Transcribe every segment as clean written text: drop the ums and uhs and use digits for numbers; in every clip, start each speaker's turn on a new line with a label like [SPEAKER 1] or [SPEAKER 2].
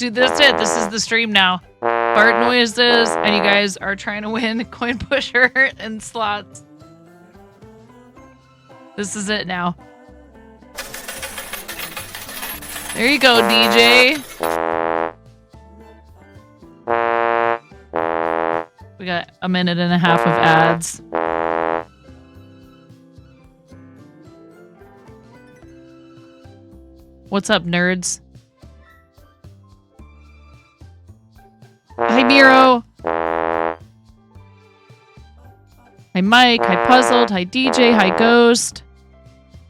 [SPEAKER 1] Dude, that's it. This is the stream now. Fart noises, and you guys are trying to win coin pusher and slots. This is it now. There you go, DJ. We got a minute and a half of ads. What's up, nerds? Hi, Miro. Hi, Mike. Hi, Puzzled. Hi, DJ. Hi, Ghost.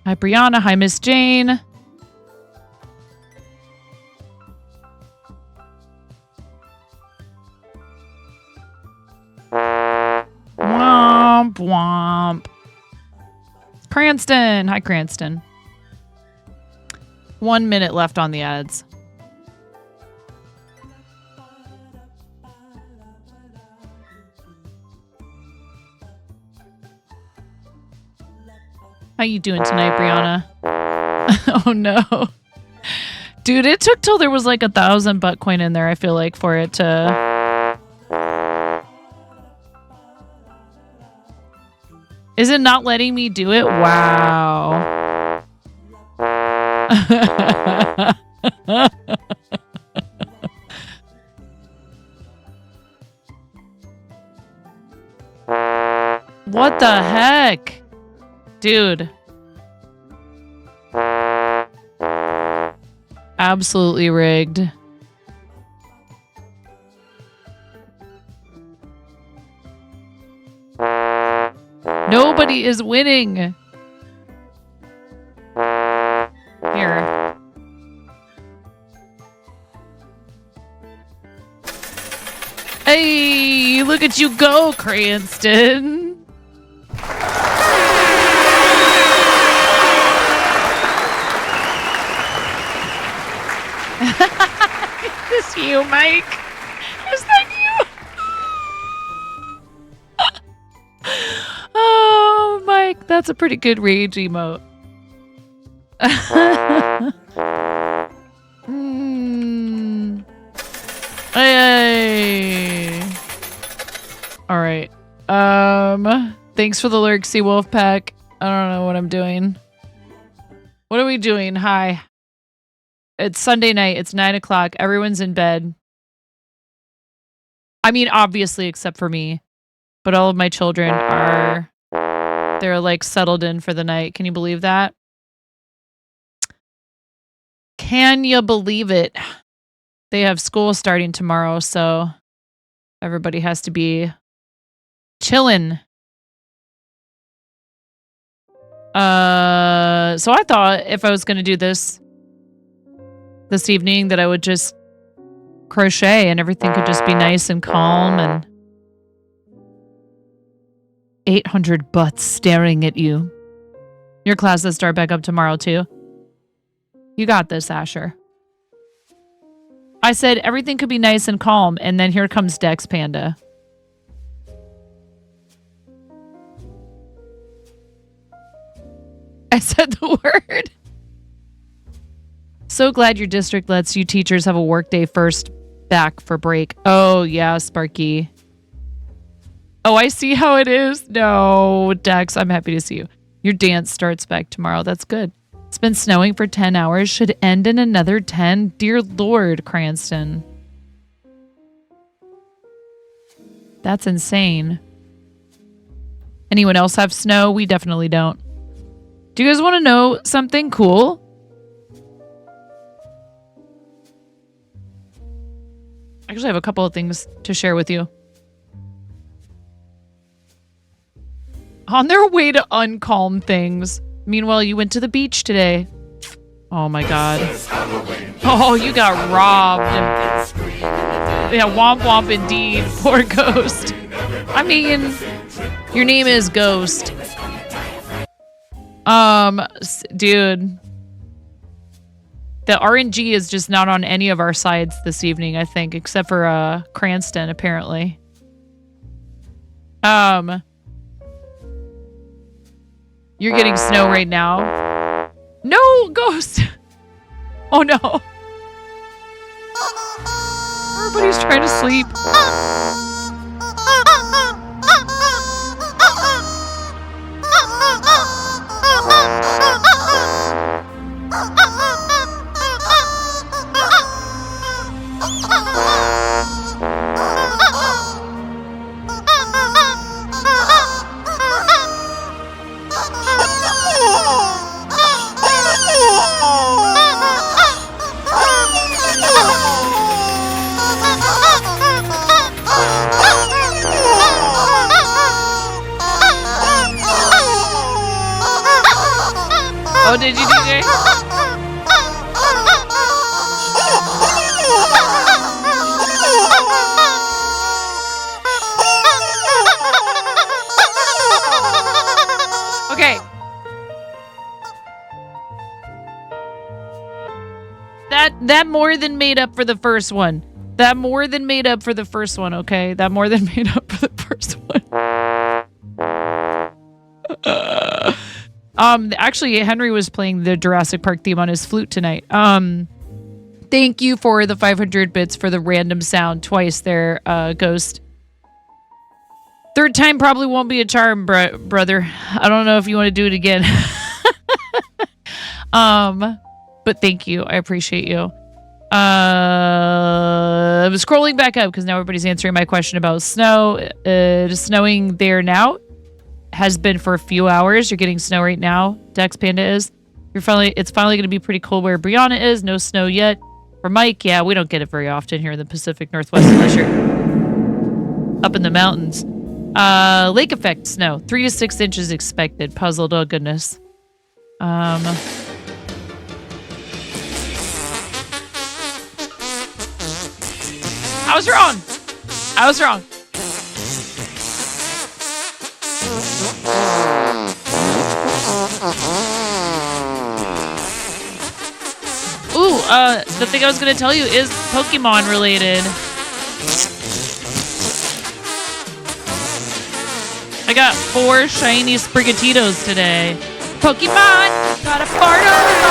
[SPEAKER 1] Hi, Brianna. Hi, Miss Jane. Womp, womp. Cranston. Hi, Cranston. 1 minute left on the ads. How you doing tonight, Brianna? Oh no. Dude, it took till there was like 1,000 butt coin in there, I feel like, for it to... Is it not letting me do it? Wow. What the heck? Dude. Absolutely rigged. Nobody is winning. Here. Hey, look at you go, Cranston. Is this you, Mike? Is that you? Oh, Mike, that's a pretty good rage emote. Hey. All right. Thanks for the lurk, Sea Wolf Pack. I don't know what I'm doing. What are we doing? Hi. It's Sunday night. It's 9 o'clock. Everyone's in bed. I mean, obviously, except for me. But all of my children are... They're, like, settled in for the night. Can you believe that? Can you believe it? They have school starting tomorrow, so... Everybody has to be... chilling. So I thought if I was going to do this evening that I would just crochet and everything could just be nice and calm and 800 butts staring at you. Your classes start back up tomorrow too. You got this, Asher. I said everything could be nice and calm, and then here comes Dex Panda. I said the word. So glad your district lets you teachers have a workday first back for break. Oh, yeah, Sparky. Oh, I see how it is. No, Dex, I'm happy to see you. Your dance starts back tomorrow. That's good. It's been snowing for 10 hours. Should end in another 10. Dear Lord, Cranston. That's insane. Anyone else have snow? We definitely don't. Do you guys want to know something cool? Actually, I have a couple of things to share with you. On their way to uncalm things. Meanwhile, you went to the beach today. Oh my god. Oh, you got robbed. Yeah, womp womp indeed. Poor Ghost. I mean, your name is Ghost. Dude. The RNG is just not on any of our sides this evening, I think, except for Cranston, apparently. You're getting snow right now. No, Ghost. Oh no. Everybody's trying to sleep. Oh, did you, DJ? Okay. That more than made up for the first one. That more than made up for the first one, okay? That more than made up for the first one. Actually, Henry was playing the Jurassic Park theme on his flute tonight. Thank you for the 500 bits for the random sound twice there, Ghost. Third time probably won't be a charm, brother. I don't know if you want to do it again. But thank you. I appreciate you. I was scrolling back up because now everybody's answering my question about snow. It is snowing there now. Has been for a few hours. You're getting snow right now. Dex Panda is. It's finally going to be pretty cold where Brianna is. No snow yet. For Mike, yeah, we don't get it very often here in the Pacific Northwest unless you're up in the mountains. Lake effect snow. 3 to 6 inches expected. Puzzled. Oh goodness. I was wrong. I was wrong. Ooh, the thing I was going to tell you is Pokemon related. I got 4 shiny Sprigatitos today. Pokemon, got a fart on the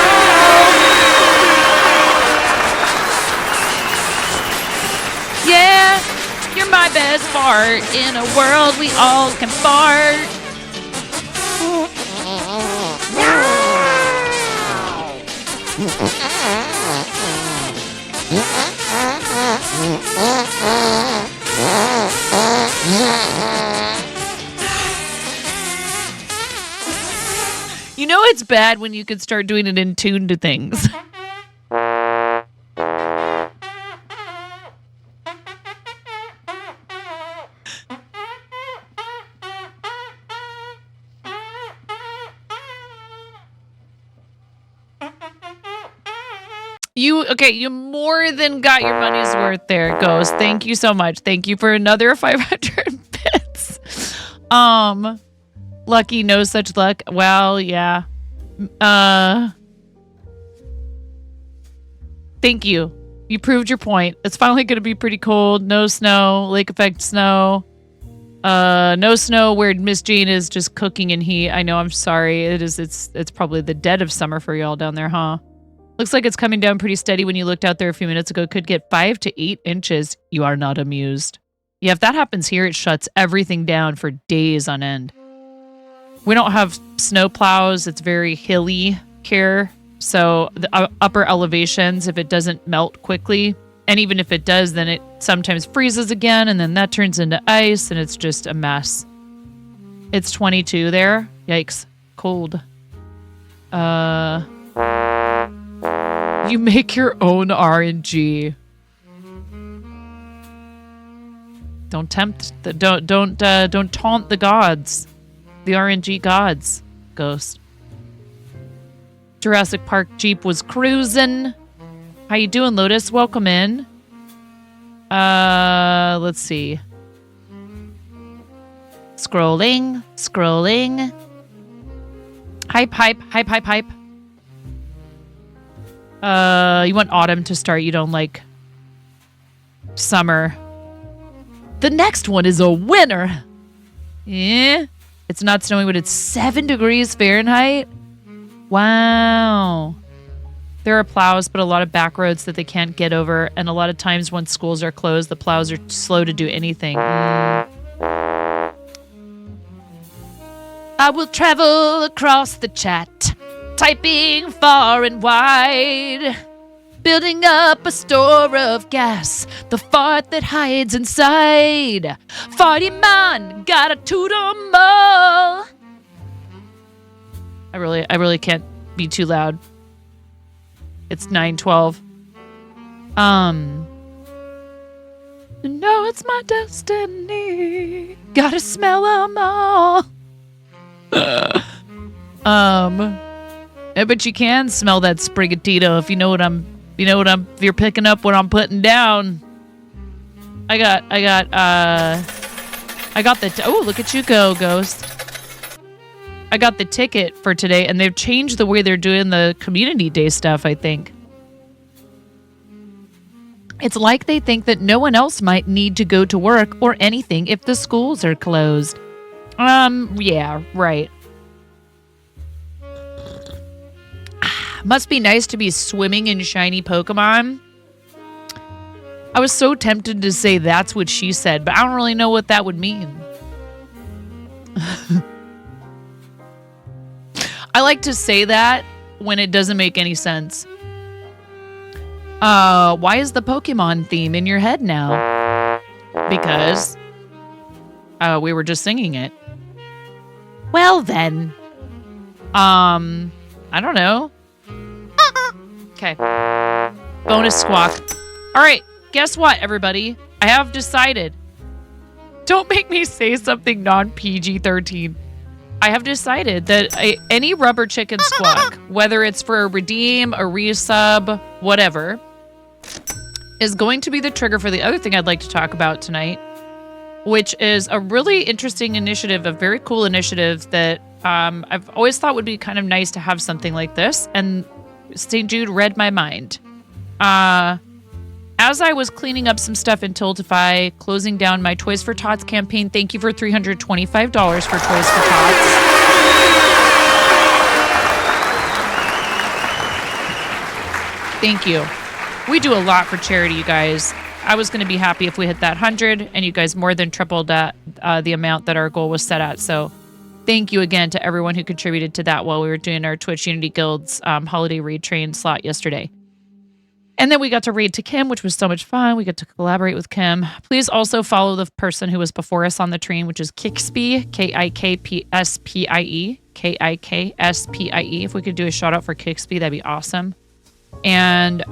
[SPEAKER 1] Yeah, you're my best fart. In a world we all can fart. You know it's bad when you could start doing it in tune to things. You more than got your money's worth there, Ghost. Thank you so much. Thank you for another 500 bits. Lucky, no such luck. Well, yeah. Thank you. You proved your point. It's finally going to be pretty cold. No snow. Lake effect snow. No snow where Miss Jane is just cooking in heat. I know, I'm sorry. It's probably the dead of summer for y'all down there, huh? Looks like it's coming down pretty steady. When you looked out there a few minutes ago, could get 5 to 8 inches. You are not amused. Yeah, if that happens here, it shuts everything down for days on end. We don't have snow plows. It's very hilly here. So the upper elevations, if it doesn't melt quickly, and even if it does, then it sometimes freezes again, and then that turns into ice, and it's just a mess. It's 22 there. Yikes. Cold. You make your own RNG. Don't don't taunt the gods. The RNG gods, Ghost. Jurassic Park Jeep was cruising. How you doing, Lotus? Welcome in. Let's see. Scrolling. Hype. You want autumn to start. You don't like summer. The next one is a winner. Yeah. It's not snowing, but it's 7 degrees Fahrenheit. Wow. There are plows, but a lot of back roads that they can't get over. And a lot of times when schools are closed, the plows are slow to do anything. I will travel across the chat, typing far and wide, building up a store of gas, the fart that hides inside. Farty man, gotta toot 'em all. I really can't be too loud. It's 9:12. No, it's my destiny. Gotta smell 'em all. But you can smell that sprigatito if if you're picking up what I'm putting down. I got oh, look at you go, Ghost. I got the ticket for today, and they've changed the way they're doing the community day stuff, I think. It's like they think that no one else might need to go to work or anything if the schools are closed. Yeah, right. Must be nice to be swimming in shiny Pokemon. I was so tempted to say that's what she said, but I don't really know what that would mean. I like to say that when it doesn't make any sense. Why is the Pokemon theme in your head now? Because we were just singing it. Well then. I don't know. Okay. Bonus squawk. All right. Guess what, everybody? I have decided. Don't make me say something non-PG-13. I have decided that any rubber chicken squawk, whether it's for a redeem, a resub, whatever, is going to be the trigger for the other thing I'd like to talk about tonight, which is a really interesting initiative, a very cool initiative that I've always thought would be kind of nice to have something like this. And St. Jude read my mind. As I was cleaning up some stuff in Tiltify, closing down my Toys for Tots campaign, thank you for $325 for Toys for Tots. Thank you. We do a lot for charity, you guys. I was going to be happy if we hit that 100, and you guys more than tripled that, the amount that our goal was set at. So thank you again to everyone who contributed to that while we were doing our Twitch Unity Guild's holiday raid train slot yesterday. And then we got to raid to Kim, which was so much fun. We got to collaborate with Kim. Please also follow the person who was before us on the train, which is Kikspie, Kikspie, Kikspie. If we could do a shout out for Kikspie, that'd be awesome. And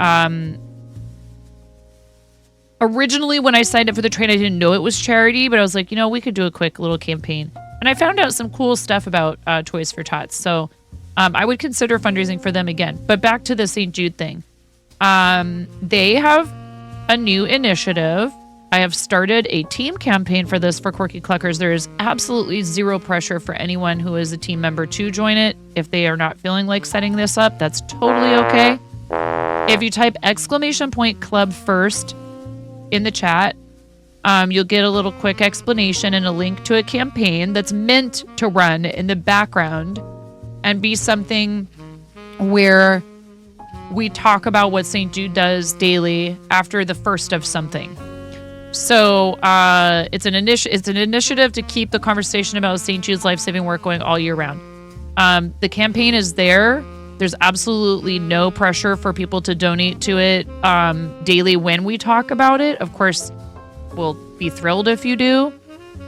[SPEAKER 1] originally when I signed up for the train, I didn't know it was charity, but I was like, we could do a quick little campaign. And I found out some cool stuff about Toys for Tots. So I would consider fundraising for them again. But back to the St. Jude thing. They have a new initiative. I have started a team campaign for this for Quirky Cluckers. There is absolutely zero pressure for anyone who is a team member to join it. If they are not feeling like setting this up, that's totally okay. If you type !club first in the chat, you'll get a little quick explanation and a link to a campaign that's meant to run in the background and be something where we talk about what St. Jude does daily after the first of something. So it's an initiative to keep the conversation about St. Jude's life-saving work going all year round. The campaign is there. There's absolutely no pressure for people to donate to it daily when we talk about it. Of course, we'll be thrilled if you do.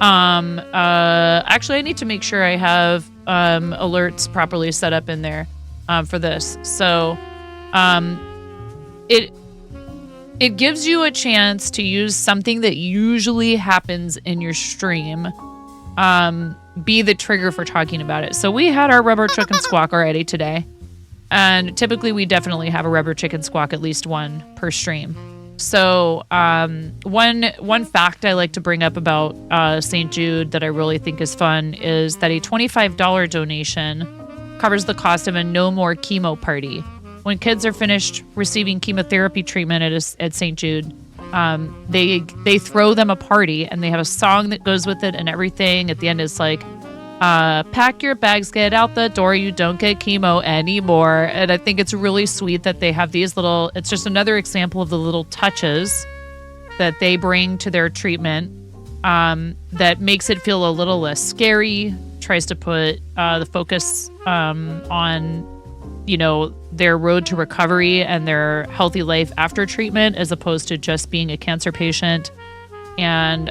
[SPEAKER 1] Actually, I need to make sure I have alerts properly set up in there for this. So it gives you a chance to use something that usually happens in your stream, be the trigger for talking about it. So we had our rubber chicken squawk already today, and typically we definitely have a rubber chicken squawk, at least one per stream. So one fact I like to bring up about St. Jude that I really think is fun is that a $25 donation covers the cost of a no more chemo party. When kids are finished receiving chemotherapy treatment at St. Jude, they throw them a party, and they have a song that goes with it and everything. At the end, it's like, pack your bags, get out the door. You don't get chemo anymore. And I think it's really sweet that they have these little, it's just another example of the little touches that they bring to their treatment that makes it feel a little less scary, tries to put the focus on, their road to recovery and their healthy life after treatment, as opposed to just being a cancer patient, and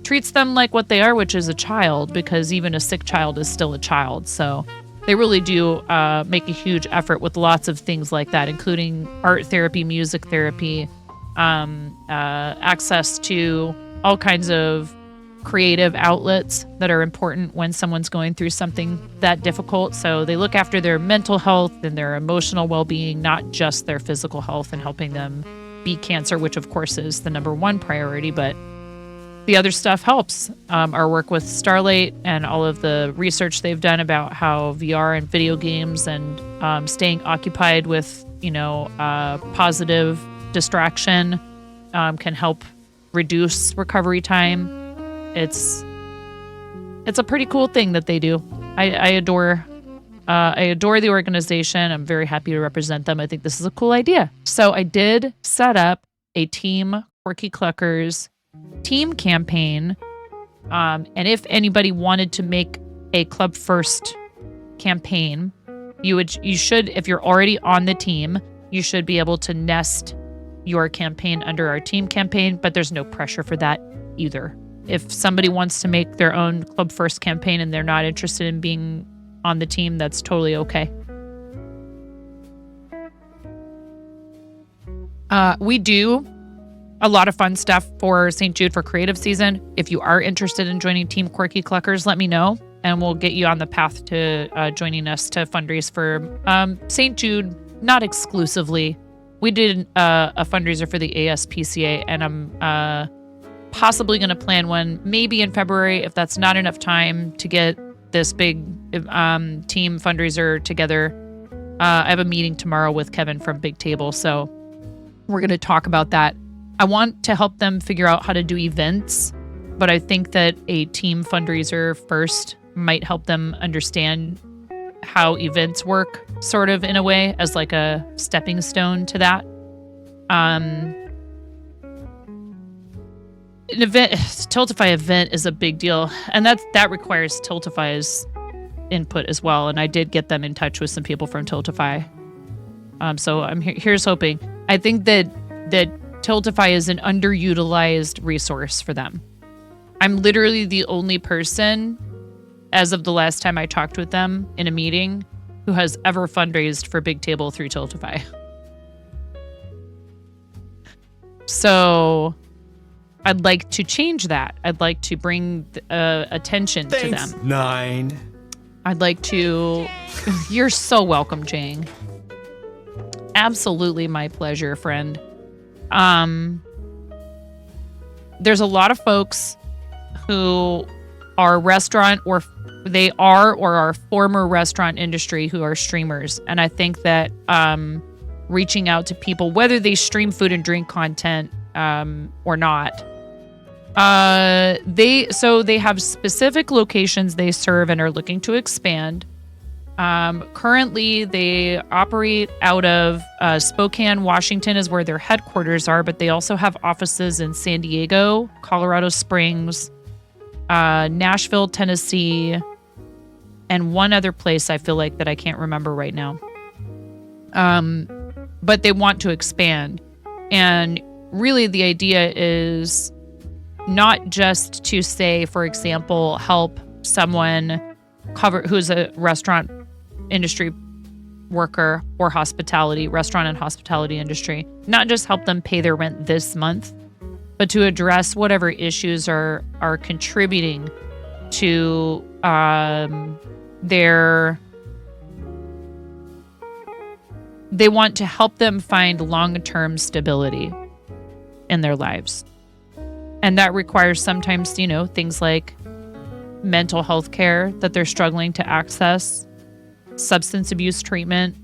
[SPEAKER 1] treats them like what they are, which is a child, because even a sick child is still a child. So they really do make a huge effort with lots of things like that, including art therapy, music therapy, access to all kinds of creative outlets that are important when someone's going through something that difficult. So they look after their mental health and their emotional well-being, not just their physical health, and helping them beat cancer, which of course is the number one priority, but the other stuff helps. Our work with Starlight and all of the research they've done about how VR and video games and staying occupied with, positive distraction can help reduce recovery time. It's a pretty cool thing that they do. I adore the organization. I'm very happy to represent them. I think this is a cool idea. So I did set up a Team Quirky Cluckers team campaign. And if anybody wanted to make a Club First campaign, you should, if you're already on the team, you should be able to nest your campaign under our team campaign, but there's no pressure for that either. If somebody wants to make their own Club First campaign and they're not interested in being on the team, that's totally okay. We do a lot of fun stuff for St. Jude for creative season. If you are interested in joining Team Quirky Cluckers, let me know, and we'll get you on the path to joining us to fundraise for St. Jude, not exclusively. We did a fundraiser for the ASPCA, and I'm possibly going to plan one maybe in February if that's not enough time to get this big team fundraiser together. I have a meeting tomorrow with Kevin from Big Table, so we're going to talk about that. I want to help them figure out how to do events, but I think that a team fundraiser first might help them understand how events work, sort of in a way, as like a stepping stone to that. An event, Tiltify event is a big deal, and that requires Tiltify's input as well. And I did get them in touch with some people from Tiltify. So I'm here's hoping. I think that Tiltify is an underutilized resource for them. I'm literally the only person, as of the last time I talked with them in a meeting, who has ever fundraised for Big Table through Tiltify. So I'd like to change that. I'd like to bring attention to them.
[SPEAKER 2] 9.
[SPEAKER 1] I'd like to... You're so welcome, Jang. Absolutely my pleasure, friend. There's a lot of folks who are restaurant or are former restaurant industry who are streamers. And I think that reaching out to people, whether they stream food and drink content or not, they have specific locations they serve and are looking to expand. Currently, they operate out of Spokane, Washington is where their headquarters are, but they also have offices in San Diego, Colorado Springs, Nashville, Tennessee, and one other place I feel like that I can't remember right now. But they want to expand. And really the idea is not just to say, for example, help someone who's a restaurant industry worker or restaurant and hospitality industry, not just help them pay their rent this month, but to address whatever issues are contributing to they want to help them find long-term stability in their lives. And that requires sometimes, things like mental health care that they're struggling to access, substance abuse treatment,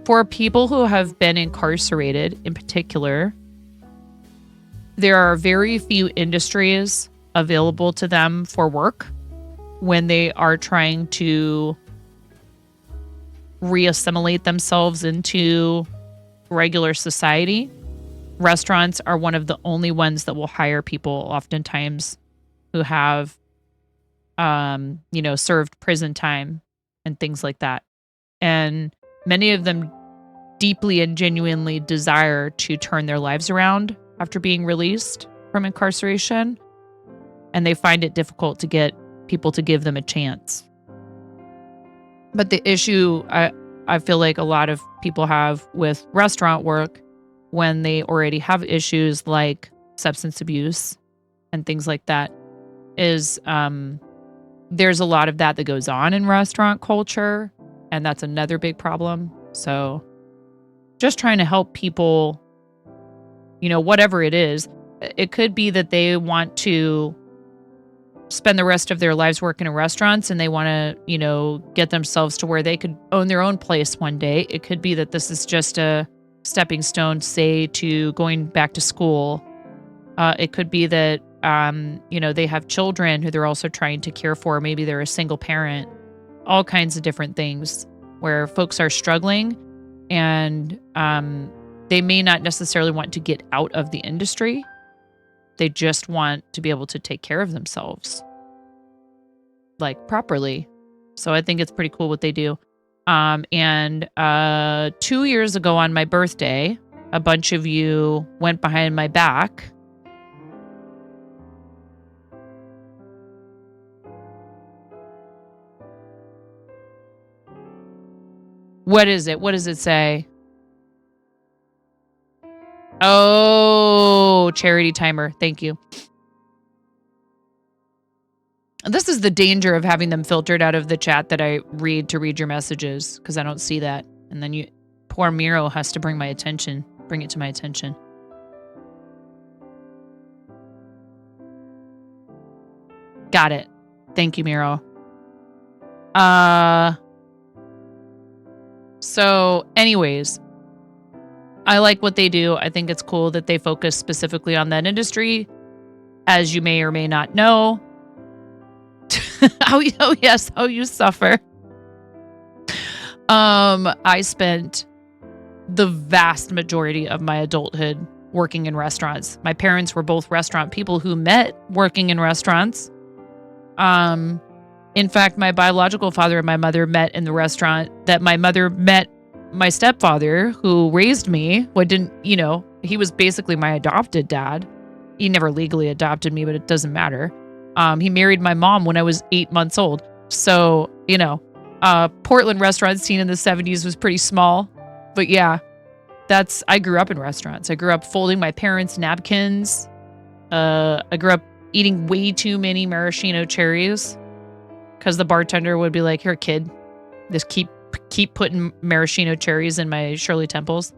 [SPEAKER 1] for people who have been incarcerated in particular, There are very few industries available to them for work when they are trying to reassimilate themselves into regular society. Restaurants are one of the only ones that will hire people oftentimes who have, served prison time and things like that. And many of them deeply and genuinely desire to turn their lives around after being released from incarceration. And they find it difficult to get people to give them a chance. But the issue I feel like a lot of people have with restaurant work when they already have issues like substance abuse and things like that is there's a lot of that goes on in restaurant culture, and that's another big problem. So just trying to help people, whatever it is. It could be that they want to spend the rest of their lives working in restaurants and they want to, get themselves to where they could own their own place one day. It could be that this is just a stepping stone, say, to going back to school. It could be that, they have children who they're also trying to care for. Maybe they're a single parent, all kinds of different things where folks are struggling and they may not necessarily want to get out of the industry. They just want to be able to take care of themselves, like, properly. So I think it's pretty cool what they do. And 2 years ago on my birthday, a bunch of you went behind my back. What is it? What does it say? Oh, charity timer. Thank you. This is the danger of having them filtered out of the chat that I read to read your messages, because I don't see that. And then poor Miro has to bring it to my attention. Got it. Thank you, Miro. So anyways, I like what they do. I think it's cool that they focus specifically on that industry. As you may or may not know, how you suffer. I spent the vast majority of my adulthood working in restaurants. My parents were both restaurant people who met working in restaurants. In fact, my biological father and my mother met in the restaurant that my mother met my stepfather, who raised me. He was basically my adopted dad. He never legally adopted me, but it doesn't matter. He married my mom when I was 8 months old. So, Portland restaurant scene in the 70s was pretty small. But yeah, I grew up in restaurants. I grew up folding my parents' napkins. I grew up eating way too many maraschino cherries because the bartender would be like, "Here, kid, just keep putting maraschino cherries in my Shirley Temples."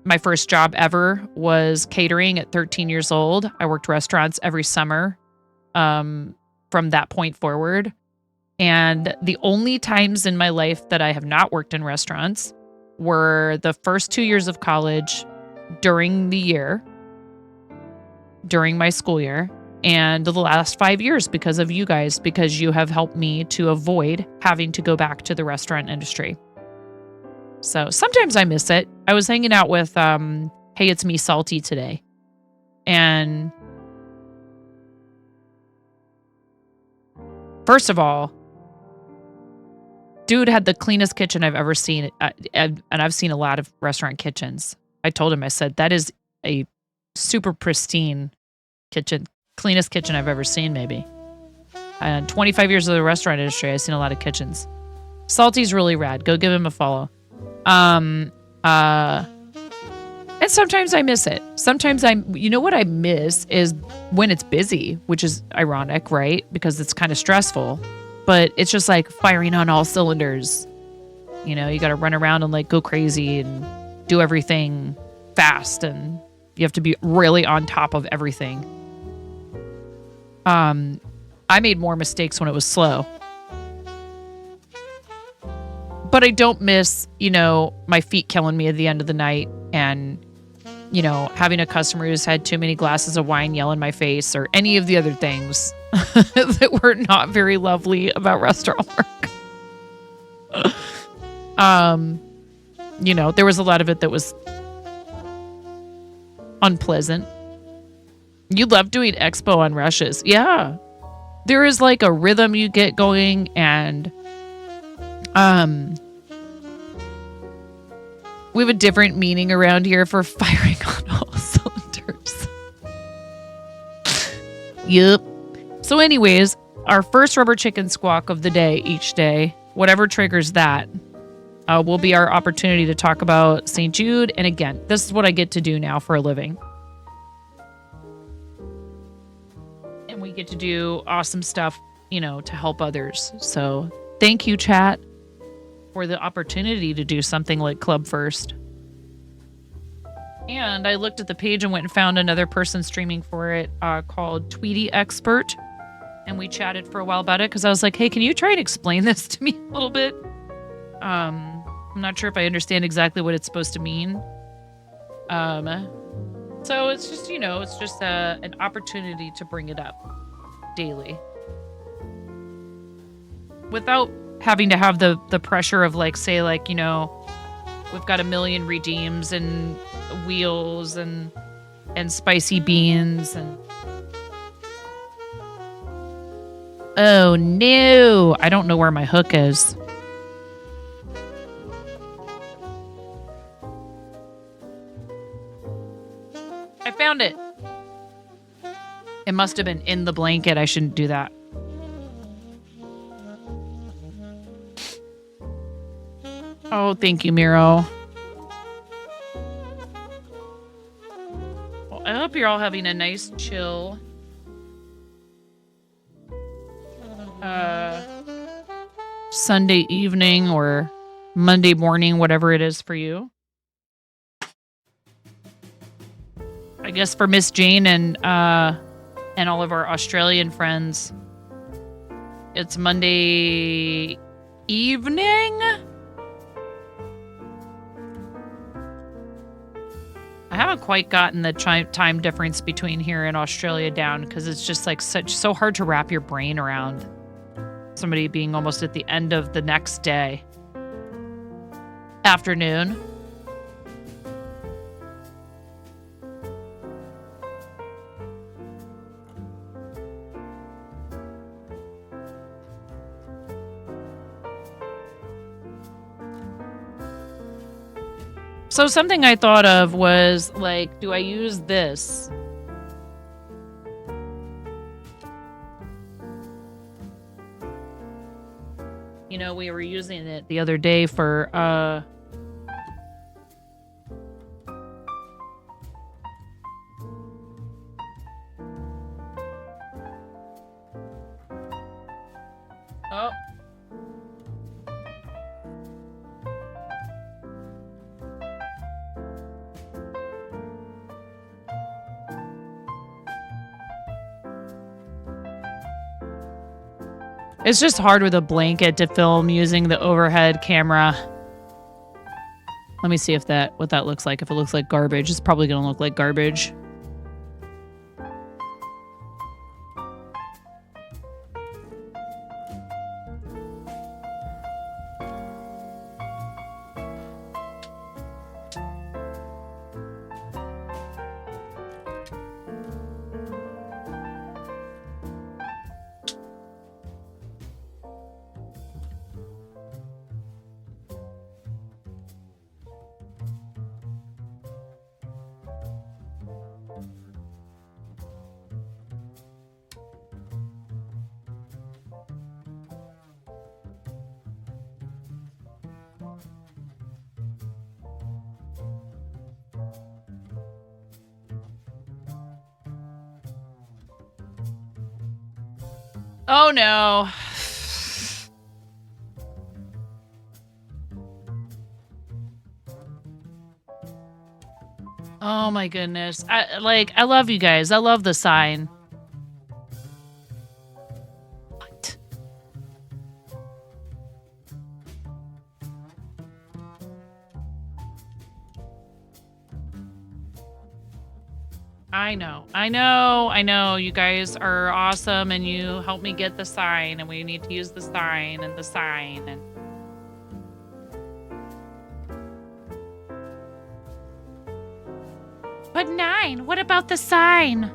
[SPEAKER 1] My first job ever was catering at 13 years old. I worked restaurants every summer from that point forward. And the only times in my life that I have not worked in restaurants were the first 2 years of college during my school year, and the last 5 years because of you guys, because you have helped me to avoid having to go back to the restaurant industry. So sometimes I miss it. I was hanging out with, Hey, It's Me Salty today. And first of all, dude had the cleanest kitchen I've ever seen. And I've seen a lot of restaurant kitchens. I told him, I said, that is a super pristine kitchen. Cleanest kitchen I've ever seen, maybe. And 25 years of the restaurant industry, I've seen a lot of kitchens. Salty's really rad. Go give him a follow. And sometimes I miss it. Sometimes what I miss is when it's busy, which is ironic, right? Because it's kind of stressful, but it's just like firing on all cylinders. You got to run around and go crazy and do everything fast, and you have to be really on top of everything. I made more mistakes when it was slow. But I don't miss, my feet killing me at the end of the night and you know, having a customer who's had too many glasses of wine yell in my face or any of the other things that were not very lovely about restaurant work. You know, there was a lot of it that was unpleasant. You love doing expo on rushes. Yeah. There is like a rhythm you get going, and we have a different meaning around here for firing on all cylinders. Yep. So anyways, our first rubber chicken squawk of the day each day, whatever triggers that, will be our opportunity to talk about St. Jude. And again, this is what I get to do now for a living. And we get to do awesome stuff, you know, to help others. So thank you, chat, for the opportunity to do something like Club First. And I looked at the page and went and found another person streaming for it called Tweety Expert. And we chatted for a while about it because I was like, hey, can you try and explain this to me a little bit? I'm not sure if I understand exactly what it's supposed to mean. So it's just, you know, it's just an opportunity to bring it up daily without having to have the pressure of like, say, like, you know, we've got 1 million redeems and wheels and spicy beans and oh no, I don't know where my hook is. I found it. It must have been in the blanket. I shouldn't do that. Oh, thank you, Miro. Well, I hope you're all having a nice chill Sunday evening or Monday morning, whatever it is for you. I guess for Miss Jane and all of our Australian friends, it's Monday evening. I haven't quite gotten the time difference between here and Australia down because it's just like so hard to wrap your brain around somebody being almost at the end of the next day. Afternoon. So something I thought of was like, do I use this? You know, we were using it the other day for oh. It's just hard with a blanket to film using the overhead camera. Let me see if what that looks like. If it looks like garbage, it's probably going to look like garbage. Oh no. Oh my goodness. I love you guys. I love the sign. What? I know. You guys are awesome, and you helped me get the sign, and we need to use the sign and the sign. And but 9, what about the sign?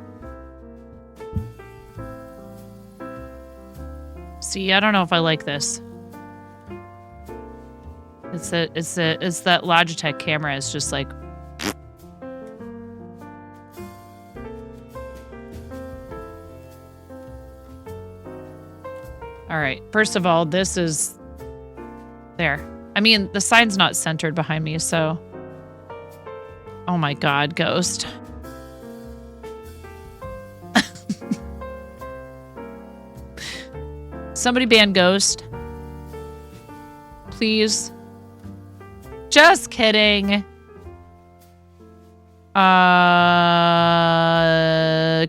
[SPEAKER 1] See, I don't know if I like this. It's that Logitech camera is just like. All right. First of all, this is there. I mean, the sign's not centered behind me, so. Oh my God, Ghost. Somebody ban Ghost. Please. Just kidding.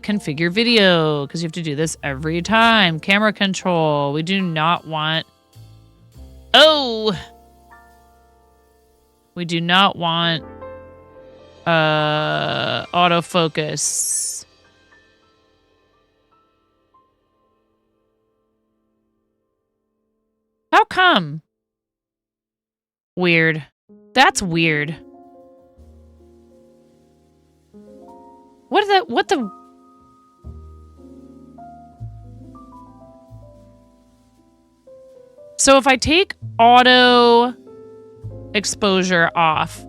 [SPEAKER 1] Configure video, because you have to do this every time. Camera control. We do not want. Oh! We do not want autofocus. How come? Weird. That's weird. What the? So if I take auto exposure off,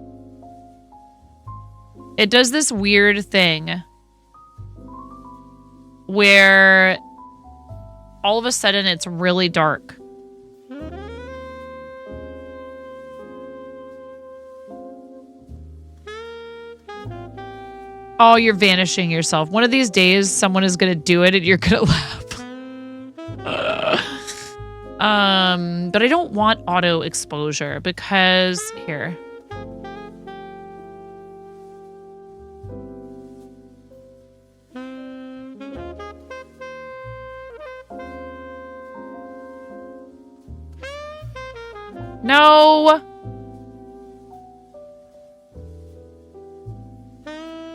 [SPEAKER 1] it does this weird thing where all of a sudden it's really dark. Oh, you're vanishing yourself. One of these days, someone is going to do it and you're going to laugh. But I don't want auto exposure because here. No.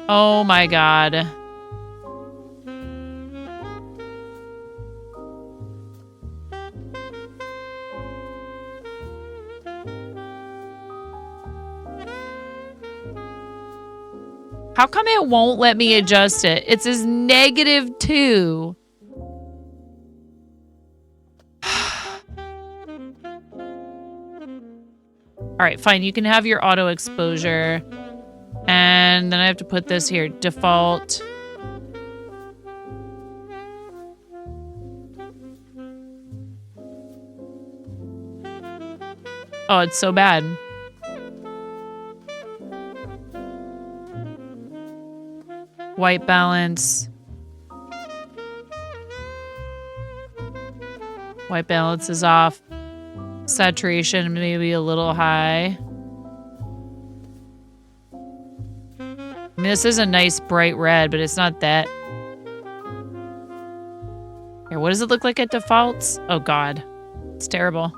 [SPEAKER 1] Oh my God. How come it won't let me adjust it? It says -2. All right, fine. You can have your auto exposure. And then I have to put this here. Default. Oh, it's so bad. White balance. White balance is off. Saturation maybe a little high. I mean, this is a nice bright red, but it's not that. Here, what does it look like at defaults? Oh God, it's terrible.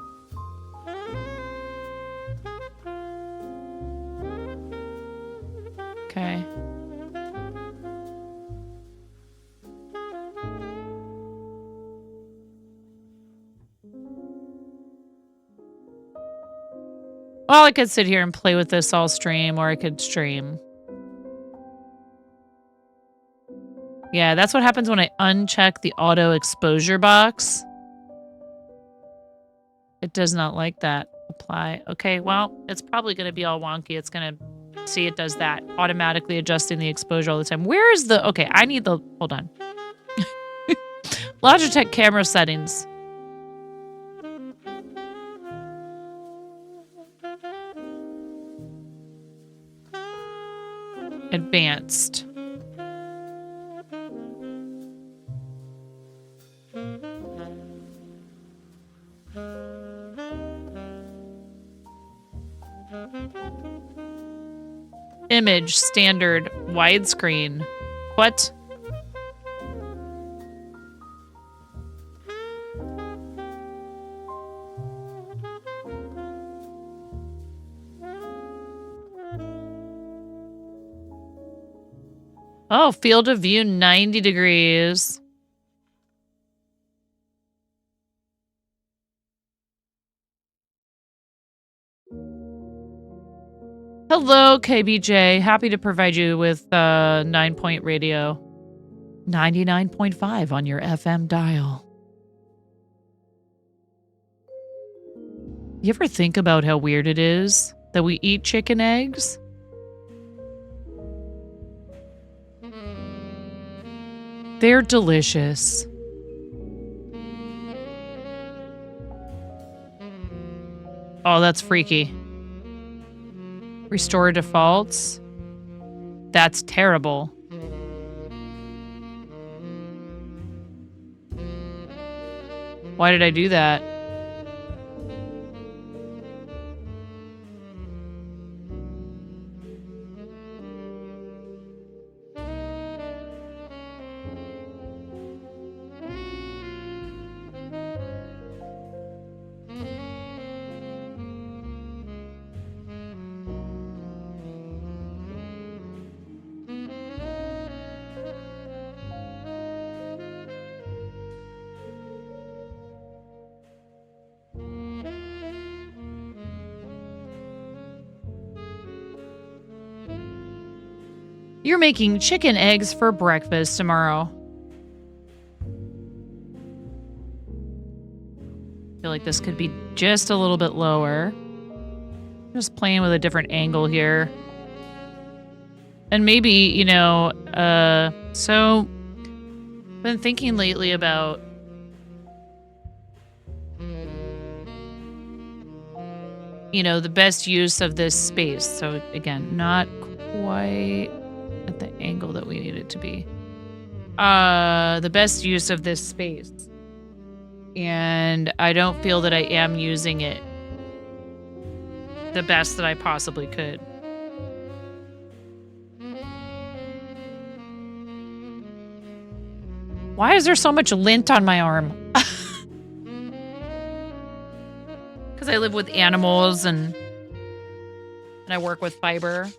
[SPEAKER 1] Okay. Well, I could sit here and play with this all stream, or I could stream. Yeah, that's what happens when I uncheck the auto exposure box. It does not like that. Apply. Okay, well, it's probably going to be all wonky. It's going to see it does that. Automatically adjusting the exposure all the time. Where is the... Okay, I need the... Hold on. Logitech camera settings. Advanced. Image standard widescreen. What? Oh, field of view 90 degrees. Hello, KBJ. Happy to provide you with 9-point radio. 99.5 on your FM dial. You ever think about how weird it is that we eat chicken eggs? They're delicious. Oh, that's freaky. Restore defaults? That's terrible. Why did I do that? You're making chicken eggs for breakfast tomorrow. I feel like this could be just a little bit lower. Just playing with a different angle here. And maybe, so I've been thinking lately about the best use of this space. So again, not quite at the angle that we need it to be. The best use of this space. And I don't feel that I am using it the best that I possibly could. Why is there so much lint on my arm? Because I live with animals and I work with fiber.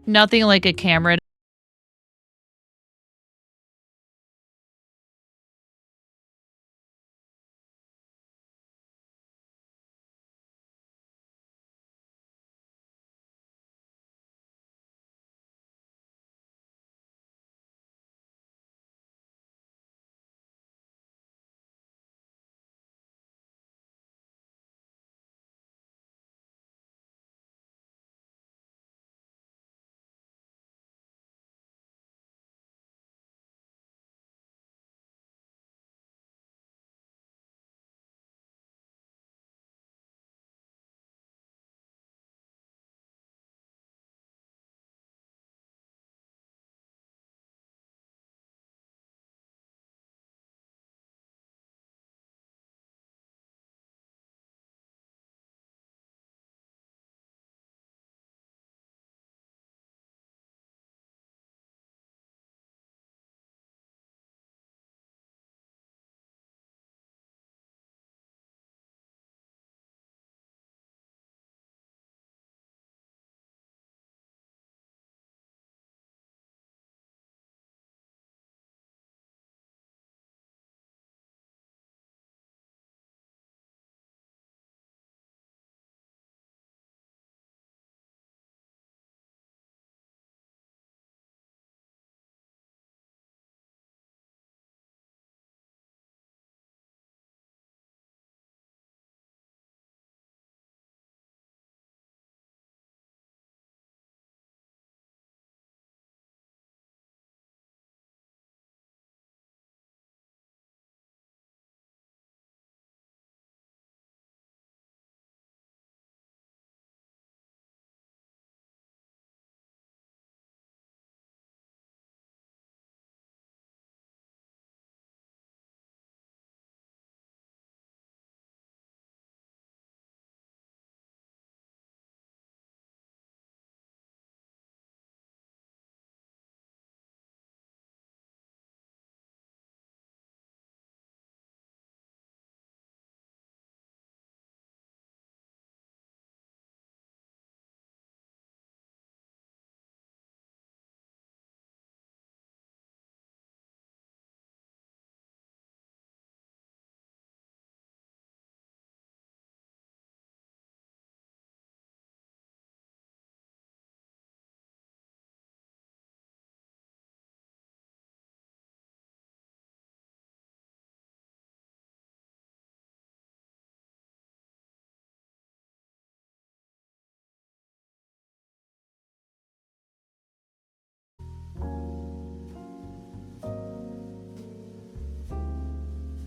[SPEAKER 1] Nothing like a camera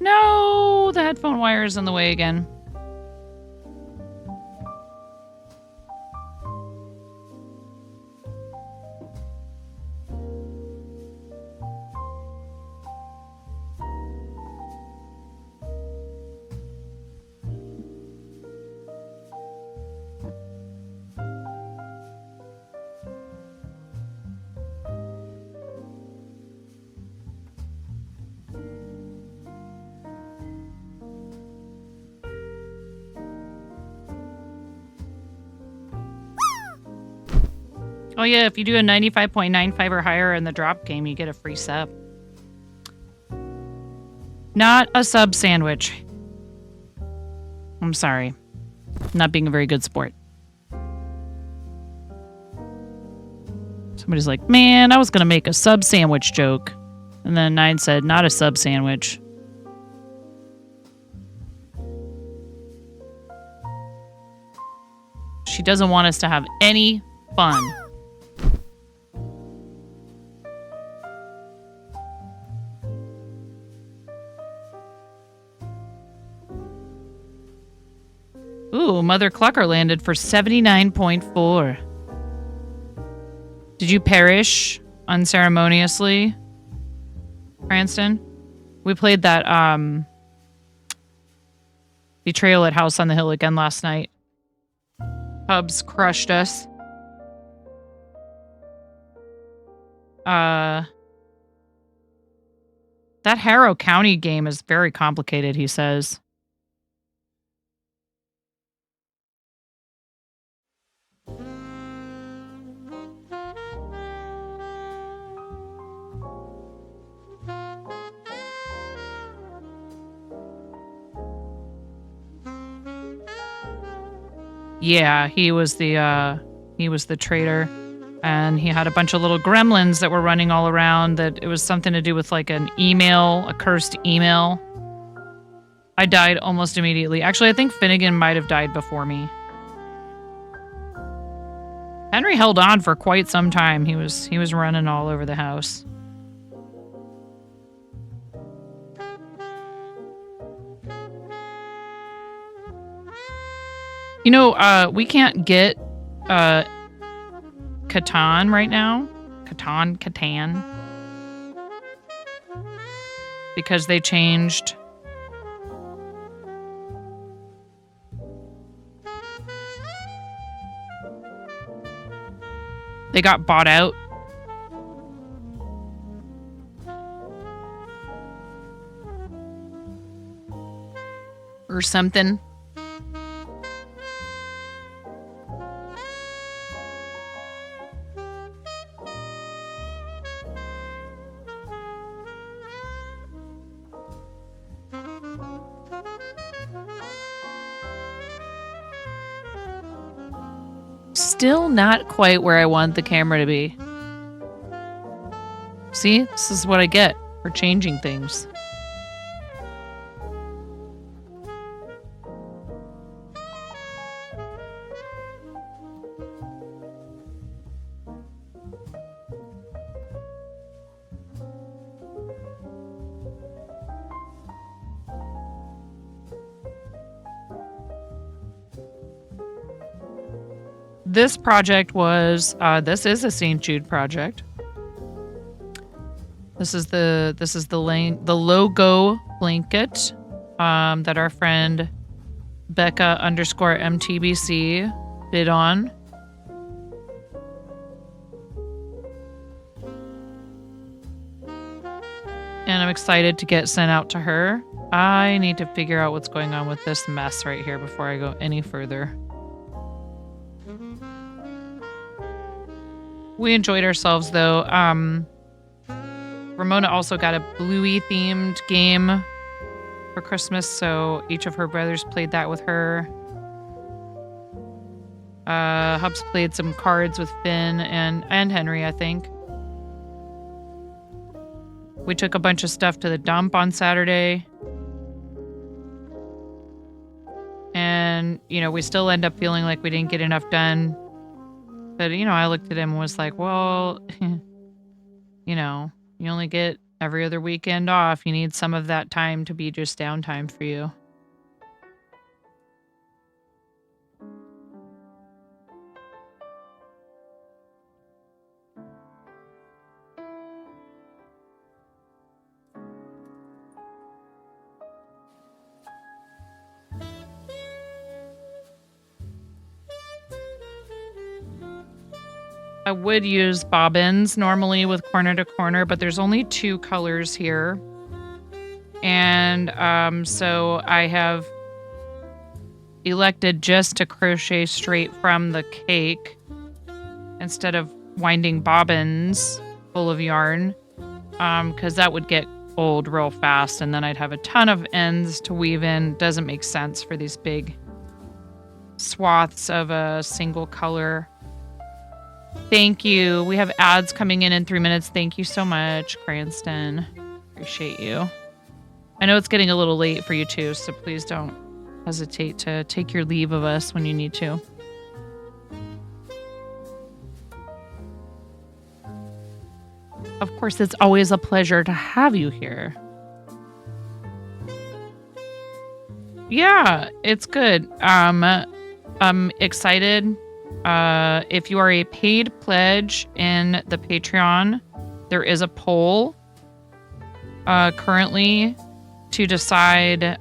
[SPEAKER 1] No, the headphone wire is in the way again. Oh yeah, if you do a 95.95 or higher in the drop game, you get a free sub. Not a sub sandwich. I'm sorry. Not being a very good sport. Somebody's like, man, I was going to make a sub sandwich joke. And then Nine said, not a sub sandwich. She doesn't want us to have any fun. Ooh, Mother Clucker landed for 79.4. Did you perish unceremoniously, Cranston? We played that Betrayal at House on the Hill again last night. Hubs crushed us. That Harrow County game is very complicated, he says. Yeah, he was the traitor, and he had a bunch of little gremlins that were running all around. That it was something to do with like an email, a cursed email. I died almost immediately. Actually, I think Finnegan might have died before me. Henry held on for quite some time. He was running all over the house. You know, we can't get Catan right now. Catan. Because they changed. They got bought out. Or something. Still not quite where I want the camera to be. See, this is what I get for changing things. This project was, this is a St. Jude project. This is the logo blanket that our friend Becca_MTBC bid on. And I'm excited to get sent out to her. I need to figure out what's going on with this mess right here before I go any further. We enjoyed ourselves, though. Ramona also got a Bluey themed game for Christmas, so each of her brothers played that with her. Hubs played some cards with Finn and Henry, I think. We took a bunch of stuff to the dump on Saturday. And, you know, we still end up feeling like we didn't get enough done. But, you know, I looked at him and was like, well, you know, you only get Every other weekend off, you need some of that time to be just downtime for you. I would use bobbins normally with corner to corner, but there's only 2 colors here. And so I have elected just to crochet straight from the cake instead of winding bobbins full of yarn, because that would get old real fast and then I'd have a ton of ends to weave in. Doesn't make sense for these big swaths of a single color. Thank you. We have ads coming in 3 minutes. Thank you so much, Cranston. Appreciate you. I know it's getting a little late for you too, so please don't hesitate to take your leave of us when you need to. Of course, it's always a pleasure to have you here. Yeah, it's good. I'm excited. If you are a paid pledge in the Patreon, there is a poll currently to decide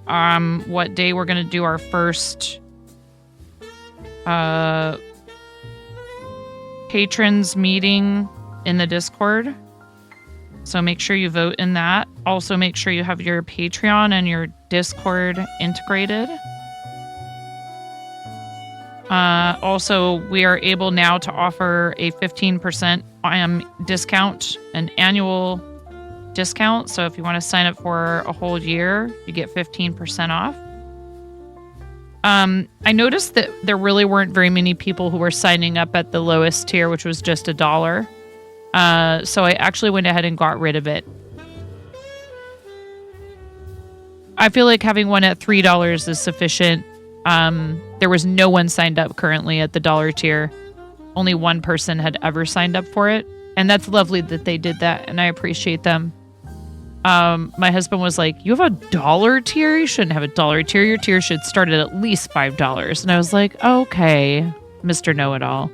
[SPEAKER 1] what day we're going to do our first patrons meeting in the Discord. So make sure you vote in that. Also, make sure you have your Patreon and your Discord integrated. Also, we are able now to offer a 15% discount, an annual discount. So if you want to sign up for a whole year, you get 15% off. I noticed that there really weren't very many people who were signing up at the lowest tier, which was just $1. So I actually went ahead and got rid of it. I feel like having one at $3 is sufficient. There was no one signed up currently at the $1 tier. Only one person had ever signed up for it. And that's lovely that they did that, and I appreciate them. My husband was like, you have a $1 tier? You shouldn't have a $1 tier. Your tier should start at least $5. And I was like, okay, Mr. Know-It-All.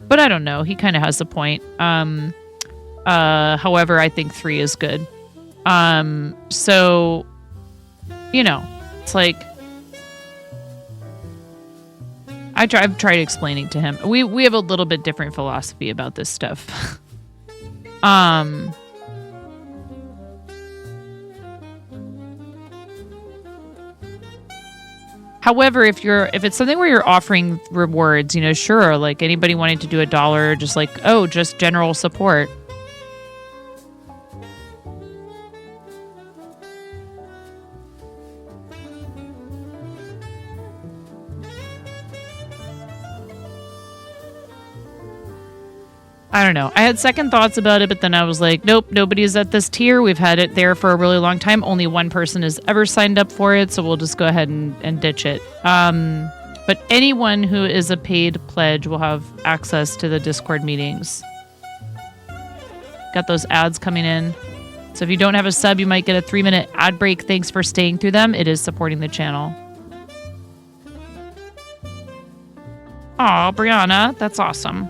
[SPEAKER 1] But I don't know. He kind of has a point. However, I think 3 is good. So, you know, it's like, I've tried explaining to him. We have a little bit different philosophy about this stuff. However, if it's something where you're offering rewards, you know, sure, like anybody wanting to do $1, just like, oh, just general support. I don't know. I had second thoughts about it, but then I was like, nope, nobody's at this tier. We've had it there for a really long time. Only one person has ever signed up for it, so we'll just go ahead and ditch it. But anyone who is a paid pledge will have access to the Discord meetings. Got those ads coming in. So if you don't have a sub, you might get a 3-minute ad break. Thanks for staying through them. It is supporting the channel. Aw, Brianna, that's awesome.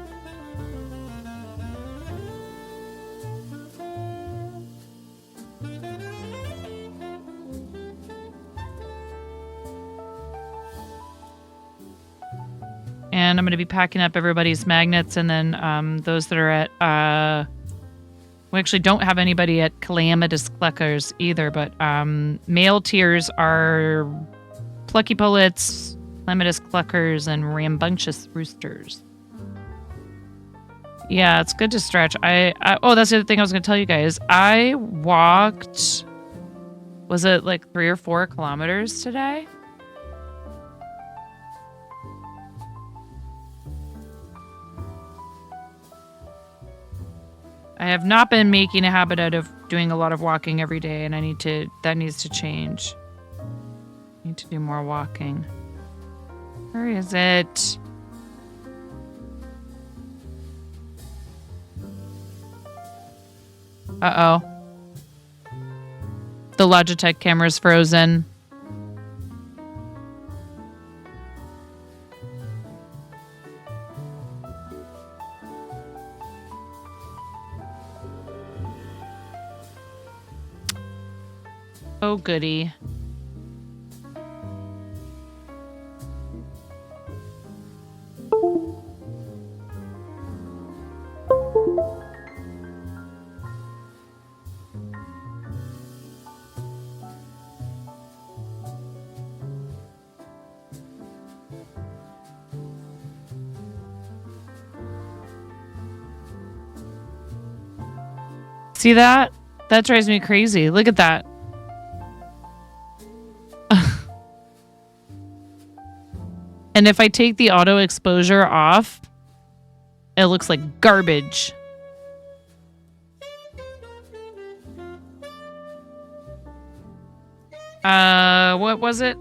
[SPEAKER 1] And I'm going to be packing up everybody's magnets, and then those that are at... we actually don't have anybody at Calamitous Cluckers either, but male tiers are Plucky Pullets, Calamitous Cluckers, and Rambunctious Roosters. Yeah, it's good to stretch. Oh, that's the other thing I was going to tell you guys. I walked... Was it like 3 or 4 kilometers today? I have not been making a habit out of doing a lot of walking every day, and that needs to change. I need to do more walking. Where is it? Uh-oh. The Logitech camera's frozen. Oh, goody. See that? That drives me crazy. Look at that. And if I take the auto exposure off, it looks like garbage. What was it?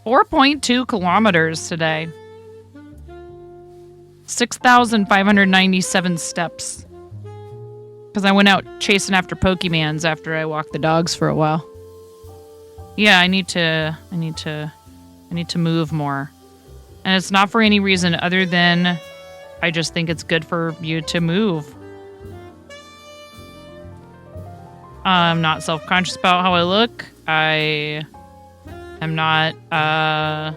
[SPEAKER 1] .2 kilometers today. 6,597 steps. Because I went out chasing after Pokemans after I walked the dogs for a while. Yeah, I need to move more. And it's not for any reason other than I just think it's good for you to move. I'm not self-conscious about how I look. I am not, I'm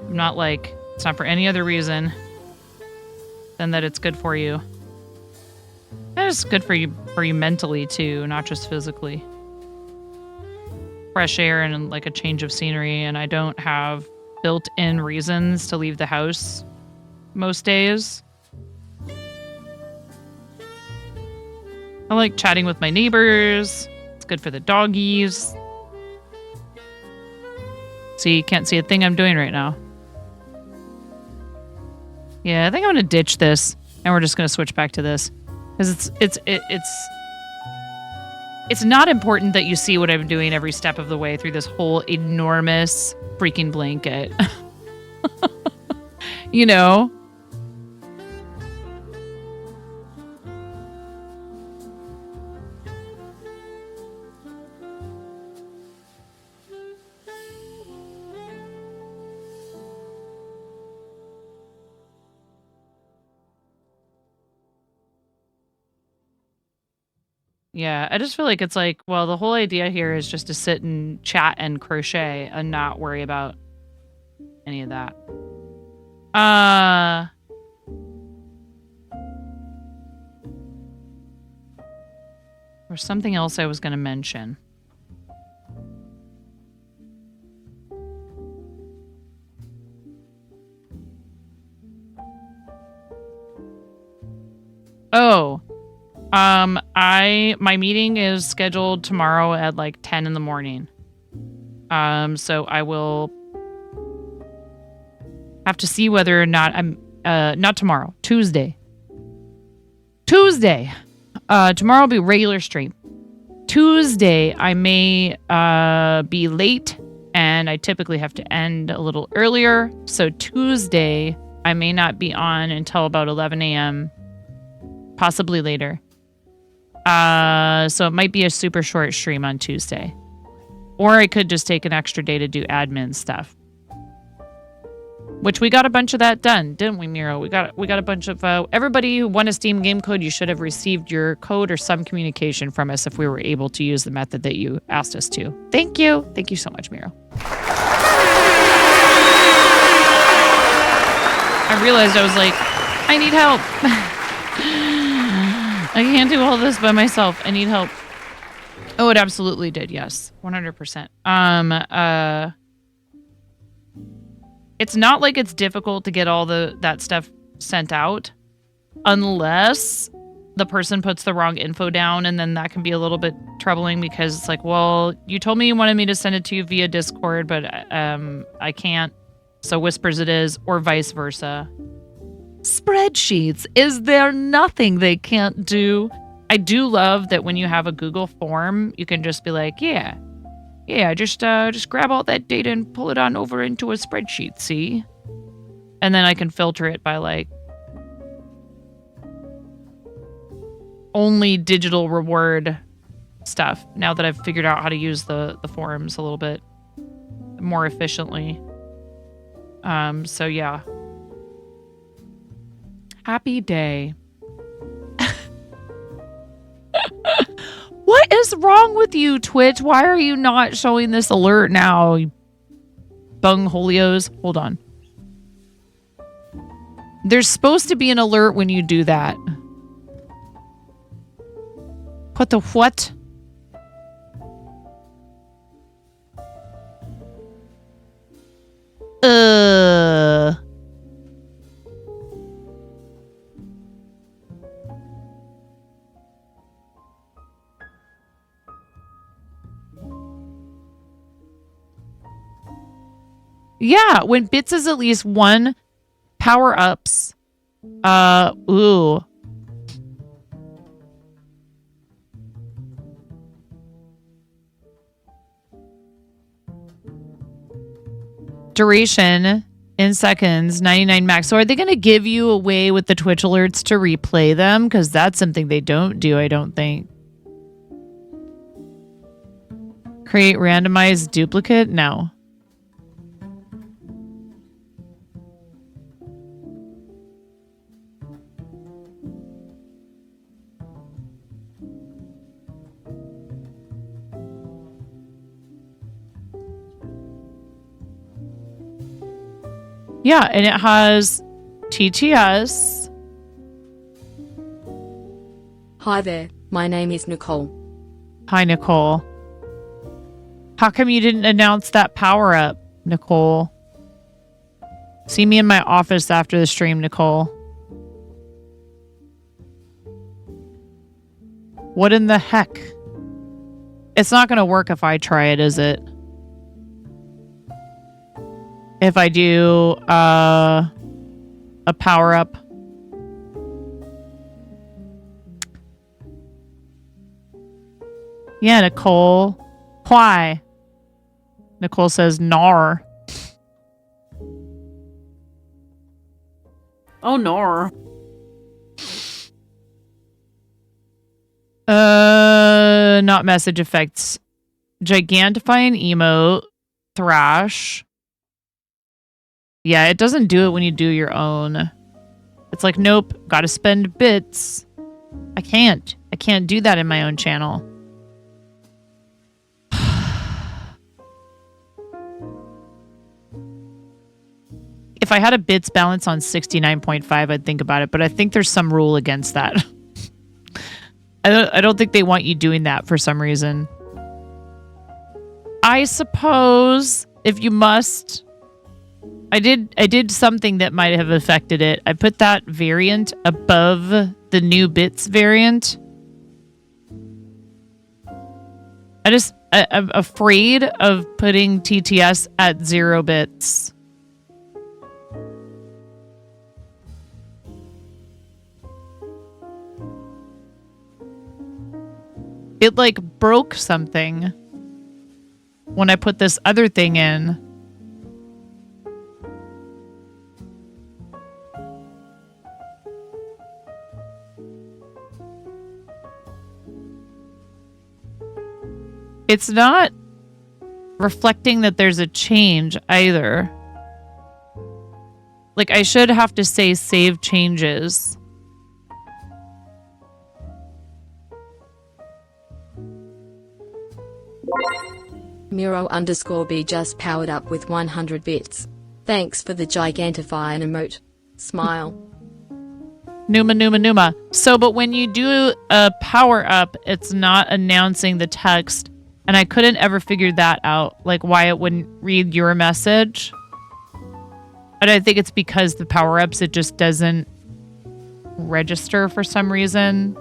[SPEAKER 1] not like, it's not for any other reason than that it's good for you. It's good for you mentally too, not just physically. Fresh air and like a change of scenery, and I don't have built-in reasons to leave the house most days. I like chatting with my neighbors. It's good for the doggies. See, you can't see a thing I'm doing right now. Yeah, I think I'm gonna ditch this, and we're just gonna switch back to this. Because it's not important that you see what I'm doing every step of the way through this whole enormous freaking blanket. You know? Yeah, I just feel like it's like, well, the whole idea here is just to sit and chat and crochet and not worry about any of that. There's something else I was going to mention. Oh. My meeting is scheduled tomorrow at like 10 in the morning. So I will have to see whether or not not tomorrow, Tuesday. Tomorrow will be regular stream. Tuesday, I may, be late, and I typically have to end a little earlier. So Tuesday, I may not be on until about 11 a.m., possibly later. So it might be a super short stream on Tuesday. Or I could just take an extra day to do admin stuff. Which we got a bunch of that done, didn't we, Miro? We got a bunch of everybody who won a Steam game code, you should have received your code or some communication from us if we were able to use the method that you asked us to. Thank you. Thank you so much, Miro. I realized I was like, I need help. I can't do all this by myself. I need help. Oh, it absolutely did. Yes. 100%. It's not like it's difficult to get all that stuff sent out unless the person puts the wrong info down, and then that can be a little bit troubling because it's like, well, you told me you wanted me to send it to you via Discord, but I can't. So Whispers it is, or vice versa. Spreadsheets. Is there nothing they can't do? I do love that when you have a Google form, you can just be like, yeah, just grab all that data and pull it on over into a spreadsheet, see? And then I can filter it by like only digital reward stuff now that I've figured out how to use the forums a little bit more efficiently. So yeah. Happy day. What is wrong with you, Twitch? Why are you not showing this alert now, you bungholios? Hold on. There's supposed to be an alert when you do that. What the what? Yeah, when bits is at least 1 power-ups. Ooh. Duration in seconds, 99 max. So are they going to give you a way with the Twitch alerts to replay them? Because that's something they don't do, I don't think. Create randomized duplicate? No. Yeah, and it has TTS.
[SPEAKER 2] Hi there, my name is Nicole.
[SPEAKER 1] Hi, Nicole. How come you didn't announce that power up, Nicole? See me in my office after the stream, Nicole. What in the heck? It's not going to work if I try it, is it? If I do a power up. Yeah, Nicole. Why? Nicole says nar.
[SPEAKER 3] Oh, nar.
[SPEAKER 1] Not message effects. Gigantifying emote. Thrash. Yeah, it doesn't do it when you do your own. It's like, nope, gotta spend bits. I can't do that in my own channel. If I had a bits balance on 69.5, I'd think about it, but I think there's some rule against that. I don't think they want you doing that for some reason. I suppose if you must... I did something that might have affected it. I put that variant above the new bits variant. I'm afraid of putting TTS at 0 bits. It like broke something when I put this other thing in. It's not reflecting that there's a change either. Like, I should have to say save changes.
[SPEAKER 2] Miro_B just powered up with 100 bits. Thanks for the gigantify and emote. Smile.
[SPEAKER 1] Numa. So, but when you do a power up, it's not announcing the text. And I couldn't ever figure that out, like why it wouldn't read your message. And I think it's because the power-ups, it just doesn't register for some reason.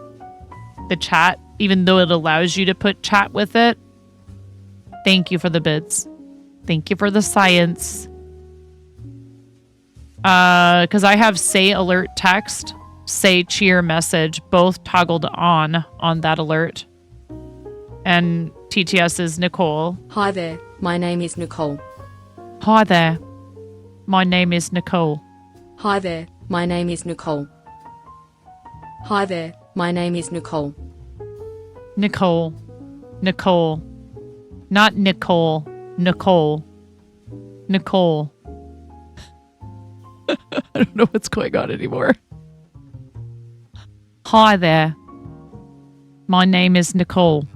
[SPEAKER 1] The chat, even though it allows you to put chat with it. Thank you for the bits. Thank you for the science. Because I have say alert text, say cheer message, both toggled on that alert. And TTS is Nicole.
[SPEAKER 2] Hi there, my name is Nicole.
[SPEAKER 1] Hi there. My name is Nicole.
[SPEAKER 2] Hi there, my name is Nicole. Hi there, my name is Nicole.
[SPEAKER 1] Nicole. Nicole. Not Nicole. Nicole. Nicole. I don't know what's going on anymore. Hi there. My name is Nicole.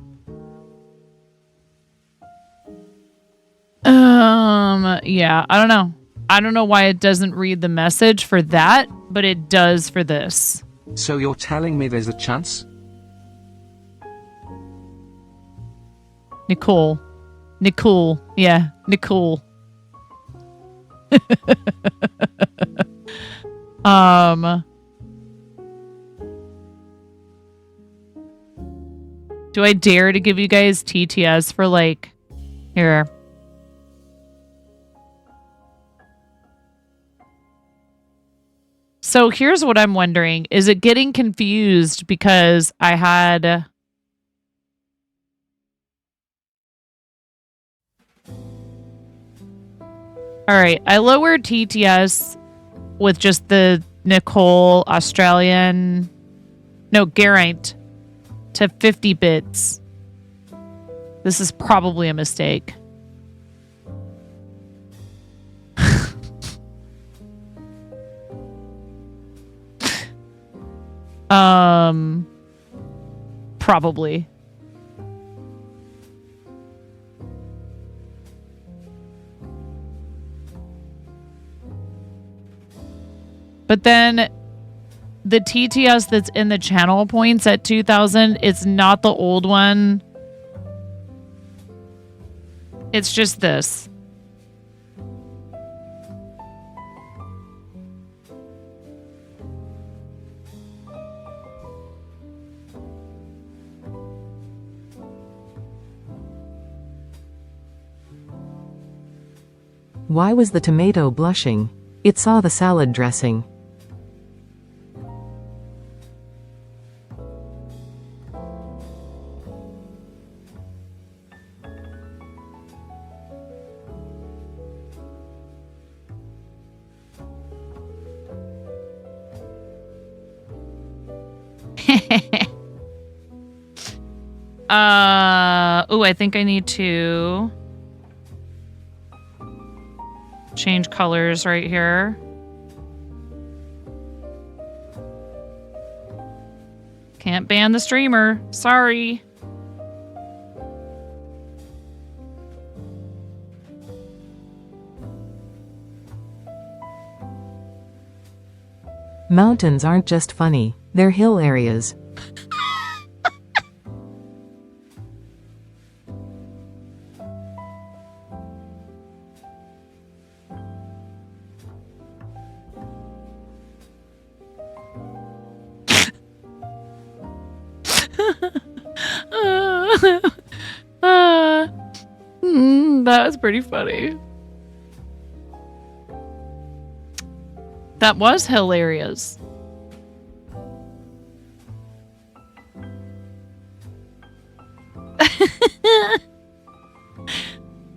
[SPEAKER 1] Yeah, I don't know. I don't know why it doesn't read the message for that, but it does for this.
[SPEAKER 3] So you're telling me there's a chance?
[SPEAKER 1] Nicole. Nicole. Yeah, Nicole. Do I dare to give you guys TTS for like here? So here's what I'm wondering. Is it getting confused because I had... All right, I lowered TTS with just the Nicole Australian... No, Geraint to 50 bits. This is probably a mistake. Probably. But then the TTS that's in the channel points at 2000, it's not the old one. It's just this.
[SPEAKER 4] Why was the tomato blushing? It saw the salad dressing.
[SPEAKER 1] I think I need to change colors right here. Can't ban the streamer. Sorry.
[SPEAKER 4] Mountains aren't just funny, they're hill areas.
[SPEAKER 1] That was pretty funny. That was hilarious.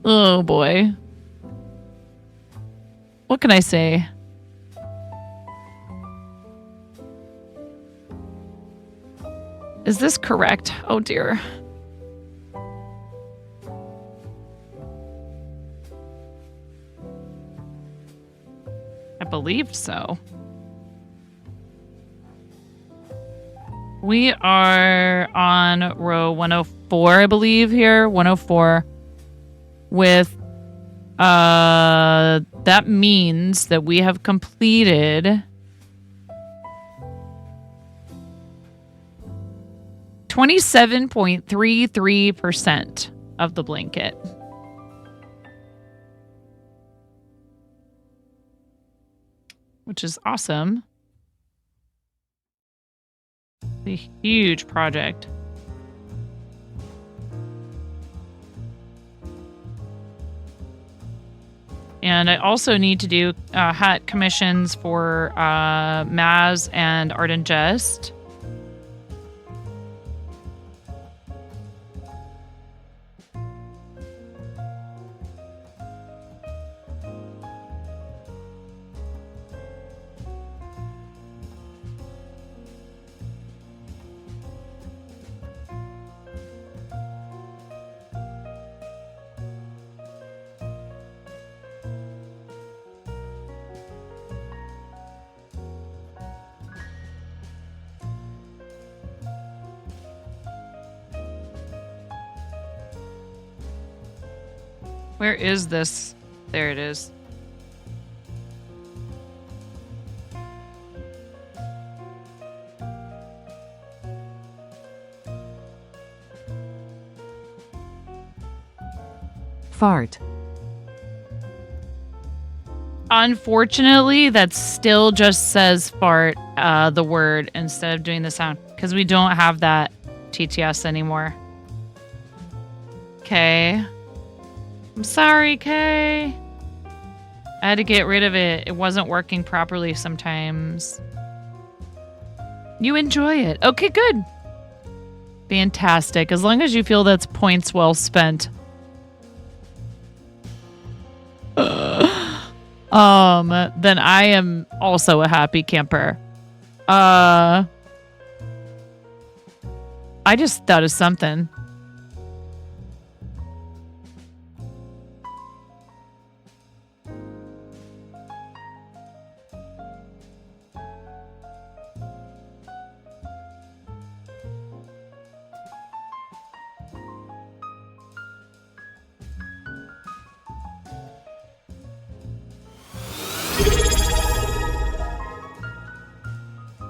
[SPEAKER 1] Oh boy. What can I say? Is this correct? Oh dear. I believe so. We are on row 104, I believe here. 104 with that means that we have completed 27.33% of the blanket. Which is awesome. A huge project. And I also need to do hat commissions for Maz and Art and Jest. Where is this? There it is.
[SPEAKER 4] Fart.
[SPEAKER 1] Unfortunately, that still just says fart, the word, instead of doing the sound. Because we don't have that TTS anymore. Okay. I'm sorry, Kay. I had to get rid of it. It wasn't working properly sometimes. You enjoy it. Okay, good. Fantastic. As long as you feel that's points well spent. Then I am also a happy camper. I just thought of something.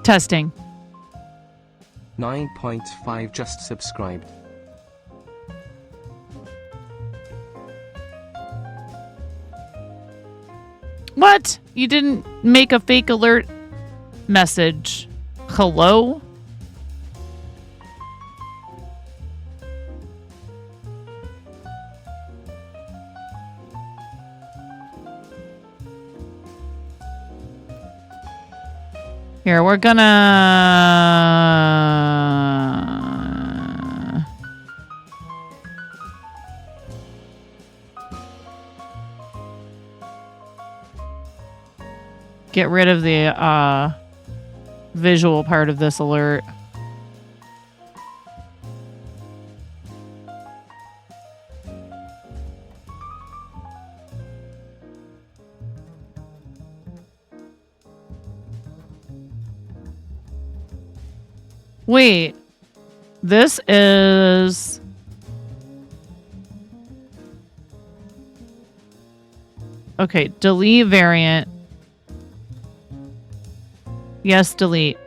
[SPEAKER 1] Testing.
[SPEAKER 3] 9.5 just subscribed.
[SPEAKER 1] What? You didn't make a fake alert message. Hello? Here, we're gonna... get rid of the visual part of this alert. Wait, this is... Okay, delete variant. Yes, delete.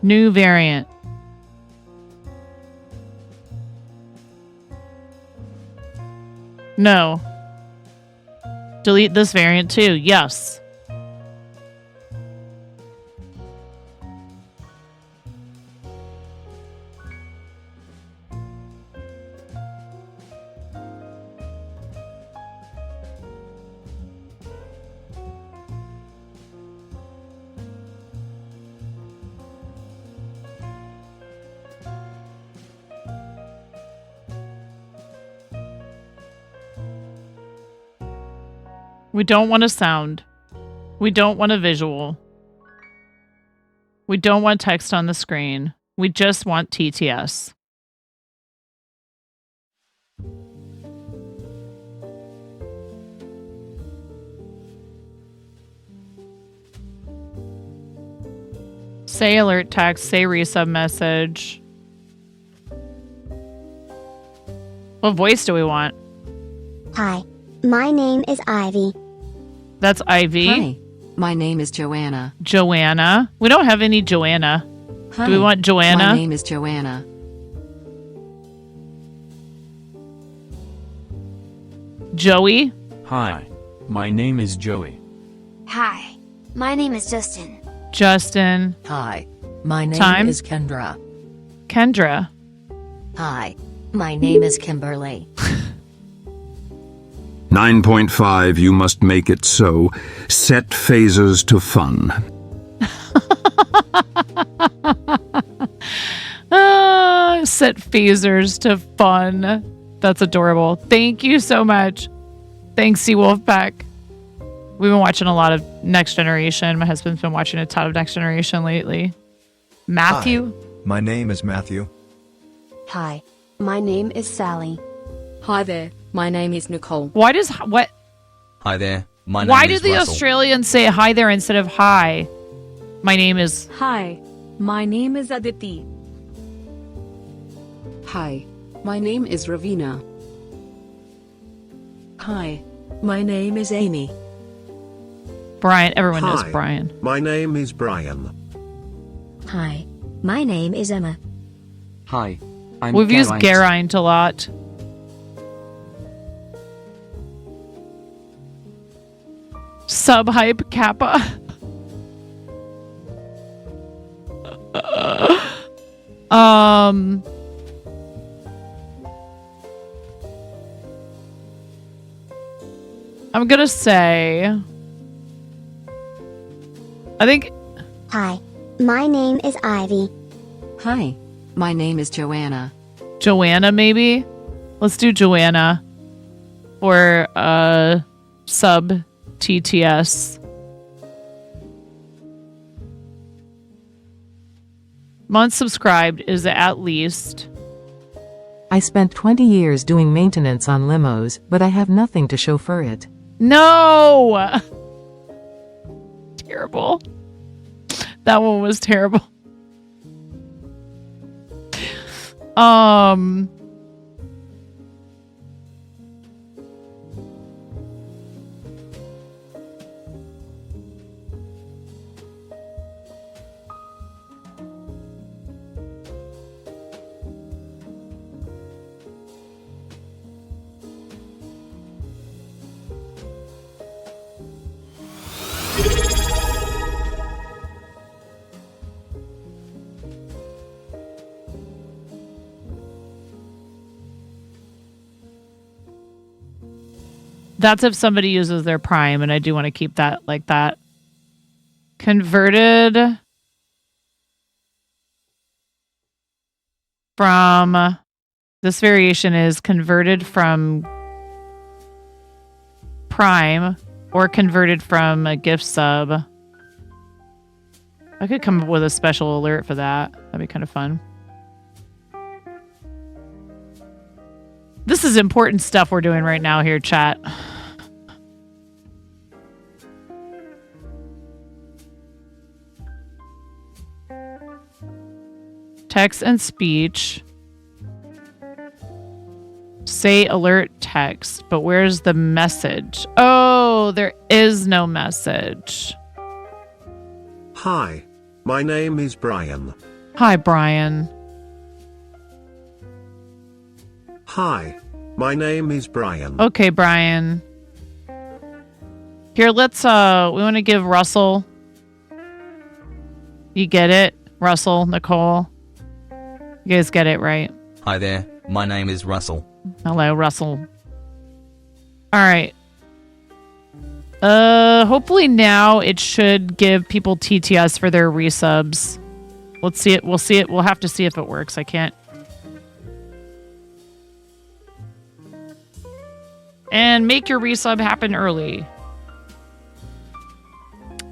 [SPEAKER 1] New variant. No. Delete this variant too. Yes. We don't want a sound. We don't want a visual. We don't want text on the screen. We just want TTS. Say alert text, say resub message. What voice do we want?
[SPEAKER 5] Hi, my name is Ivy.
[SPEAKER 1] That's Ivy.
[SPEAKER 6] Hi, my name is Joanna.
[SPEAKER 1] Joanna. We don't have any Joanna.
[SPEAKER 6] Hi,
[SPEAKER 1] Do we want Joanna?
[SPEAKER 6] My name is Joanna.
[SPEAKER 1] Joey.
[SPEAKER 7] Hi, my name is Joey.
[SPEAKER 5] Hi, my name is Justin.
[SPEAKER 1] Justin.
[SPEAKER 8] Hi, my name
[SPEAKER 1] Time?
[SPEAKER 8] is Kendra.
[SPEAKER 1] Kendra.
[SPEAKER 8] Hi, my name is Kimberly.
[SPEAKER 9] 9.5 You must make it so. Set phasers to fun.
[SPEAKER 1] Set phasers to fun. That's adorable. Thank you so much. Thanks, Seawolfpack. We've been watching a lot of Next Generation. My husband's been watching a ton of Next Generation lately. Matthew?
[SPEAKER 10] Hi, my name is Matthew.
[SPEAKER 11] Hi, my name is Sally.
[SPEAKER 2] Hi there, my name is Nicole.
[SPEAKER 1] Why does... What?
[SPEAKER 12] Hi there, my name
[SPEAKER 1] Why
[SPEAKER 12] is
[SPEAKER 1] do the
[SPEAKER 12] Russell.
[SPEAKER 1] Australians say hi there instead of hi? My name is...
[SPEAKER 11] Hi, my name is Aditi. Hi, my name is Ravina.
[SPEAKER 10] Hi, my name is Amy.
[SPEAKER 1] Brian. Everyone knows
[SPEAKER 13] Hi,
[SPEAKER 1] Brian.
[SPEAKER 13] my name is Brian.
[SPEAKER 5] Hi, my name is Emma.
[SPEAKER 3] Hi, I'm
[SPEAKER 1] We've used
[SPEAKER 3] Geraint.
[SPEAKER 1] Geraint a lot. Subhype Kappa. I'm gonna say, I think.
[SPEAKER 5] Hi, my name is Ivy.
[SPEAKER 6] Hi, my name is Joanna.
[SPEAKER 1] Joanna, maybe? Let's do Joanna for sub TTS. Month subscribed is at least.
[SPEAKER 4] I spent 20 years doing maintenance on limos, but I have nothing to show for it.
[SPEAKER 1] No! Terrible. That one was terrible. That's if somebody uses their Prime, and I do want to keep that like that. Converted from... This variation is converted from Prime or converted from a gift sub. I could come up with a special alert for that. That'd be kind of fun. This is important stuff we're doing right now here, chat. Text and speech. Say alert text, but where's the message? Oh, there is no message.
[SPEAKER 13] Hi, my name is Brian.
[SPEAKER 1] Hi, Brian.
[SPEAKER 13] Hi, my name is Brian.
[SPEAKER 1] Okay, Brian. Here, let's, we want to give Russell. You get it? Russell, Nicole. You guys get it, right?
[SPEAKER 12] Hi there, my name is Russell.
[SPEAKER 1] Hello, Russell. Alright. Hopefully now it should give people TTS for their resubs. Let's see it. We'll see it. We'll have to see if it works. I can't. And make your resub happen early.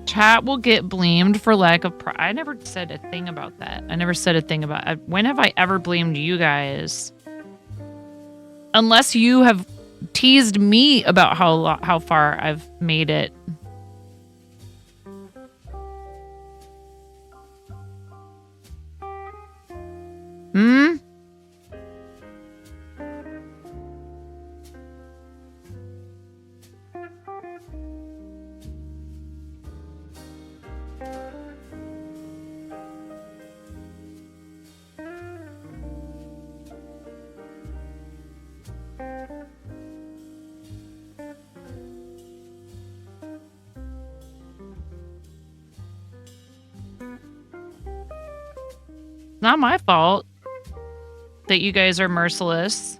[SPEAKER 1] Chat will get blamed for lack of I never said a thing about that. I never said a thing about when have I ever blamed you guys? Unless you have teased me about how far I've made it. Hmm? Not my fault that you guys are merciless.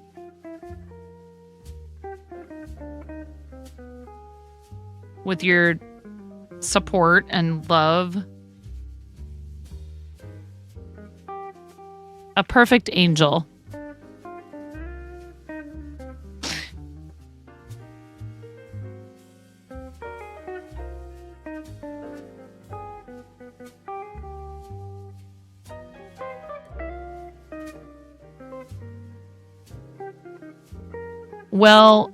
[SPEAKER 1] With your support and love. A perfect angel. Well,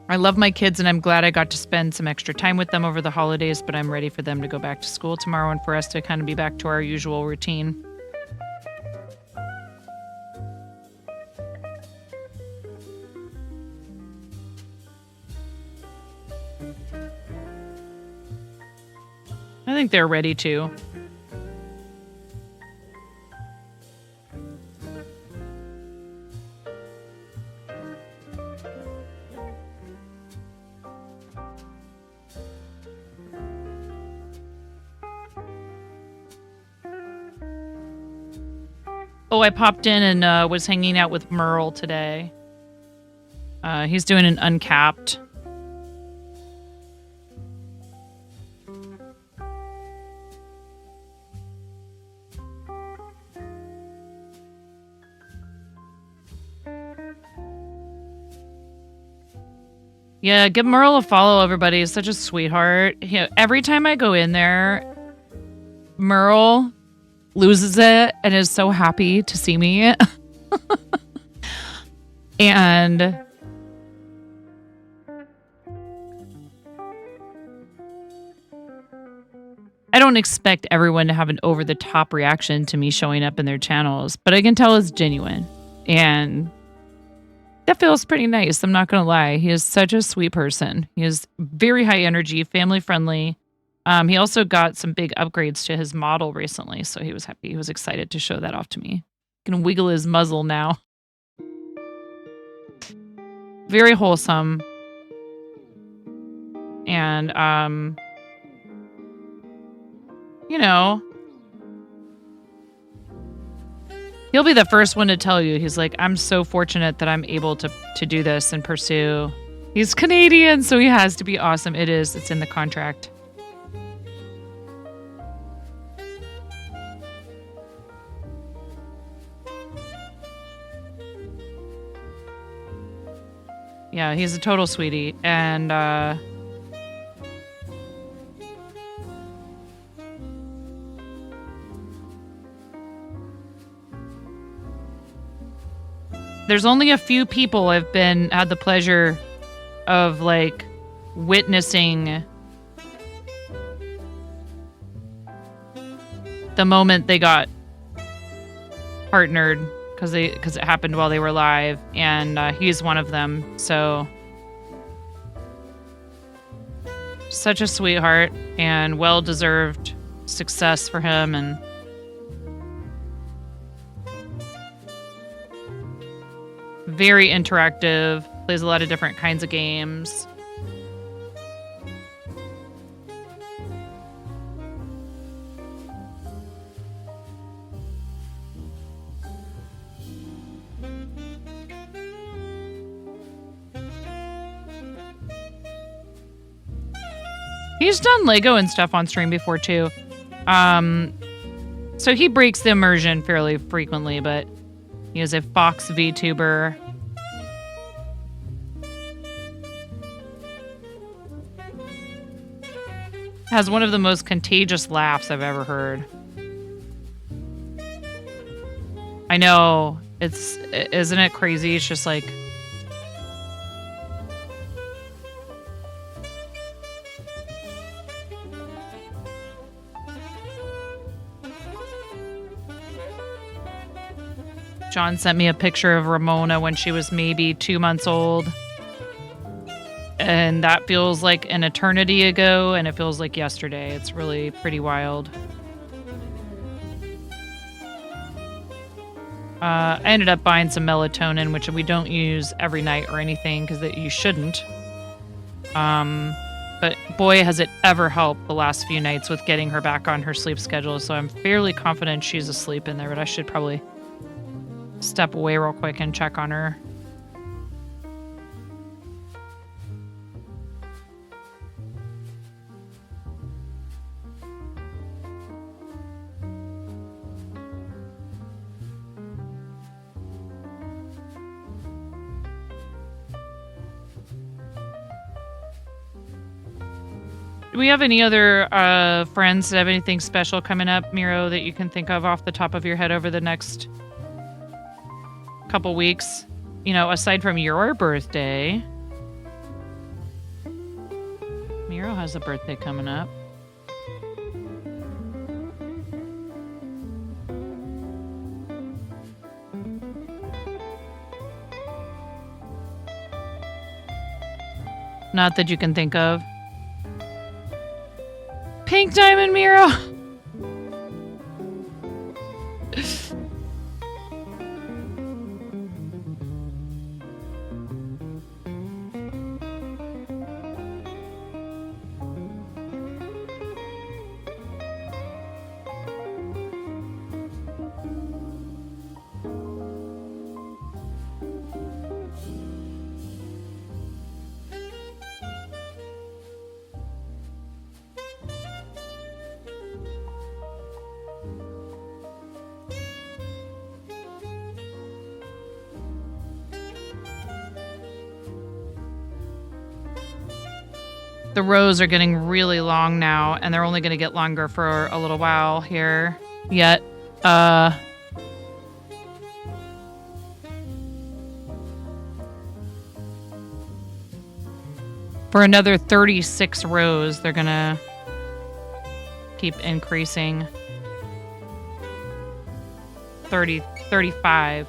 [SPEAKER 1] I love my kids, and I'm glad I got to spend some extra time with them over the holidays, but I'm ready for them to go back to school tomorrow and for us to kind of be back to our usual routine. I think they're ready to. Oh, I popped in and was hanging out with Merle today. He's doing an uncapped. Yeah, give Merle a follow, everybody. He's such a sweetheart. Every time I go in there, Merle loses it and is so happy to see me. And I don't expect everyone to have an over-the-top reaction to me showing up in their channels, but I can tell it's genuine. And that feels pretty nice. I'm not going to lie. He is such a sweet person. He is very high energy, family friendly. He also got some big upgrades to his model recently, so he was happy. He was excited to show that off to me. He can wiggle his muzzle now. Very wholesome. And, you know, he'll be the first one to tell you. He's like, I'm so fortunate that I'm able to do this and pursue. He's Canadian, so he has to be awesome. It is. It's in the contract. Yeah, he's a total sweetie. And, there's only a few people I've had the pleasure of like witnessing the moment they got partnered because it happened while they were live, and he's one of them. So such a sweetheart and well-deserved success for him. And very interactive, plays a lot of different kinds of games. He's done Lego and stuff on stream before too. So he breaks the immersion fairly frequently, but he is a Fox VTuber. Has one of the most contagious laughs I've ever heard. I know, isn't it crazy? It's just like, John sent me a picture of Ramona when she was maybe 2 months old. And that feels like an eternity ago, and it feels like yesterday. It's really pretty wild. I ended up buying some melatonin, which we don't use every night or anything, because you shouldn't. But boy, has it ever helped the last few nights with getting her back on her sleep schedule. So I'm fairly confident she's asleep in there, but I should probably step away real quick and check on her. Do we have any other friends that have anything special coming up, Miro, that you can think of off the top of your head over the next couple weeks? You know, aside from your birthday. Miro has a birthday coming up. Not that you can think of. Pink Diamond Miro! The rows are getting really long now, and they're only going to get longer for a little while here. Yet, for another 36 rows, they're going to keep increasing. 30, 35.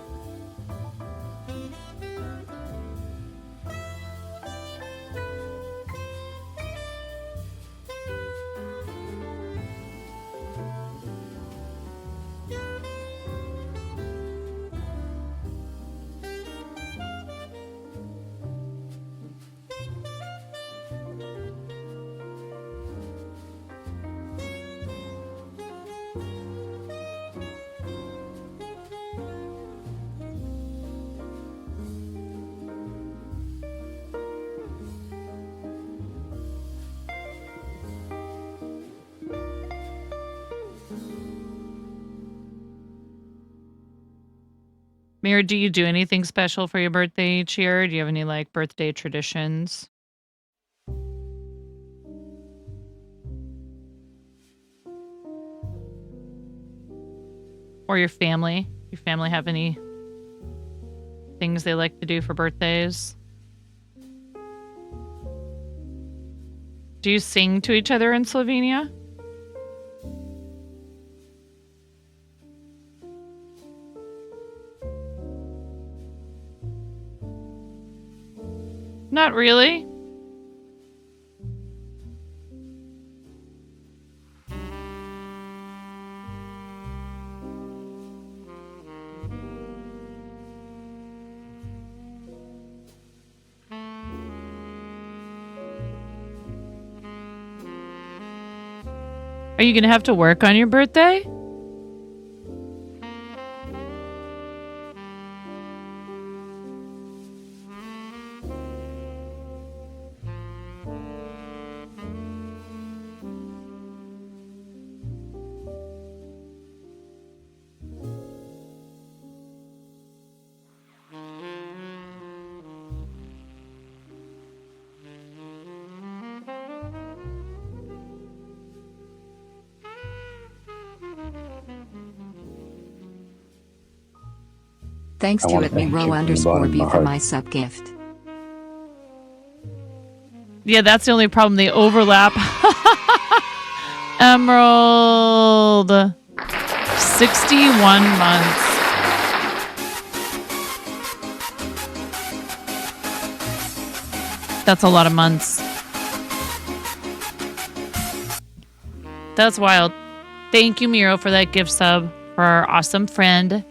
[SPEAKER 1] Mira, do you do anything special for your birthday each year? Do you have any like birthday traditions? Or your family? Your family have any things they like to do for birthdays? Do you sing to each other in Slovenia? Not really. Are you going to have to work on your birthday?
[SPEAKER 6] Thanks to @Miro_B for my sub gift.
[SPEAKER 1] Yeah, that's the only problem. They overlap. Emerald. 61 months. That's a lot of months. That's wild. Thank you, Miro, for that gift sub for our awesome friend,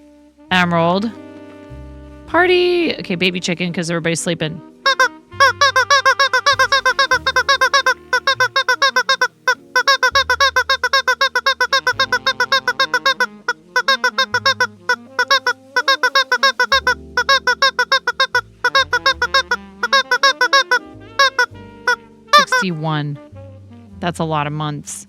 [SPEAKER 1] Emerald. Party! Okay, baby chicken, because everybody's sleeping. That's a lot of months.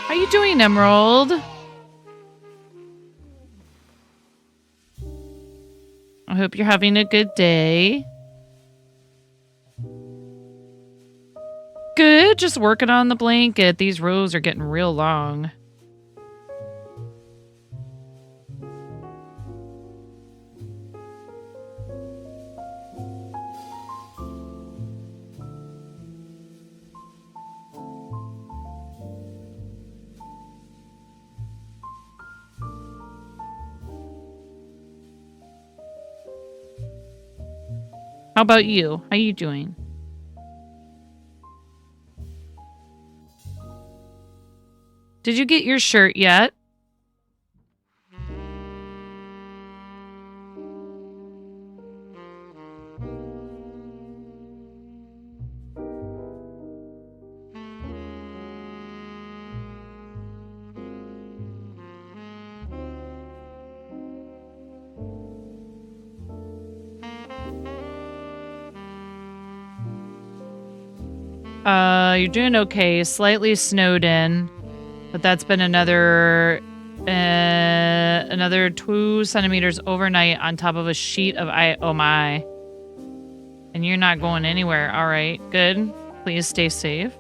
[SPEAKER 1] How you doing, Emerald? I hope you're having a good day. Good, just working on the blanket. These rows are getting real long. How about you? How you doing? Did you get your shirt yet? You're doing okay. Slightly snowed in, but that's been another 2 centimeters overnight on top of a sheet of ice. Oh my. And you're not going anywhere. All right, good. Please stay safe.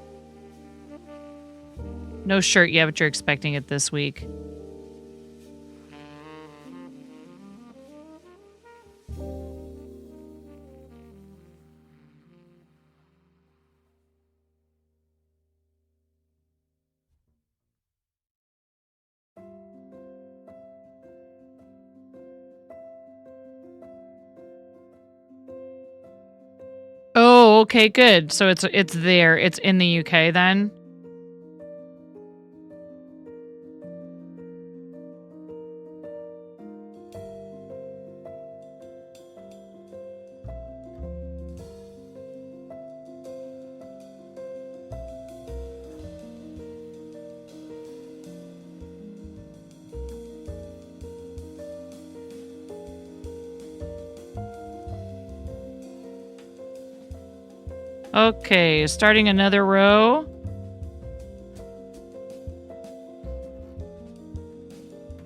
[SPEAKER 1] No shirt yet, but you're expecting it this week. Oh, okay, good. So it's there. It's in the UK then. Okay, starting another row.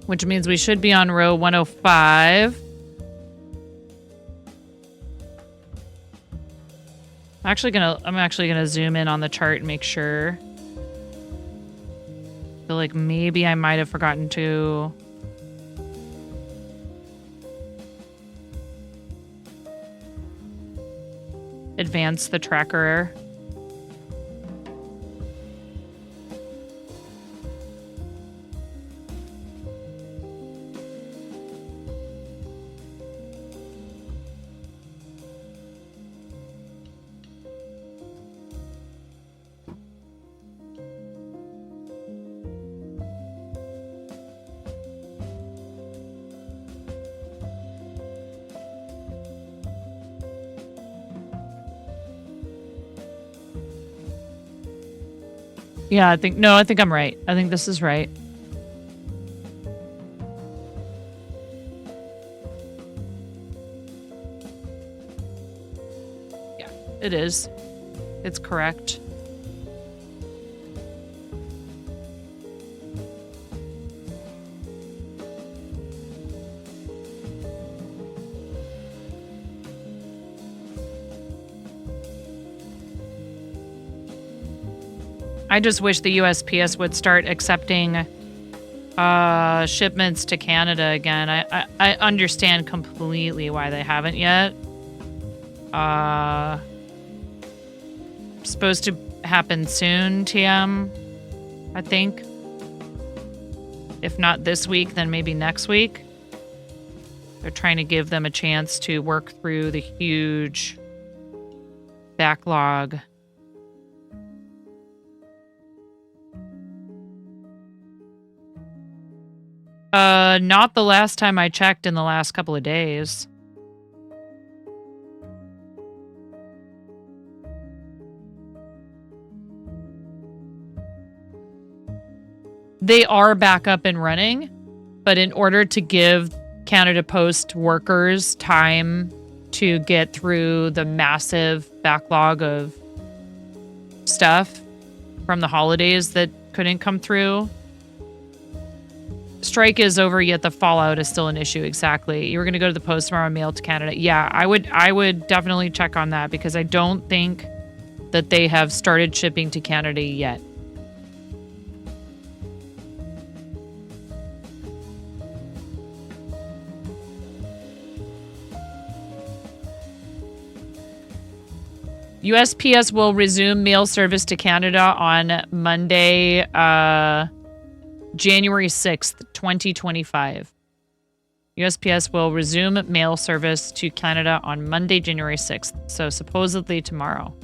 [SPEAKER 1] Which means we should be on row 105. I'm actually gonna zoom in on the chart and make sure. I feel like maybe I might have forgotten to advance the tracker. Yeah, I think I'm right. I think this is right. Yeah, it is. It's correct. I just wish the USPS would start accepting shipments to Canada again. I understand completely why they haven't yet. Supposed to happen soon, TM, I think. If not this week, then maybe next week. They're trying to give them a chance to work through the huge backlog. Not the last time I checked in the last couple of days. They are back up and running, but in order to give Canada Post workers time to get through the massive backlog of stuff from the holidays that couldn't come through, strike is over, yet the fallout is still an issue. Exactly. You were going to go to the post tomorrow and mail to Canada. Yeah, I would definitely check on that because I don't think that they have started shipping to Canada yet. USPS will resume mail service to Canada on Monday, January 6th, 2025. USPS will resume mail service to Canada on Monday, January 6th. So supposedly tomorrow.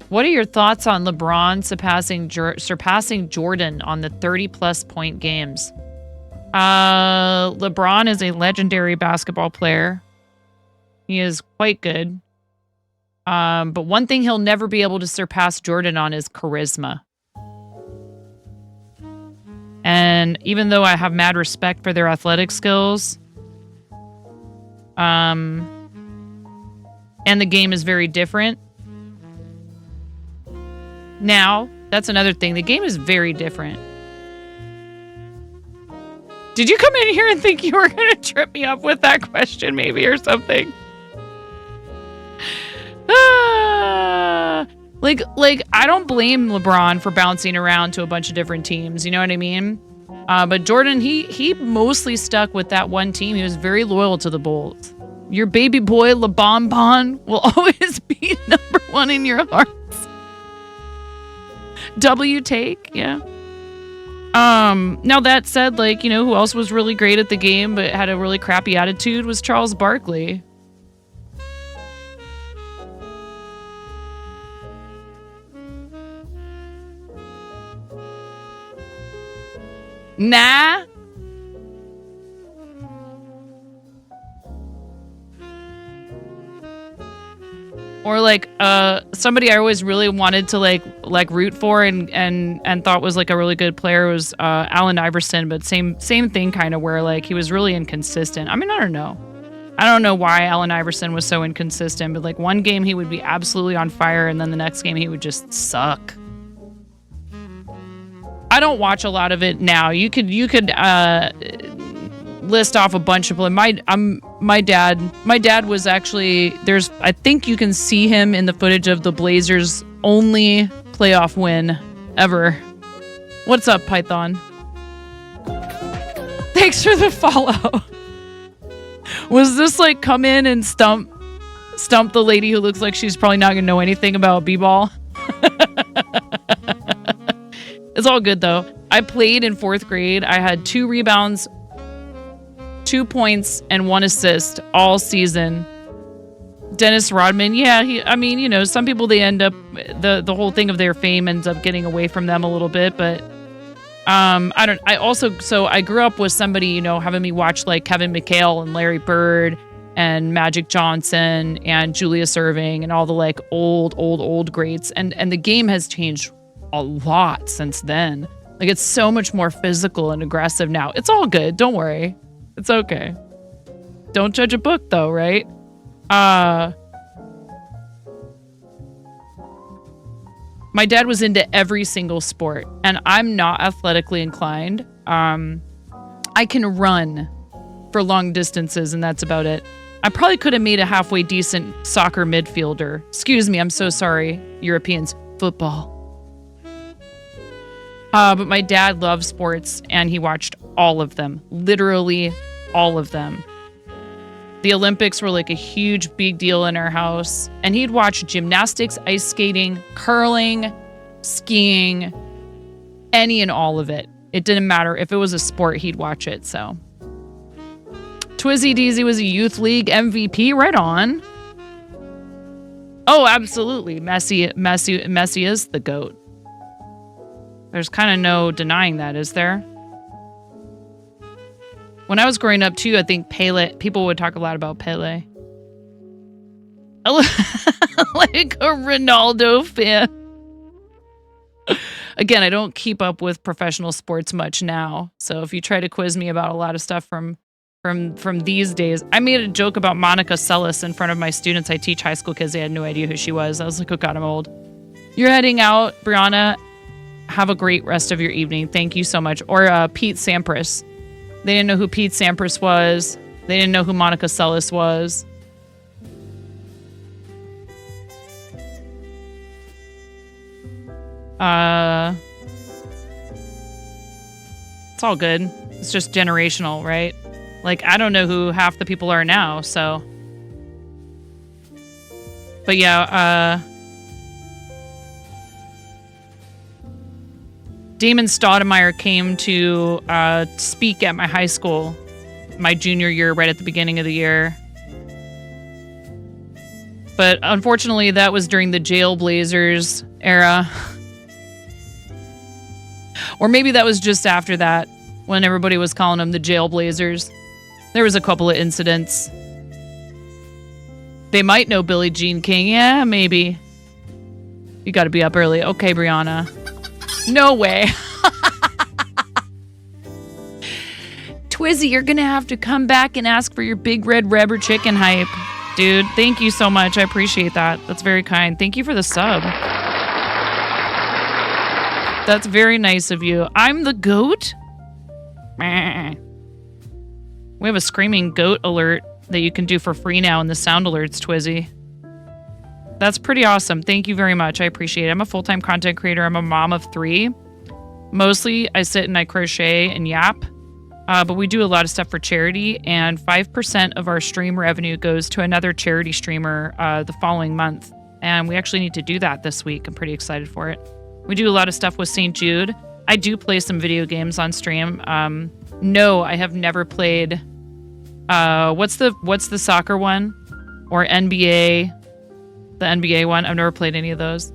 [SPEAKER 1] What are your thoughts on LeBron surpassing Jordan on the 30-plus point games? LeBron is a legendary basketball player. He is quite good. But one thing he'll never be able to surpass Jordan on is charisma. And even though I have mad respect for their athletic skills, and the game is very different. Now, that's another thing. The game is very different. Did you come in here and think you were going to trip me up with that question maybe or something? Like I don't blame LeBron for bouncing around to a bunch of different teams. You know what I mean? But Jordan, he mostly stuck with that one team. He was very loyal to the Bulls. Your baby boy, LeBon will always be number one in your hearts. W take, yeah. Now that said, like, you know, who else was really great at the game but had a really crappy attitude was Charles Barkley. Nah. Or like somebody I always really wanted to like root for and thought was like a really good player was Allen Iverson, but same thing kind of where like he was really inconsistent. I mean, I don't know why Allen Iverson was so inconsistent, but like one game he would be absolutely on fire and then the next game he would just suck. I don't watch a lot of it now. You could list off a bunch of them. My dad was actually I think you can see him in the footage of the Blazers' only playoff win ever. What's up, Python? Thanks for the follow. Was this like come in and stump the lady who looks like she's probably not gonna know anything about b-ball? It's all good though. I played in 4th grade. I had 2 rebounds, 2 points, and 1 assist all season. Dennis Rodman, yeah, some people they end up the whole thing of their fame ends up getting away from them a little bit, but I grew up with somebody, you know, having me watch like Kevin McHale and Larry Bird and Magic Johnson and Julius Erving and all the like old greats, and the game has changed a lot since then. Like it's so much more physical and aggressive now. It's all good. Don't worry. It's okay. Don't judge a book though, right? My dad was into every single sport and I'm not athletically inclined. I can run for long distances and that's about it. I probably could have made a halfway decent soccer midfielder. Excuse me, I'm so sorry, Europeans. Football. But my dad loved sports and he watched all of them. Literally all of them. The Olympics were like a huge big deal in our house. And he'd watch gymnastics, ice skating, curling, skiing, any and all of it. It didn't matter. If it was a sport, he'd watch it. So Twizzy Deezy was a youth league MVP. Right on. Oh, absolutely. Messi is the GOAT. There's kind of no denying that, is there? When I was growing up, too, I think people would talk a lot about Pele. Like a Ronaldo fan. Again, I don't keep up with professional sports much now. So if you try to quiz me about a lot of stuff from these days, I made a joke about Monica Seles in front of my students. I teach high school kids. They had no idea who she was. I was like, oh God, I'm old. You're heading out, Brianna. Have a great rest of your evening. Thank you so much. Or Pete Sampras. They didn't know who Pete Sampras was. They didn't know who Monica Seles was. It's all good. It's just generational, right? Like, I don't know who half the people are now, so. But yeah, Damon Stoudemire came to speak at my high school my junior year, right at the beginning of the year. But unfortunately, that was during the Jailblazers era. Or maybe that was just after that, when everybody was calling them the Jailblazers. There was a couple of incidents. They might know Billie Jean King. Yeah, maybe. You got to be up early. Okay, Brianna. No way. Twizzy, you're going to have to come back and ask for your big red rubber chicken hype. Dude, thank you so much. I appreciate that. That's very kind. Thank you for the sub. That's very nice of you. I'm the goat? Meh. We have a screaming goat alert that you can do for free now in the sound alerts, Twizzy. That's pretty awesome. Thank you very much. I appreciate it. I'm a full-time content creator. I'm a mom of 3. Mostly, I sit and I crochet and yap. But we do a lot of stuff for charity, and 5% of our stream revenue goes to another charity streamer the following month. And we actually need to do that this week. I'm pretty excited for it. We do a lot of stuff with St. Jude. I do play some video games on stream. No, I have never played... what's the soccer one? Or NBA... The NBA one. I've never played any of those.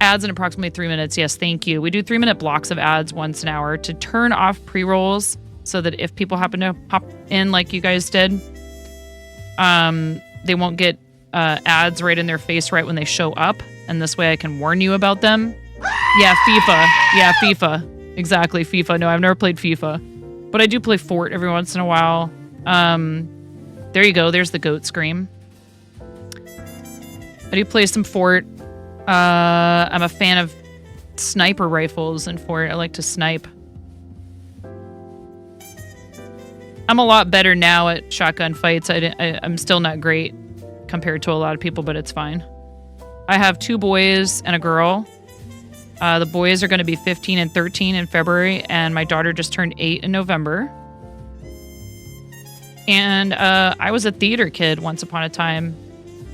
[SPEAKER 1] Ads in approximately 3 minutes. Yes, thank you. We do 3-minute blocks of ads once an hour to turn off pre-rolls so that if people happen to pop in like you guys did, they won't get ads right in their face right when they show up. And this way I can warn you about them. Yeah, FIFA. Yeah, FIFA. Exactly, FIFA. No, I've never played FIFA. But I do play Fort every once in a while. There you go. There's the goat scream. I do play some Fort. I'm a fan of sniper rifles in Fort. I like to snipe. I'm a lot better now at shotgun fights. I'm still not great compared to a lot of people, but it's fine. I have 2 boys and a girl. The boys are going to be 15 and 13 in February, and my daughter just turned 8 in November. And I was a theater kid once upon a time.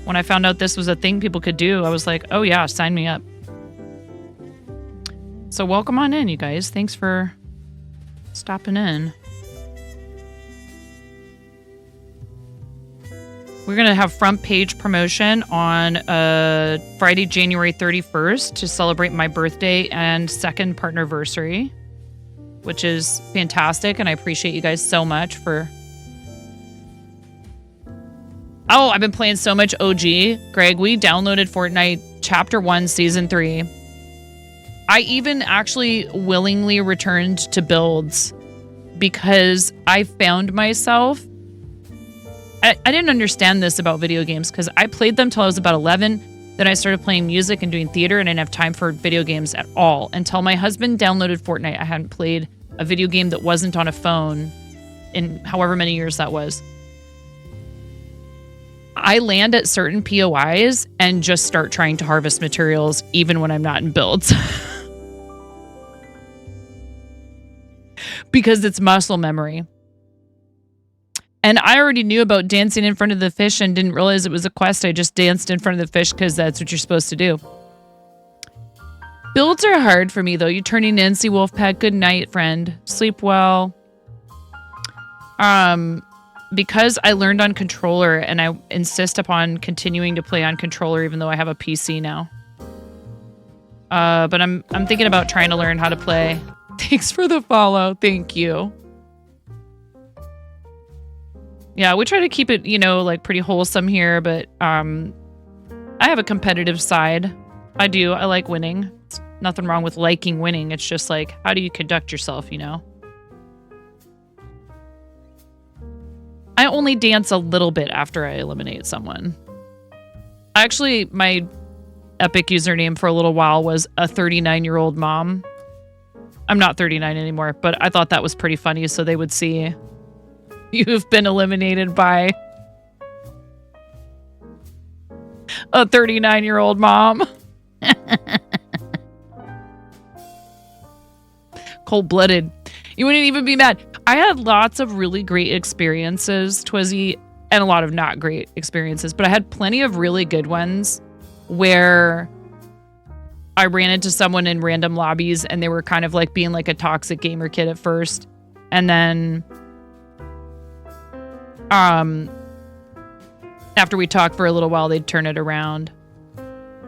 [SPEAKER 1] When I found out this was a thing people could do, I was like, oh yeah, sign me up. So welcome on in, you guys. Thanks for stopping in. We're going to have front page promotion on Friday, January 31st to celebrate my birthday and 2nd partnerversary, which is fantastic. And I appreciate you guys so much for... Oh, I've been playing so much OG. Greg, we downloaded Fortnite Chapter 1, Season 3. I even actually willingly returned to builds because I found myself... I didn't understand this about video games because I played them till I was about 11. Then I started playing music and doing theater, and I didn't have time for video games at all. Until my husband downloaded Fortnite, I hadn't played a video game that wasn't on a phone in however many years that was. I land at certain POIs and just start trying to harvest materials even when I'm not in builds. Because it's muscle memory. And I already knew about dancing in front of the fish and didn't realize it was a quest. I just danced in front of the fish because that's what you're supposed to do. Builds are hard for me, though. You turning Nancy Wolfpack. Good night, friend. Sleep well. Because I learned on controller and I insist upon continuing to play on controller even though I have a PC now. But I'm thinking about trying to learn how to play. Thanks for the follow. Thank you. Yeah, we try to keep it, like pretty wholesome here, but I have a competitive side. I do. I like winning. It's nothing wrong with liking winning. It's just like, how do you conduct yourself, I only dance a little bit after I eliminate someone. Actually, my epic username for a little while was a 39-year-old mom. I'm not 39 anymore, but I thought that was pretty funny, so they would see you've been eliminated by a 39-year-old mom. Cold-blooded. You wouldn't even be mad. I had lots of really great experiences, Twizzy, and a lot of not great experiences, but I had plenty of really good ones where I ran into someone in random lobbies and they were kind of like being like a toxic gamer kid at first. And then After we talk for a little while, they'd turn it around.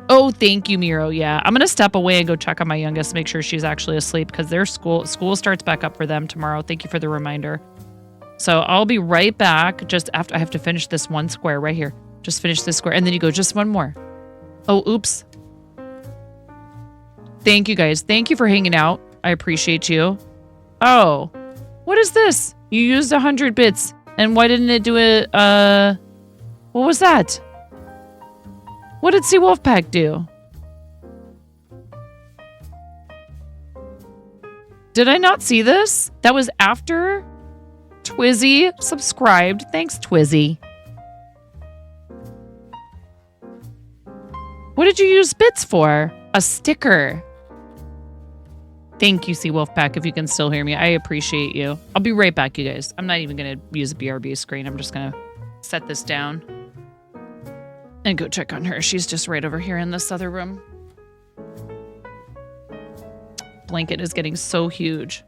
[SPEAKER 1] Oh, thank you, Miro. Yeah, I'm going to step away and go check on my youngest, make sure she's actually asleep because their school starts back up for them tomorrow. Thank you for the reminder. So I'll be right back just after I have to finish this one square right here. Just finish this square. And then you go just one more. Oh, oops. Thank you, guys. Thank you for hanging out. I appreciate you. Oh, what is this? You used 100 bits. And why didn't it do it? What was that? What did Sea Wolfpack do? Did I not see this? That was after Twizzy subscribed. Thanks, Twizzy. What did you use bits for? A sticker. Thank you, Sea Wolfpack, if you can still hear me. I appreciate you. I'll be right back, you guys. I'm not even going to use a BRB screen. I'm just going to set this down and go check on her. She's just right over here in this other room. Blanket is getting so huge.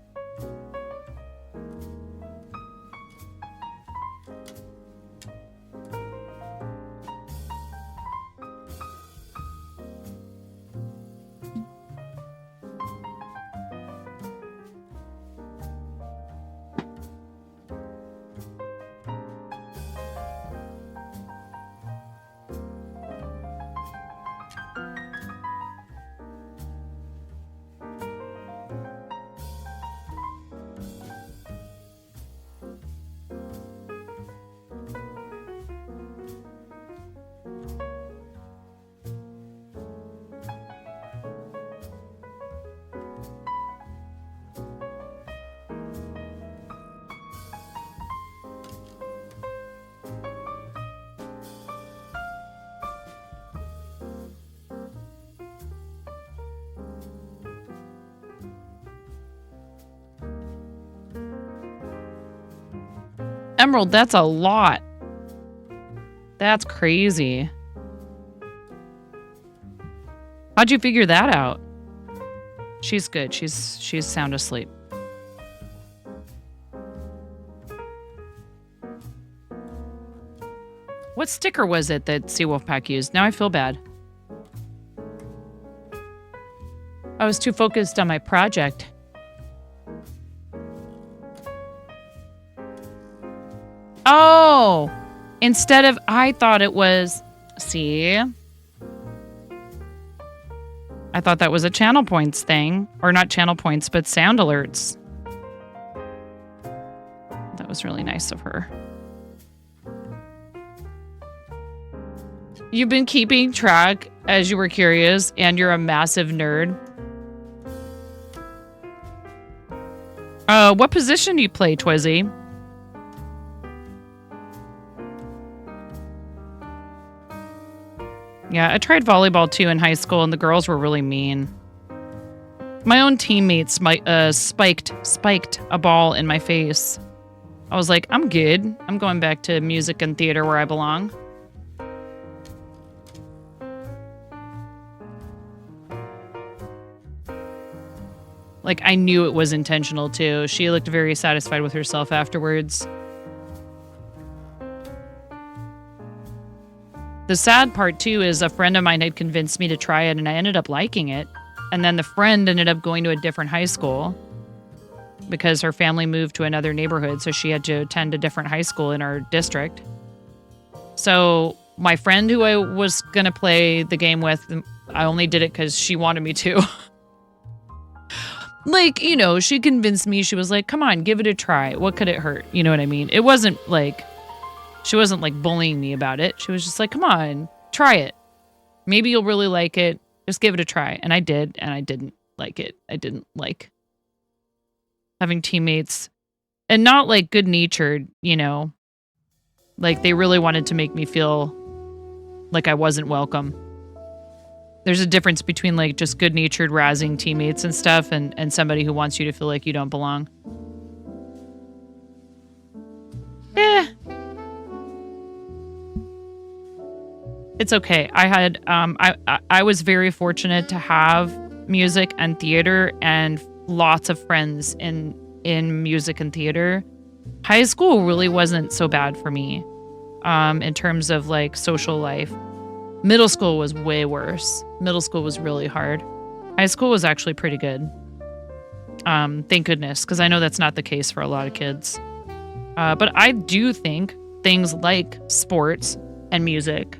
[SPEAKER 1] Emerald, that's a lot. That's crazy. How'd you figure that out? She's good. She's sound asleep. What sticker was it that Sea Wolfpack used? Now I feel bad. I was too focused on my project. Oh, instead of, I thought it was, see? I thought that was a channel points thing. Or not channel points, but sound alerts. That was really nice of her. You've been keeping track as you were curious, and you're a massive nerd. What position do you play, Twizzy? Yeah, I tried volleyball too in high school, and the girls were really mean. My own teammates spiked a ball in my face. I was like, I'm good. I'm going back to music and theater where I belong. Like, I knew it was intentional too. She looked very satisfied with herself afterwards. The sad part, too, is a friend of mine had convinced me to try it, and I ended up liking it. And then the friend ended up going to a different high school because her family moved to another neighborhood, so she had to attend a different high school in our district. So my friend who I was going to play the game with, I only did it because she wanted me to. Like, you know, she convinced me. She was like, come on, give it a try. What could it hurt? You know what I mean? It wasn't like... She wasn't like bullying me about it. She was just like, come on, try it. Maybe you'll really like it. Just give it a try. And I did, and I didn't like it. I didn't like having teammates and not like good natured, you know, like they really wanted to make me feel like I wasn't welcome. There's a difference between like just good natured razzing teammates and stuff and somebody who wants you to feel like you don't belong. It's okay. I had I was very fortunate to have music and theater and lots of friends in music and theater. High school really wasn't so bad for me in terms of like social life. Middle school was way worse. Middle school was really hard. High school was actually pretty good. Thank goodness, because I know that's not the case for a lot of kids. But I do think things like sports and music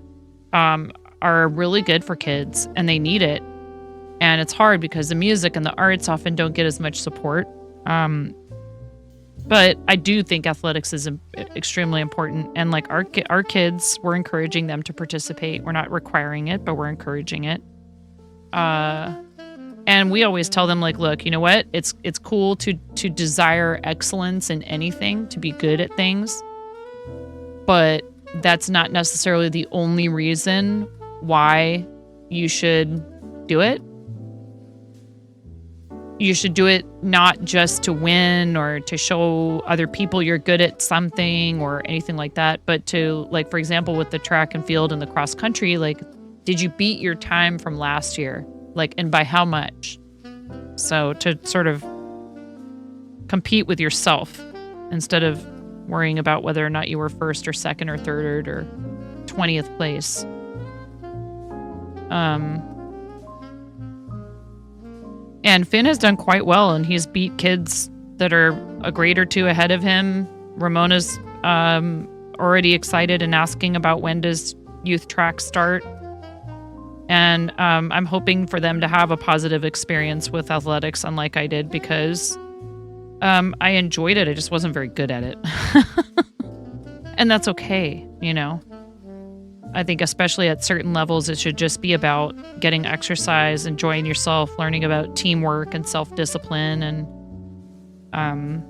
[SPEAKER 1] are really good for kids, and they need it. And it's hard because the music and the arts often don't get as much support. But I do think athletics is extremely important. And like our kids, we're encouraging them to participate. We're not requiring it, but we're encouraging it. And we always tell them, like, look, you know what? It's cool to desire excellence in anything, to be good at things. But that's not necessarily the only reason why you should do it. You should do it not just to win or to show other people you're good at something or anything like that, but to, like, for example, with the track and field and the cross country, like, did you beat your time from last year? Like, and by how much? So to sort of compete with yourself instead of worrying about whether or not you were first or second or third or 20th place. And Finn has done quite well, and he's beat kids that are a grade or two ahead of him. Ramona's already excited and asking about when does youth track start. And I'm hoping for them to have a positive experience with athletics, unlike I did, because I enjoyed it. I just wasn't very good at it. And that's okay, you know. I think especially at certain levels, it should just be about getting exercise, enjoying yourself, learning about teamwork and self-discipline. And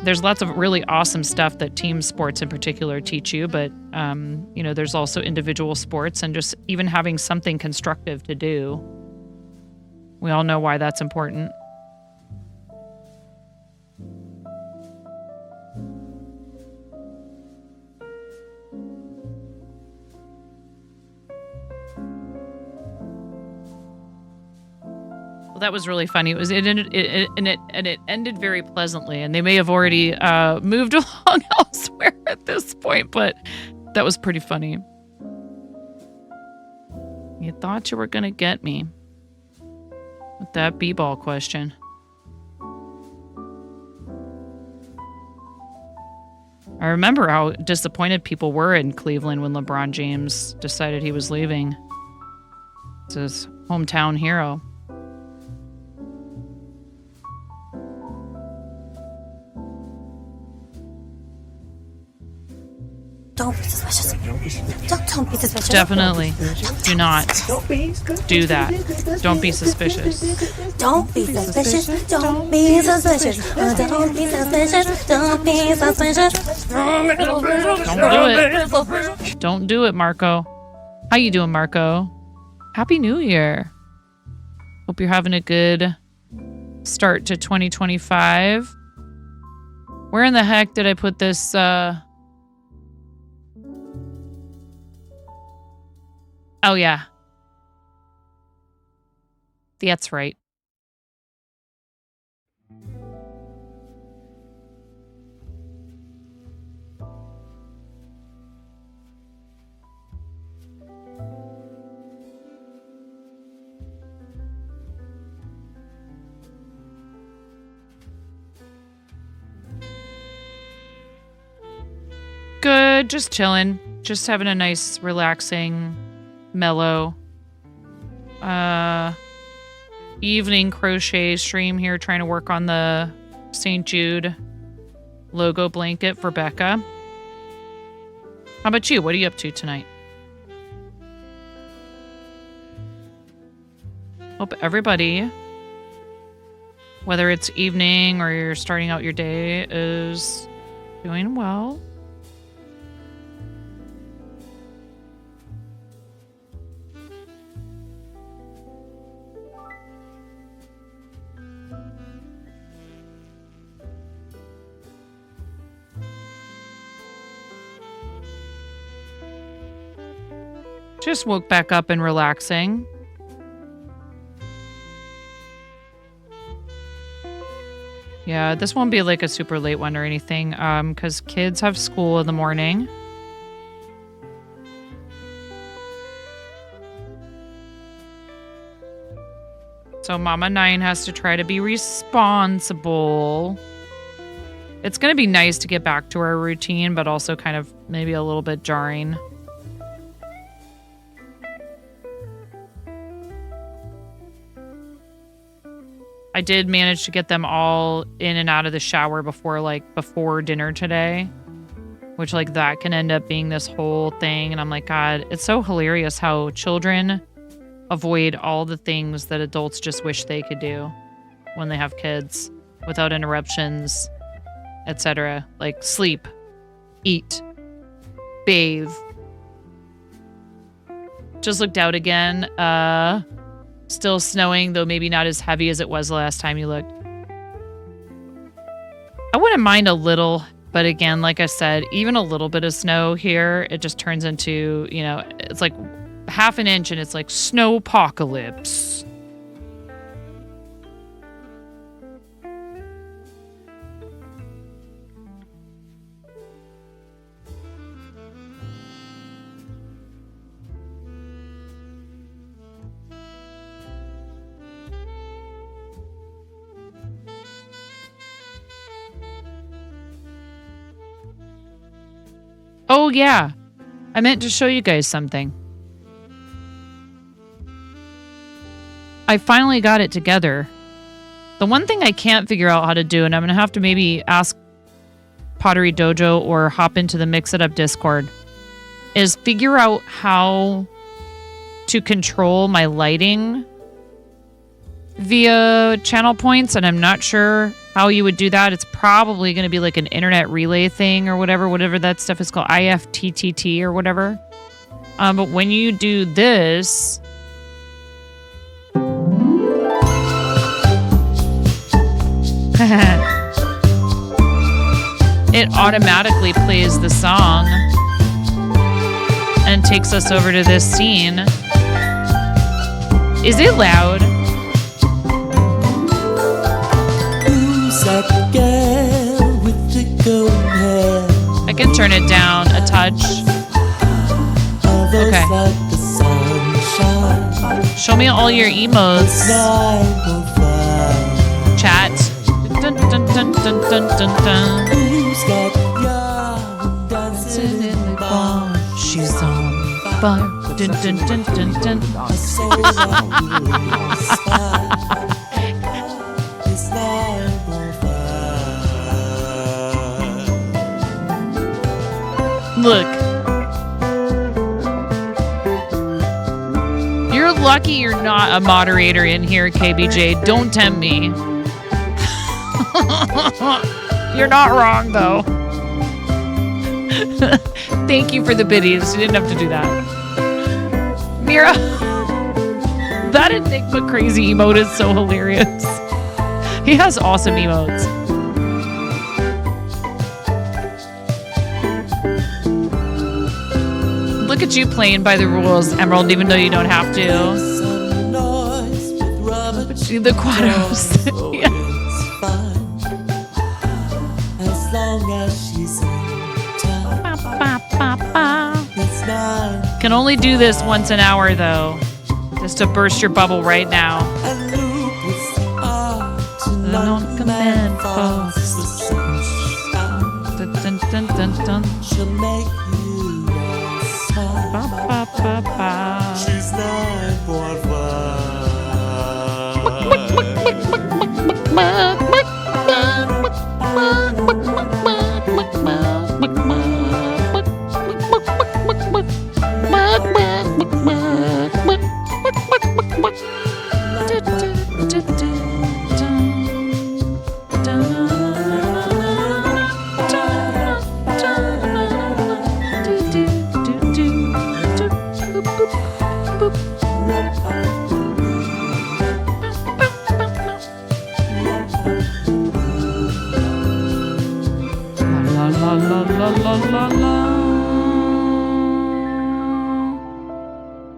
[SPEAKER 1] there's lots of really awesome stuff that team sports in particular teach you. But, you know, there's also individual sports and just even having something constructive to do. We all know why that's important. That was really funny. It ended very pleasantly, and they may have already moved along elsewhere at this point, but that was pretty funny. You thought you were gonna get me with that b-ball question. I remember how disappointed people were in Cleveland when LeBron James decided he was leaving. It's his hometown hero.
[SPEAKER 14] Don't be suspicious. Don't be suspicious.
[SPEAKER 1] Definitely do not do that. Don't be suspicious.
[SPEAKER 14] Don't be suspicious. Don't be suspicious. Don't be suspicious. Don't be suspicious.
[SPEAKER 1] Don't do it. Don't do it, Marco. How you doing, Marco? Happy New Year. Hope you're having a good start to 2025. Where in the heck did I put this? Oh, yeah. That's right. Good. Just chilling. Just having a nice, relaxing, mellow evening crochet stream here, trying to work on the St. Jude logo blanket for Becca. How about you? What are you up to tonight? Hope everybody, whether it's evening or you're starting out your day, is doing well. Just woke back up and relaxing. Yeah, this won't be like a super late one or anything, because kids have school in the morning. So Mama 9 has to try to be responsible. It's going to be nice to get back to our routine, but also kind of maybe a little bit jarring. I did manage to get them all in and out of the shower before dinner today, which like that can end up being this whole thing. And I'm like, God, it's so hilarious how children avoid all the things that adults just wish they could do when they have kids without interruptions, etc. Like sleep, eat, bathe. Just looked out again. Still snowing, though maybe not as heavy as it was the last time you looked. I wouldn't mind a little, but again, like I said, even a little bit of snow here, it just turns into, you know, it's like half an inch and it's like snowpocalypse. Oh, yeah. I meant to show you guys something. I finally got it together. The one thing I can't figure out how to do, and I'm going to have to maybe ask Pottery Dojo or hop into the Mix It Up Discord, is figure out how to control my lighting via channel points, and I'm not sure how you would do that. It's probably going to be like an internet relay thing or whatever that stuff is called, IFTTT or whatever. But when you do this, it automatically plays the song and takes us over to this scene. Is it loud? I can turn it down a touch. Okay. Show me all your emotes. Chat. Dun, dun, dun, dun, dun, dun, dun. Dancing in the bar. She's on fire. Dun, dun, dun, dun, dun. Look. You're lucky you're not a moderator in here, KBJ. Don't tempt me. You're not wrong, though. Thank you for the biddies. You didn't have to do that. Mira. That Enigma crazy emote is so hilarious. He has awesome emotes. Look at you playing by the rules, Emerald, even though you don't have to. The Quados. Yeah. Can only do this once an hour, though. Just to burst your bubble right now. Dun, dun, dun, dun. She's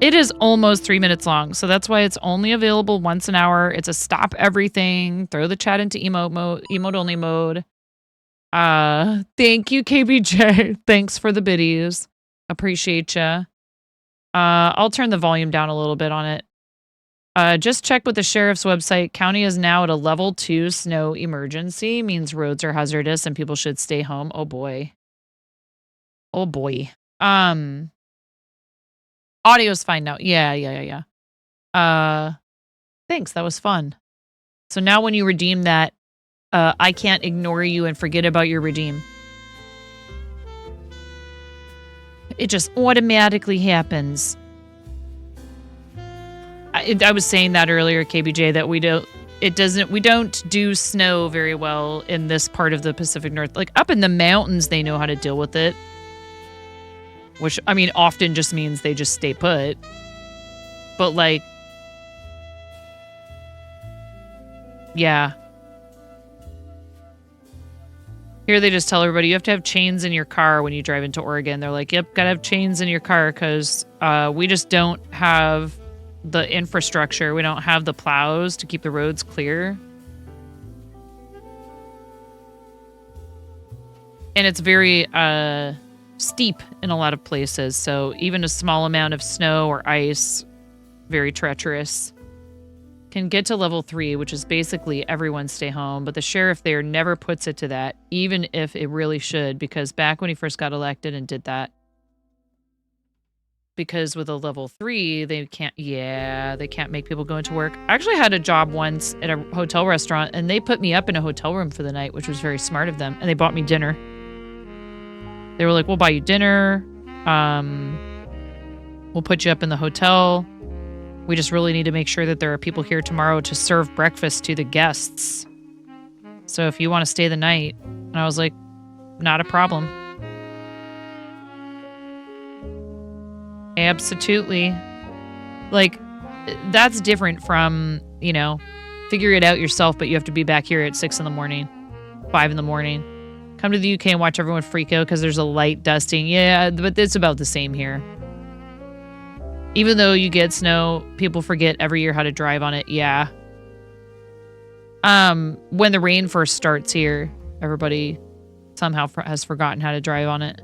[SPEAKER 1] It is almost 3 minutes long, so that's why it's only available once an hour. It's a stop everything. Throw the chat into emote only mode. Thank you, KBJ. Thanks for the biddies. Appreciate ya. I'll turn the volume down a little bit on it. Just check with the sheriff's website. County is now at a level 2 snow emergency. Means roads are hazardous and people should stay home. Oh boy. Oh boy. Audio's fine now. Yeah. Thanks. That was fun. So now when you redeem that, I can't ignore you and forget about your redeem. It just automatically happens. I was saying that earlier, KBJ, that we don't do snow very well in this part of the Pacific North. Like up in the mountains, they know how to deal with it. Which, I mean, often just means they just stay put. But like, yeah. Here they just tell everybody you have to have chains in your car when you drive into Oregon. They're like, yep, gotta have chains in your car because we just don't have the infrastructure. We don't have the plows to keep the roads clear. And it's very steep in a lot of places. So even a small amount of snow or ice, very treacherous. Can get to level 3, which is basically everyone stay home. But the sheriff there never puts it to that, even if it really should. Because back when he first got elected and did that, because with a level 3, they can't make people go into work. I actually had a job once at a hotel restaurant, and they put me up in a hotel room for the night, which was very smart of them. And they bought me dinner. They were like, we'll buy you dinner. We'll put you up in the hotel. We just really need to make sure that there are people here tomorrow to serve breakfast to the guests. So if you want to stay the night. And I was like, not a problem. Absolutely. Like, that's different from, figure it out yourself, but you have to be back here at 6 in the morning, 5 in the morning. Come to the UK and watch everyone freak out because there's a light dusting. Yeah, but it's about the same here. Even though you get snow, people forget every year how to drive on it. Yeah. When the rain first starts here, everybody somehow has forgotten how to drive on it.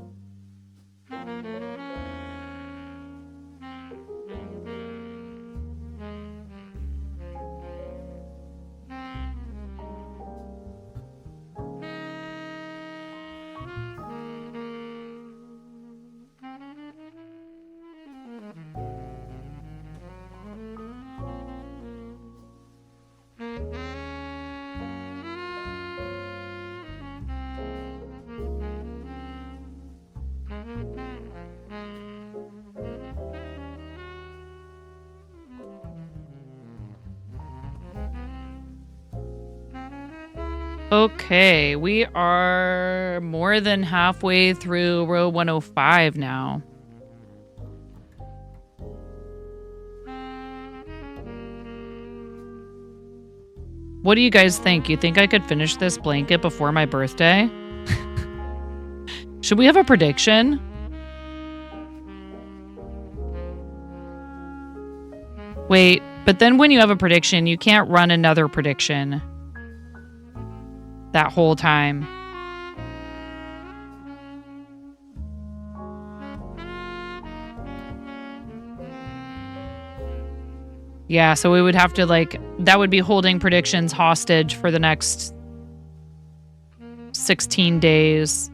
[SPEAKER 1] Okay, we are more than halfway through row 105 now. What do you guys think? You think I could finish this blanket before my birthday? Should we have a prediction? Wait, but then when you have a prediction, you can't run another prediction that whole time. Yeah, so we would have to that would be holding predictions hostage for the next 16 days.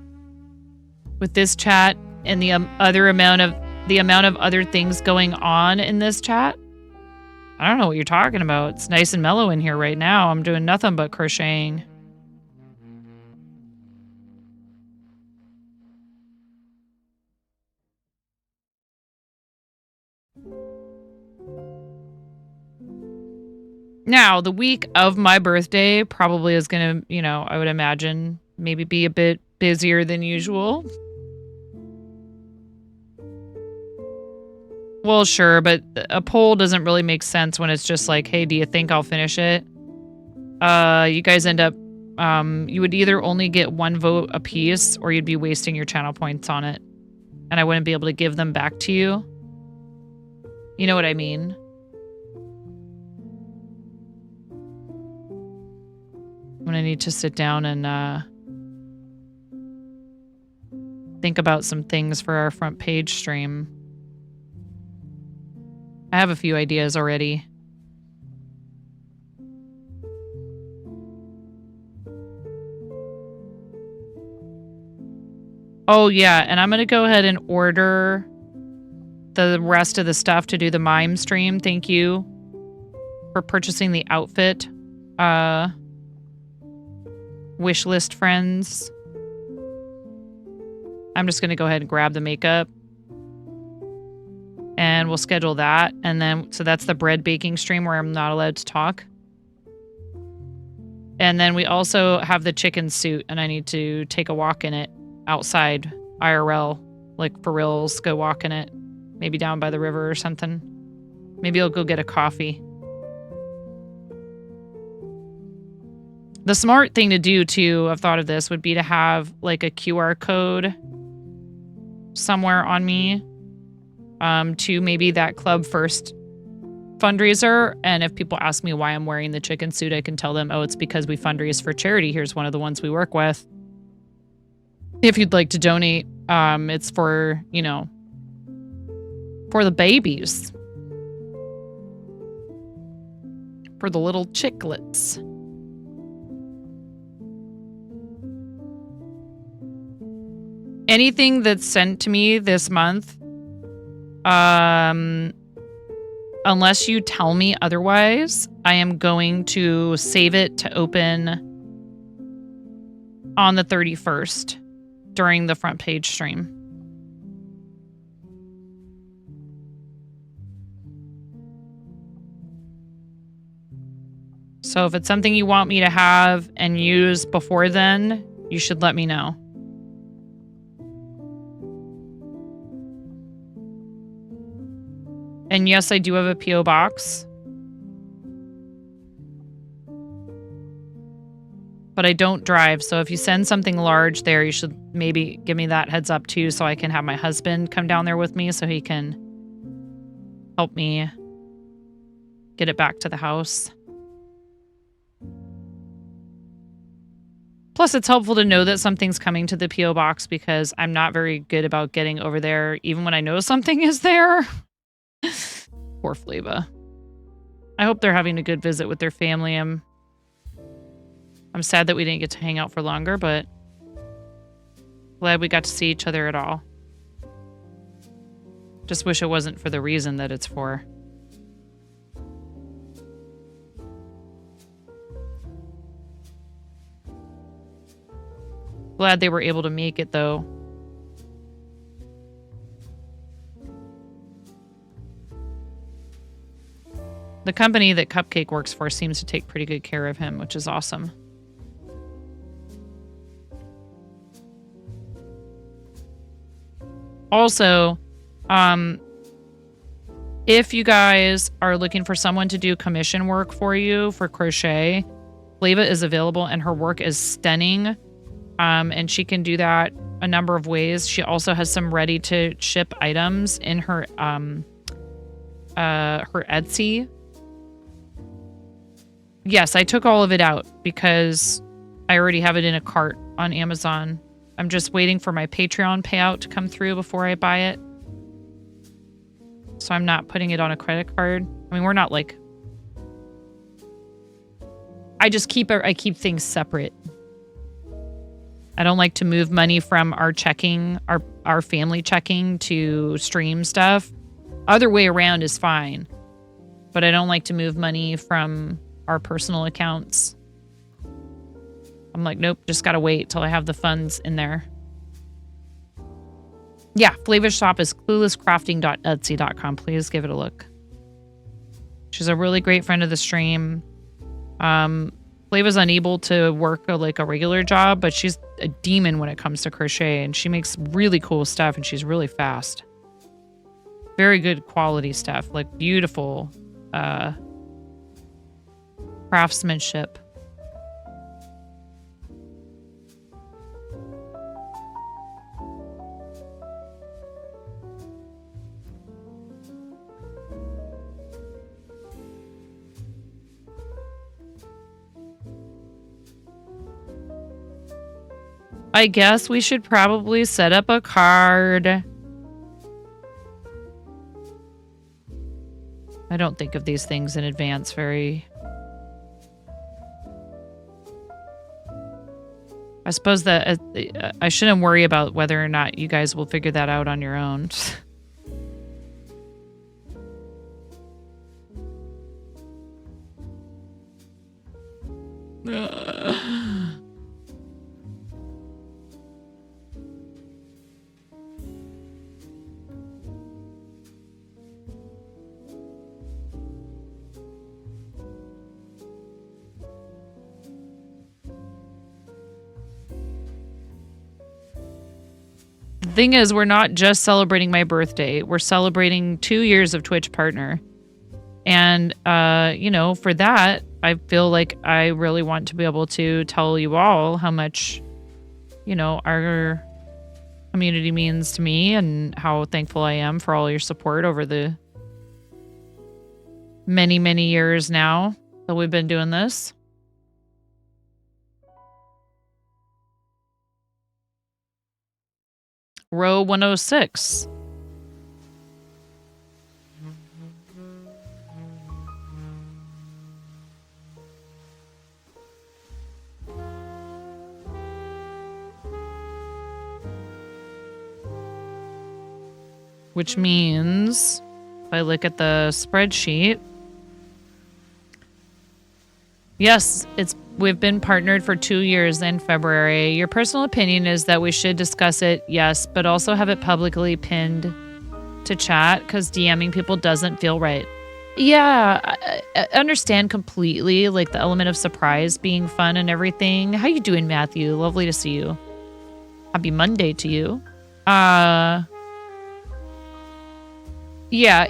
[SPEAKER 1] With this chat and the amount of other things going on in this chat. I don't know what you're talking about. It's nice and mellow in here right now. I'm doing nothing but crocheting. Now, the week of my birthday probably is going to, I would imagine maybe be a bit busier than usual. Well, sure, but a poll doesn't really make sense when it's just like, hey, do you think I'll finish it? You guys end up, you would either only get one vote apiece or you'd be wasting your channel points on it. And I wouldn't be able to give them back to you. You know what I mean? I'm gonna need to sit down and think about some things for our front page stream. I have a few ideas already. Oh, yeah, and I'm going to go ahead and order the rest of the stuff to do the mime stream. Thank you for purchasing the outfit. Wish list friends. I'm just going to go ahead and grab the makeup. And we'll schedule that. And then, so that's the bread baking stream where I'm not allowed to talk. And then we also have the chicken suit, and I need to take a walk in it outside IRL, like for reals, go walk in it. Maybe down by the river or something. Maybe I'll go get a coffee. The smart thing to do, too, I've thought of this, would be to have like a QR code somewhere on me to maybe that Club First fundraiser. And if people ask me why I'm wearing the chicken suit, I can tell them, oh, it's because we fundraise for charity. Here's one of the ones we work with. If you'd like to donate, it's for, you know, for the babies. For the little chicklets. Anything that's sent to me this month, unless you tell me otherwise, I am going to save it to open on the 31st during the front page stream. So if it's something you want me to have and use before then, you should let me know. And yes, I do have a P.O. box. But I don't drive, so if you send something large there, you should maybe give me that heads up too, so I can have my husband come down there with me so he can help me get it back to the house. Plus, it's helpful to know that something's coming to the P.O. box because I'm not very good about getting over there, even when I know something is there. Poor Flava. I hope they're having a good visit with their family. I'm sad that we didn't get to hang out for longer, but glad we got to see each other at all. Just wish it wasn't for the reason that it's for. Glad they were able to make it, though. The company that Cupcake works for seems to take pretty good care of him, which is awesome. Also, if you guys are looking for someone to do commission work for you for crochet, Flava is available and her work is stunning. And she can do that a number of ways. She also has some ready to ship items in her Etsy. Yes, I took all of it out because I already have it in a cart on Amazon. I'm just waiting for my Patreon payout to come through before I buy it. So I'm not putting it on a credit card. I mean, we're not like... I keep things separate. I don't like to move money from our checking, our family checking to stream stuff. Other way around is fine. But I don't like to move money from our personal accounts. I'm like, nope, just gotta wait till I have the funds in there. Yeah, Flava's shop is cluelesscrafting.etsy.com. Please give it a look. She's a really great friend of the stream. Flava's unable to work a regular job, but she's a demon when it comes to crochet, and she makes really cool stuff, and she's really fast. Very good quality stuff, like beautiful craftsmanship. I guess we should probably set up a card. I don't think of these things in advance very... I suppose that I shouldn't worry about whether or not you guys will figure that out on your own. The thing is, we're not just celebrating my birthday. We're celebrating 2 years of Twitch partner. And, you know, for that, I feel like I really want to be able to tell you all how much, you know, our community means to me and how thankful I am for all your support over the many, many years now that we've been doing this. Row 106. Which means, if I look at the spreadsheet, yes, we've been partnered for 2 years in February. Your personal opinion is that we should discuss it, yes, but also have it publicly pinned to chat because DMing people doesn't feel right. Yeah, I understand completely, like the element of surprise being fun and everything. How you doing, Matthew? Lovely to see you. Happy Monday to you. Yeah,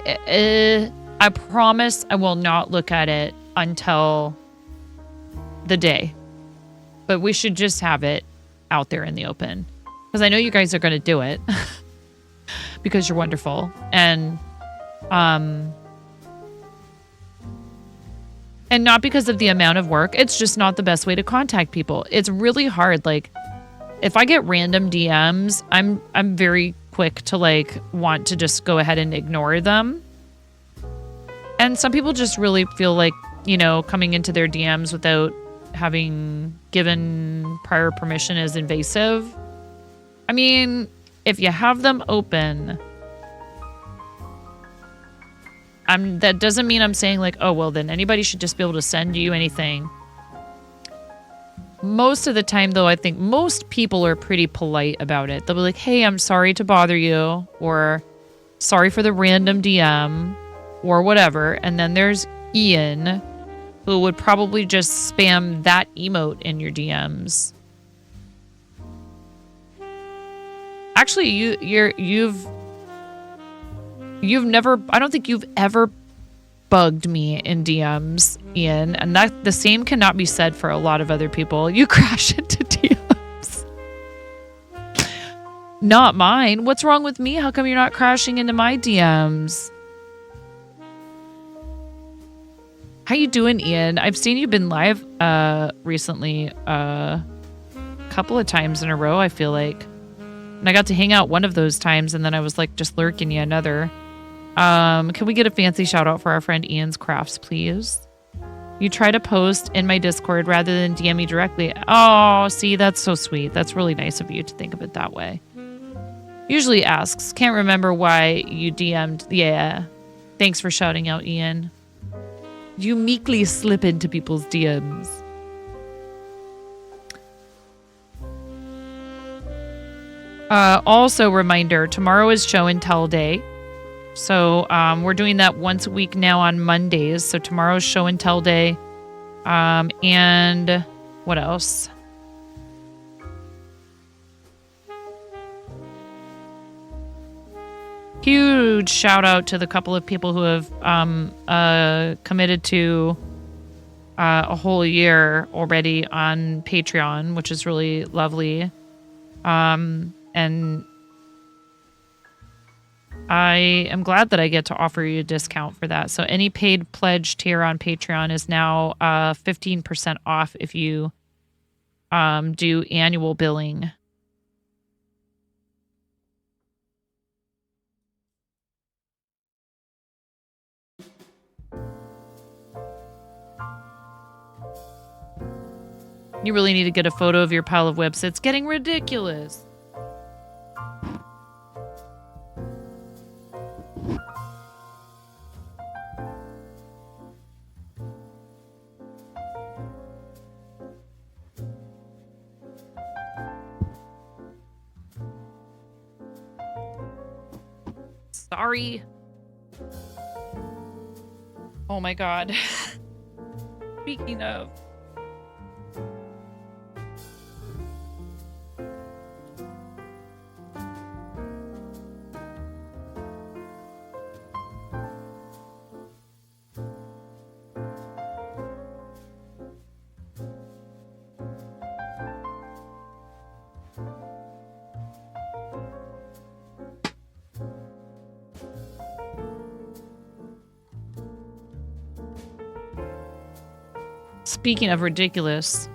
[SPEAKER 1] I promise I will not look at it until the day. But we should just have it out there in the open. Because I know you guys are going to do it. Because you're wonderful. And not because of the amount of work. It's just not the best way to contact people. It's really hard. Like, if I get random DMs, I'm very quick to like want to just go ahead and ignore them. And some people just really feel like, you know, coming into their DMs without having given prior permission is invasive. I mean, if you have them open, that doesn't mean I'm saying like, oh, well, then anybody should just be able to send you anything. Most of the time, though, I think most people are pretty polite about it. They'll be like, hey, I'm sorry to bother you, or sorry for the random DM, or whatever. And then there's Ian, who would probably just spam that emote in your DMs. Actually, you've never, I don't think you've ever bugged me in DMs, Ian, and that the same cannot be said for a lot of other people. You crash into DMs. Not mine. What's wrong with me? How come you're not crashing into my DMs? How you doing, Ian? I've seen you've been live recently a couple of times in a row, I feel like. And I got to hang out one of those times, and then I was like just lurking you another. Can we get a fancy shout out for our friend Ian's Crafts, please? You try to post in my Discord rather than DM me directly. Oh, see, that's so sweet. That's really nice of you to think of it that way. Usually asks. Can't remember why you DM'd. Yeah. Thanks for shouting out, Ian. You meekly slip into people's DMs. Also, reminder, tomorrow is show and tell day. So we're doing that once a week now on Mondays. So tomorrow's show and tell day. And what else? Huge shout out to the couple of people who have committed to a whole year already on Patreon, which is really lovely. And I am glad that I get to offer you a discount for that. So any paid pledge tier on Patreon is now 15% off if you do annual billing You really need to get a photo of your pile of whips. It's getting ridiculous. Sorry. Oh my god. Speaking of. Speaking of ridiculous,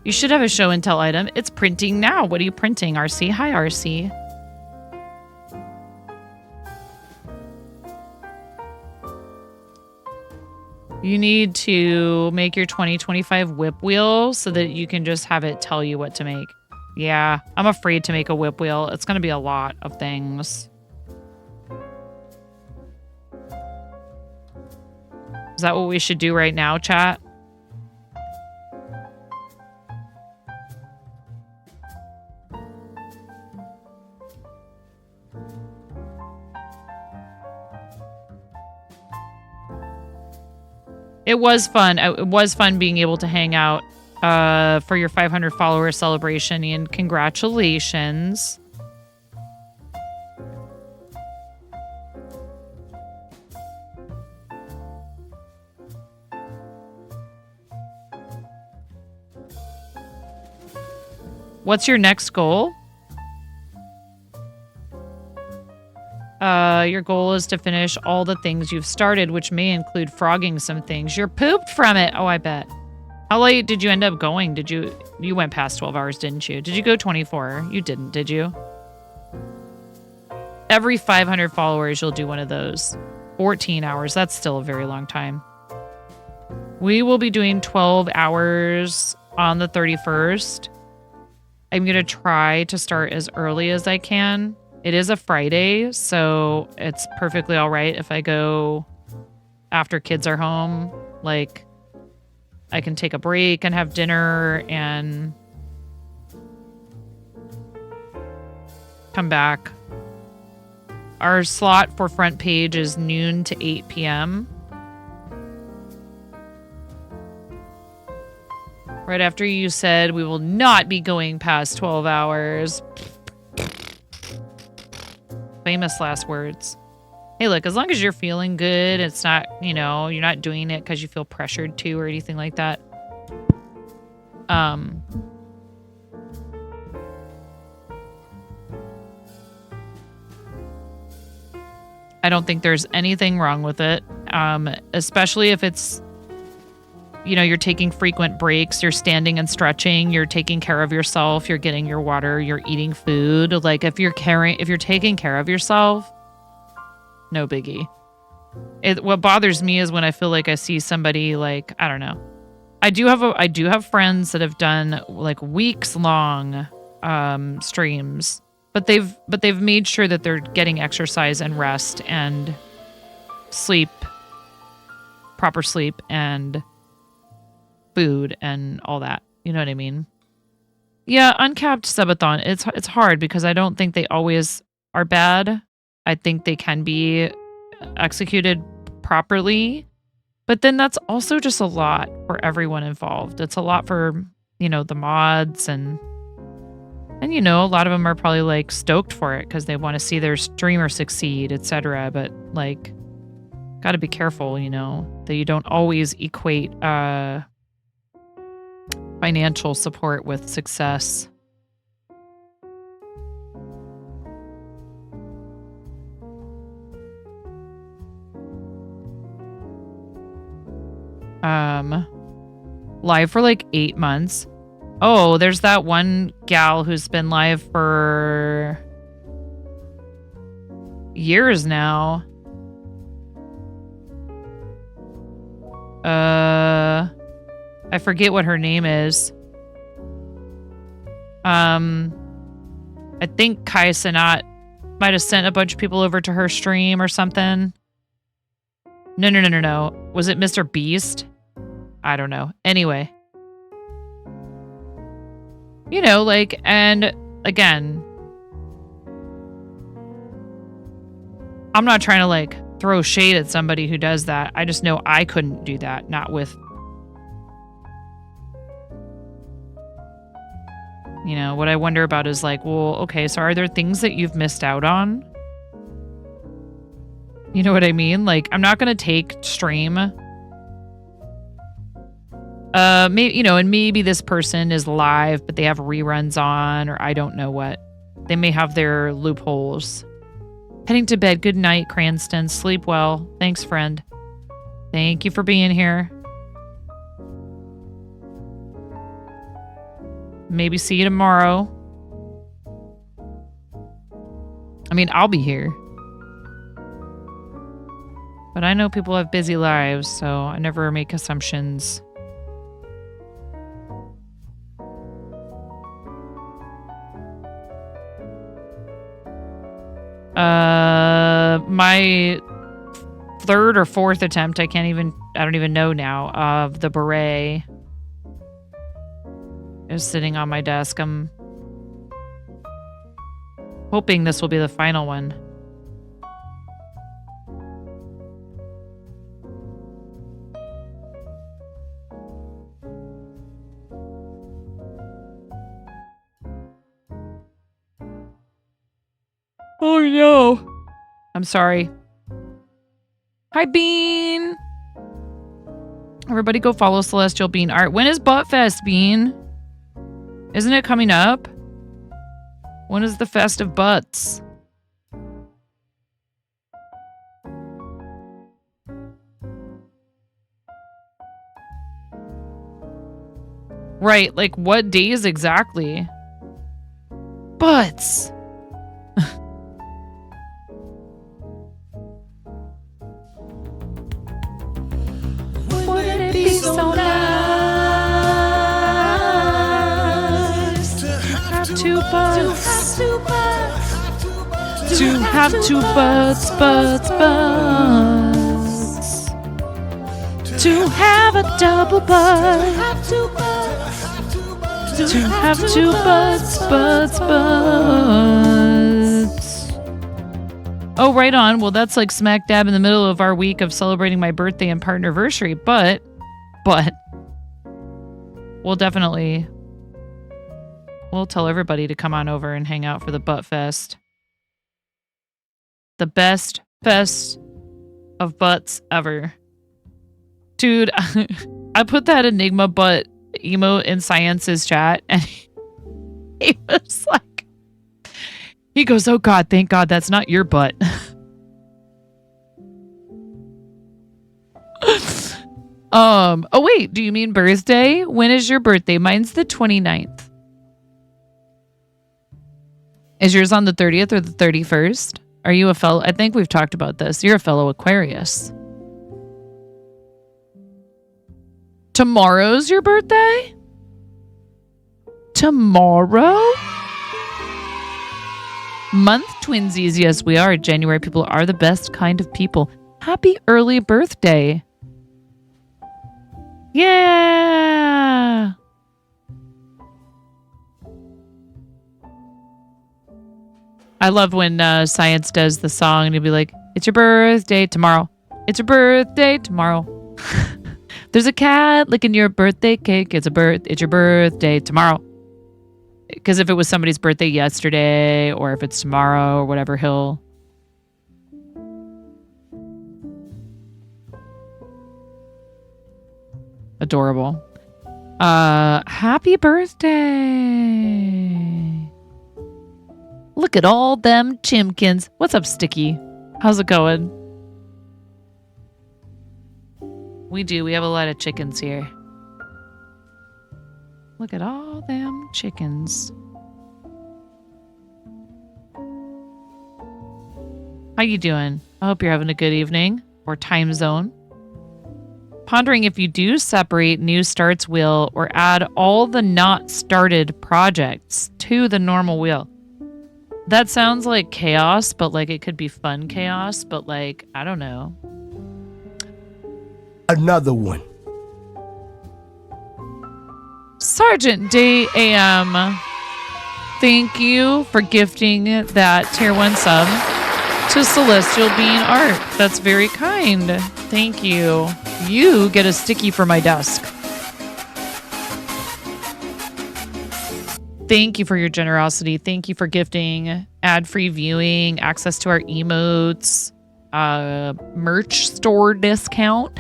[SPEAKER 1] you should have a show and tell item. It's printing now. What are you printing, RC? Hi, RC. You need to make your 2025 whip wheel so that you can just have it tell you what to make. Yeah, I'm afraid to make a whip wheel. It's going to be a lot of things. Is that what we should do right now, chat? It was fun. It was fun being able to hang out for your 500 follower celebration, Ian. Congratulations. What's your next goal? Your goal is to finish all the things you've started, which may include frogging some things. You're pooped from it. Oh, I bet. How late did you end up going? You went past 12 hours, didn't you? Did you go 24? You didn't, did you? Every 500 followers, you'll do one of those. 14 hours. That's still a very long time. We will be doing 12 hours on the 31st. I'm going to try to start as early as I can. It is a Friday, so it's perfectly all right if I go after kids are home. Like, I can take a break and have dinner and come back. Our slot for front page is noon to 8 p.m. Right after you said we will not be going past 12 hours. Famous last words. Hey, look, as long as you're feeling good, it's not, you're not doing it because you feel pressured to or anything like that. I don't think there's anything wrong with it. Especially if it's, you're taking frequent breaks, you're standing and stretching, you're taking care of yourself, you're getting your water, you're eating food. Like if you're taking care of yourself, no biggie. What bothers me is when I feel like I see somebody like, I don't know. I do have friends that have done like weeks long streams, but they've made sure that they're getting exercise and rest and sleep, proper sleep and food and all that. You know what I mean? Yeah, uncapped subathon. It's hard because I don't think they always are bad. I think they can be executed properly. But then that's also just a lot for everyone involved. It's a lot for, the mods and a lot of them are probably like stoked for it because they want to see their streamer succeed, etc. But like, got to be careful, that you don't always equate financial support with success. Live for like 8 months. Oh, there's that one gal who's been live for years now. I forget what her name is. I think Kai Sanat might have sent a bunch of people over to her stream or something. No. Was it Mr. Beast? I don't know. Anyway. You know, like, and again, I'm not trying to like throw shade at somebody who does that. I just know I couldn't do that. Not with, you know, what I wonder about is like, well, okay, so are there things that you've missed out on? You know what I mean? Like, I'm not going to take stream. Maybe, you know, and maybe this person is live, but they have reruns on, or I don't know what. They may have their loopholes. Heading to bed. Good night, Cranston. Sleep well. Thanks, friend. Thank you for being here. Maybe see you tomorrow. I mean, I'll be here. But I know people have busy lives, so I never make assumptions. My third or fourth attempt, I don't even know now, of the beret is sitting on my desk. I'm hoping this will be the final one. Oh no. I'm sorry. Hi, Bean. Everybody go follow Celestial Bean Art. When is Butt Fest, Bean? Isn't it coming up? When is the Fest of Butts? Right, like what days exactly? Butts. Wouldn't it be so nice to have two butts? To have two butts, butts. To have a double butt. To have two butts. Oh, right on. Well, that's like smack dab in the middle of our week of celebrating my birthday and partnerversary, but we'll tell everybody to come on over and hang out for the Butt Fest. The best fest of butts ever. Dude, I put that Enigma butt emote in Science's chat, and he was like, he goes, oh God, thank God that's not your butt. Oh wait, do you mean birthday? When is your birthday? Mine's the 29th. Is yours on the 30th or the 31st? Are you a fellow? I think we've talked about this. You're a fellow Aquarius. Tomorrow's your birthday? Tomorrow? Month twinsies. Yes, we are. January people are the best kind of people. Happy early birthday. Yeah. I love when Science does the song and he'll be like, it's your birthday tomorrow. It's your birthday tomorrow. There's a cat licking your birthday cake. It's your birthday tomorrow. Because if it was somebody's birthday yesterday, or if it's tomorrow, or whatever, he'll... Adorable. Happy birthday. Look at all them chimkins. What's up, Sticky? How's it going? We do. We have a lot of chickens here. Look at all them chickens. How you doing? I hope you're having a good evening or time zone. Pondering if you do separate new starts wheel or add all the not started projects to the normal wheel. That sounds like chaos, but like it could be fun chaos, but like, I don't know.
[SPEAKER 15] Another one.
[SPEAKER 1] Sergeant Day AM, thank you for gifting that tier 1 sub to Celestial Bean Art. That's very kind. Thank you. You get a sticky for my desk. Thank you for your generosity. Thank you for gifting ad-free viewing, access to our emotes, merch store discount,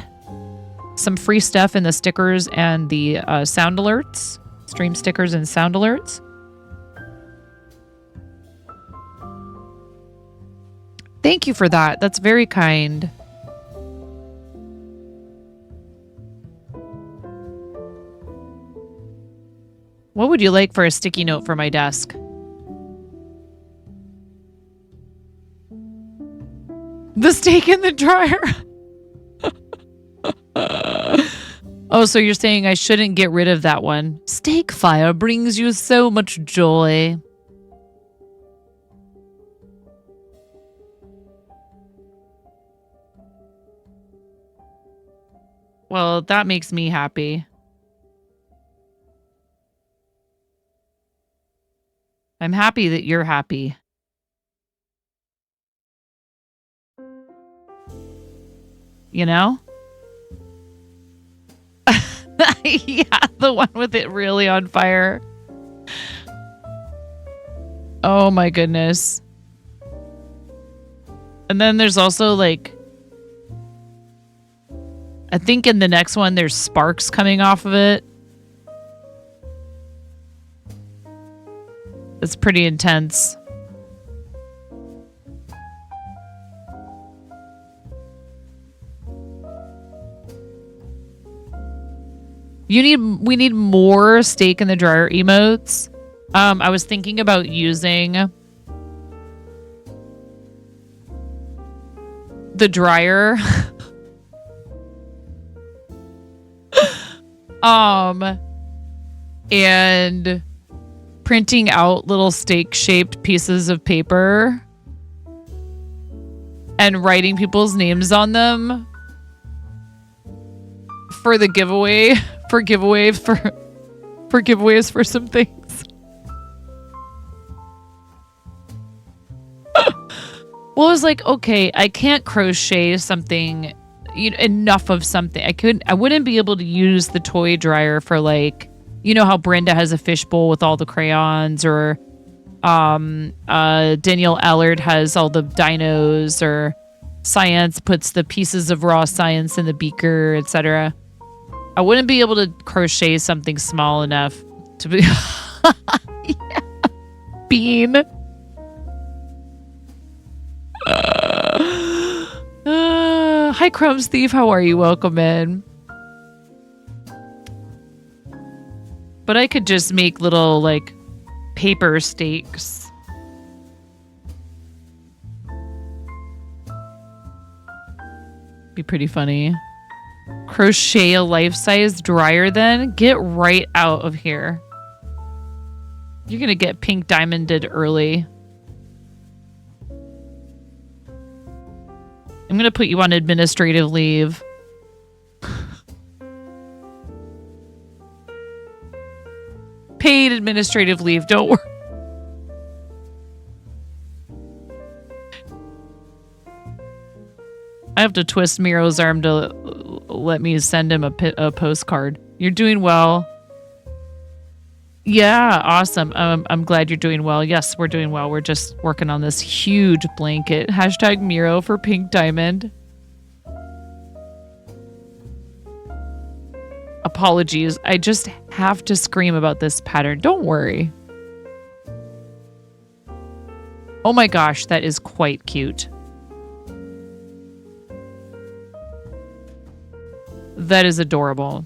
[SPEAKER 1] some free stuff in the stickers and the sound alerts, stream stickers and sound alerts. Thank you for that. That's very kind. What would you like for a sticky note for my desk? The steak in the dryer. Oh, so you're saying I shouldn't get rid of that one. Steak fire brings you so much joy. Well, that makes me happy. I'm happy that you're happy. You know? Yeah, the one with it really on fire. Oh my goodness. And then there's also like, I think in the next one there's sparks coming off of it. It's pretty intense. We need more steak in the dryer emotes. I was thinking about using the dryer. And printing out little steak-shaped pieces of paper and writing people's names on them for the giveaway, for giveaways for some things. Well, I was like, okay, I can't crochet something, enough of something. I wouldn't be able to use the toy dryer for like, you know how Brenda has a fishbowl with all the crayons, or Danielle Allard has all the dinos, or Science puts the pieces of raw science in the beaker, etc. I wouldn't be able to crochet something small enough to be yeah. Bean. Hi, Crumbs Thief. How are you? Welcome in. But I could just make little, like, paper stakes. Be pretty funny. Crochet a life-size dryer then? Get right out of here. You're gonna get pink diamonded early. I'm gonna put you on administrative leave. Paid administrative leave, don't worry. I have to twist Miro's arm to let me send him a postcard. You're doing well. Yeah, awesome. I'm glad you're doing well. Yes, we're doing well. We're just working on this huge blanket. Hashtag Miro for pink diamond. Apologies. I just have to scream about this pattern. Don't worry. Oh my gosh, that is quite cute. That is adorable.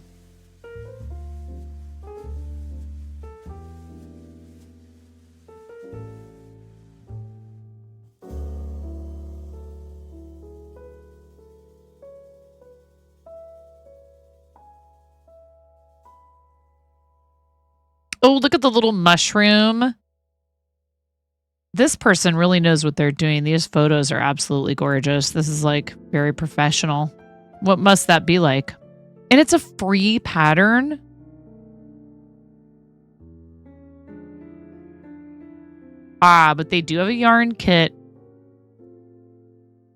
[SPEAKER 1] Oh, look at the little mushroom. This person really knows what they're doing. These photos are absolutely gorgeous. This is like very professional. What must that be like? And it's a free pattern. But they do have a yarn kit.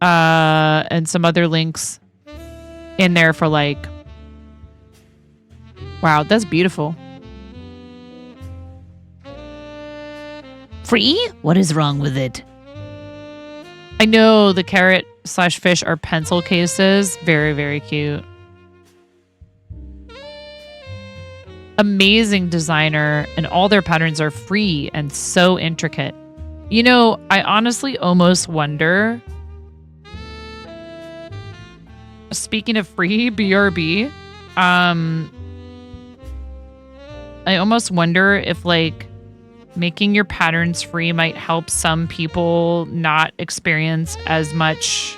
[SPEAKER 1] And some other links in there for like, wow, that's beautiful.
[SPEAKER 15] Free? What is wrong with it?
[SPEAKER 1] I know the carrot/fish are pencil cases. Very, very cute. Amazing designer, and all their patterns are free and so intricate. You know, I honestly almost wonder, speaking of free, BRB, I almost wonder if like making your patterns free might help some people not experience as much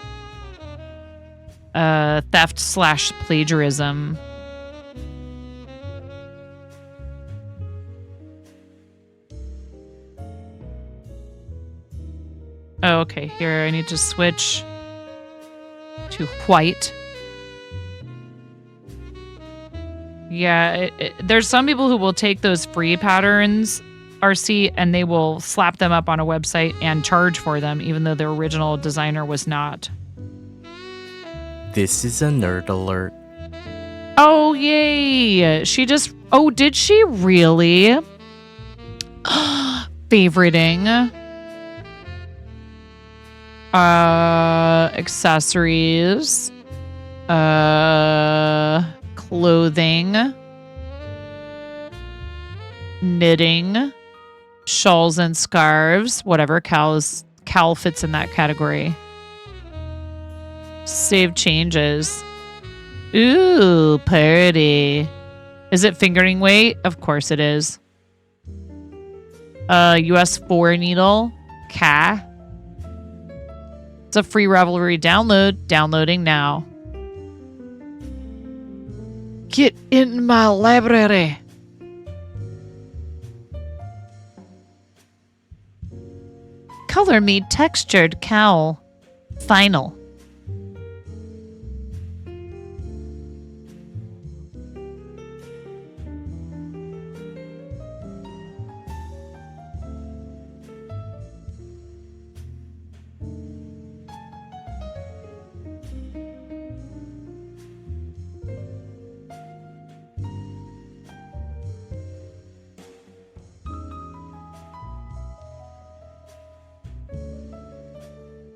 [SPEAKER 1] theft/plagiarism. Oh, okay. Here, I need to switch to white. Yeah, there's some people who will take those free patterns, RC, and they will slap them up on a website and charge for them, even though the original designer was not.
[SPEAKER 16] This is a nerd alert.
[SPEAKER 1] Oh, yay! She just... Oh, did she really? Favoriting. Accessories. Clothing. Knitting. Shawls and scarves. Whatever. Cal fits in that category. Save changes. Ooh, parody. Is it fingering weight? Of course it is. US 4 needle. Ka. It's a free Ravelry download. Downloading now. Get in my library. Color me textured cowl. Final.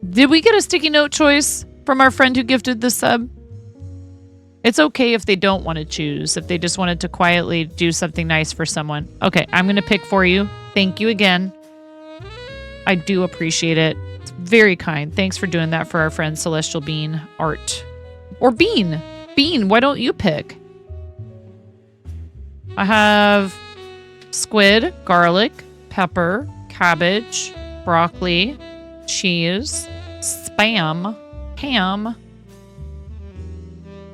[SPEAKER 1] Did we get a sticky note choice from our friend who gifted the sub? It's okay if they don't want to choose, if they just wanted to quietly do something nice for someone. Okay, I'm going to pick for you. Thank you again. I do appreciate it. It's very kind. Thanks for doing that for our friend Celestial Bean Art. Or Bean. Bean, why don't you pick? I have squid, garlic, pepper, cabbage, broccoli, cheese, spam, ham,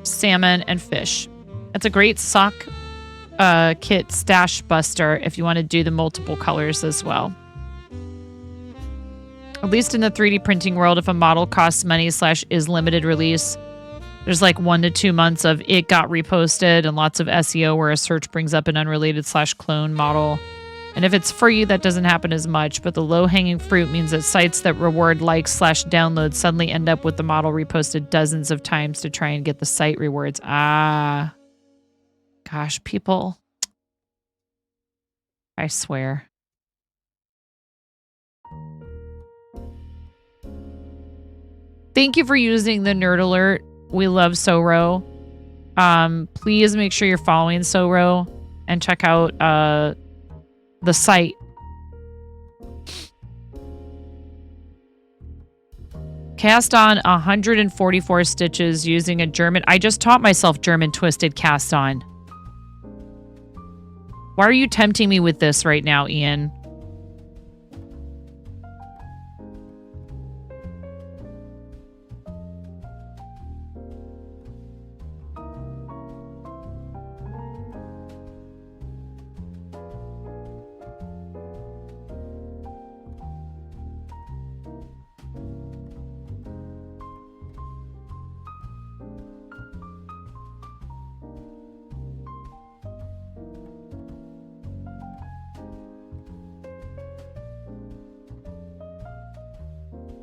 [SPEAKER 1] salmon, and fish. It's a great sock kit stash buster if you want to do the multiple colors as well. At least in the 3D printing world, if a model costs money / is limited release, there's like 1 to 2 months of it got reposted and lots of SEO where a search brings up an unrelated / clone model. And if it's free, that doesn't happen as much, but the low-hanging fruit means that sites that reward likes / downloads suddenly end up with the model reposted dozens of times to try and get the site rewards. Ah. Gosh, people. I swear. Thank you for using the Nerd Alert. We love Soro. Please make sure you're following Soro and check out the site. Cast on 144 stitches using a German. I just taught myself German twisted cast on. Why are you tempting me with this right now, Ian?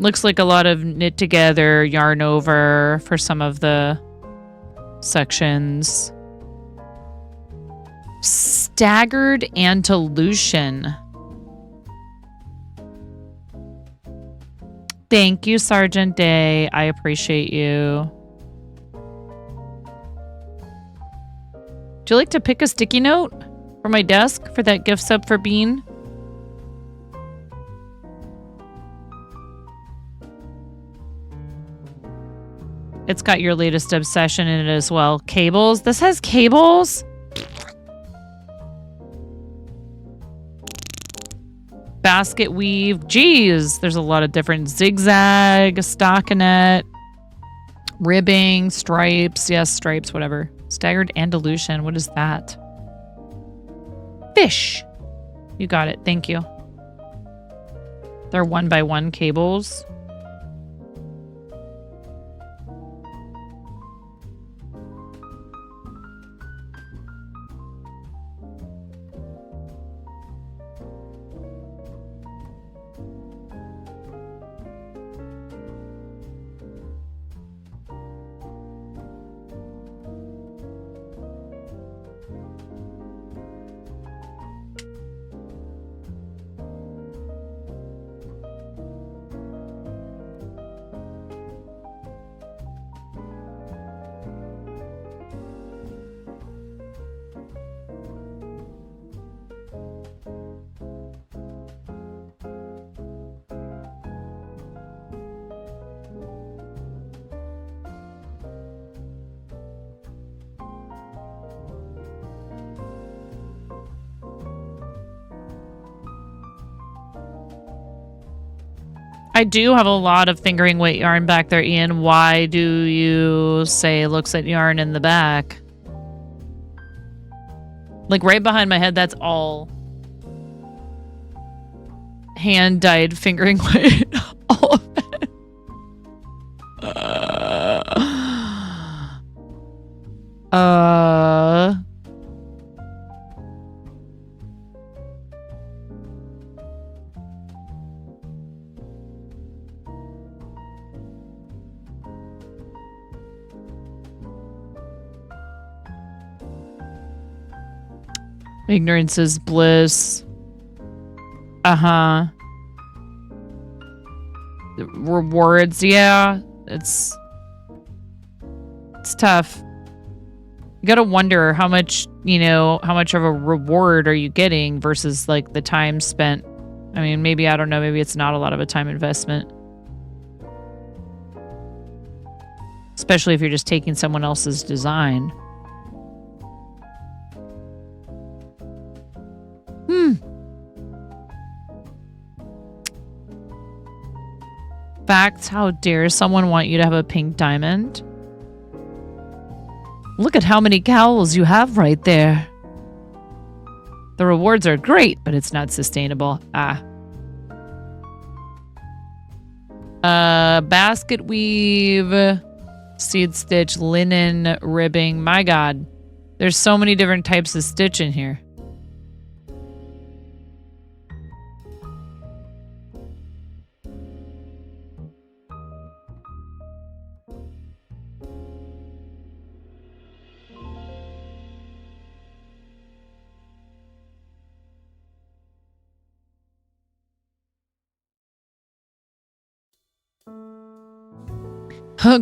[SPEAKER 1] Looks like a lot of knit together, yarn over for some of the sections. Staggered Andalusian. Thank you, Sergeant Day. I appreciate you. Would you like to pick a sticky note for my desk for that gift sub for Bean? It's got your latest obsession in it as well. Cables. This has cables? Basket weave. Geez, there's a lot of different zigzag, stockinette, ribbing, stripes. Yes, stripes, whatever. Staggered Andalusian. What is that? Fish. You got it. Thank you. They're 1x1 cables. I do have a lot of fingering weight yarn back there, Ian. Why do you say looks at yarn in the back? Like right behind my head, that's all hand-dyed fingering weight. All of it. Ignorance is bliss. Rewards, yeah. It's tough. You gotta wonder how much, how much of a reward are you getting versus like the time spent. I mean, maybe, I don't know, maybe it's not a lot of a time investment. Especially if you're just taking someone else's design. Facts, how dare someone want you to have a pink diamond? Look at how many cowls you have right there. The rewards are great, but it's not sustainable. Basket weave, seed stitch, linen, ribbing. My God, there's so many different types of stitch in here.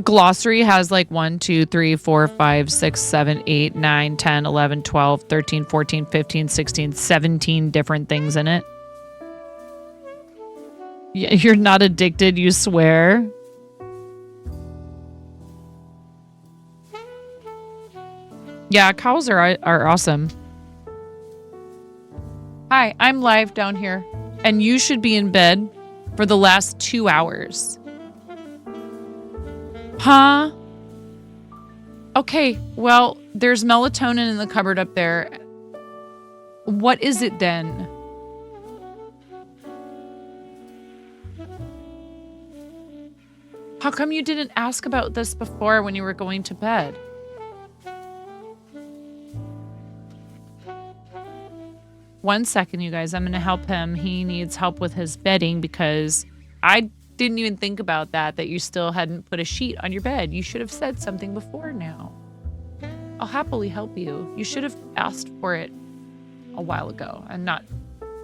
[SPEAKER 1] Glossary has like 1, 2, 3, 4, 5, 6, 7, 8, 9, 10, 11, 12, 13, 14, 15, 16, 17 different things in it. You're not addicted, you swear? Yeah, cows are awesome. Hi, I'm live down here, and you should be in bed for the last 2 hours. Huh? Okay, well, there's melatonin in the cupboard up there. What is it then? How come you didn't ask about this before when you were going to bed? One second, you guys. I'm going to help him. He needs help with his bedding because I didn't even think about that you still hadn't put a sheet on your bed. You should have said something before now. I'll happily help you. You should have asked for it a while ago and not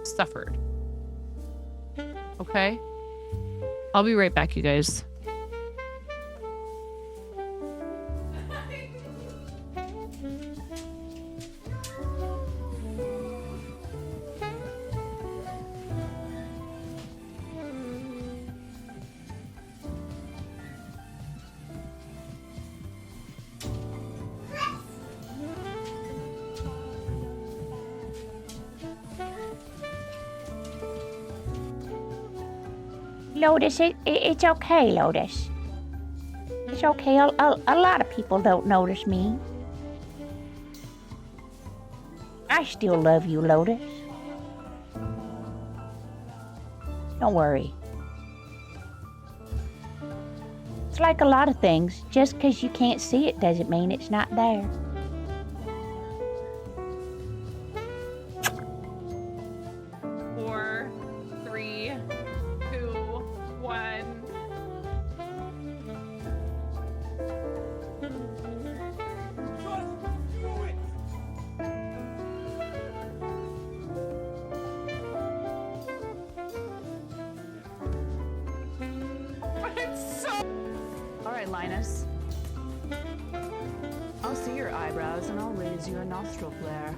[SPEAKER 1] suffered. Okay? I'll be right back, you guys.
[SPEAKER 16] Lotus, it's okay, Lotus. It's okay. A lot of people don't notice me. I still love you, Lotus. Don't worry. It's like a lot of things. Just because you can't see it doesn't mean it's not there.
[SPEAKER 1] Linus. I'll see your eyebrows and I'll raise your nostril flare.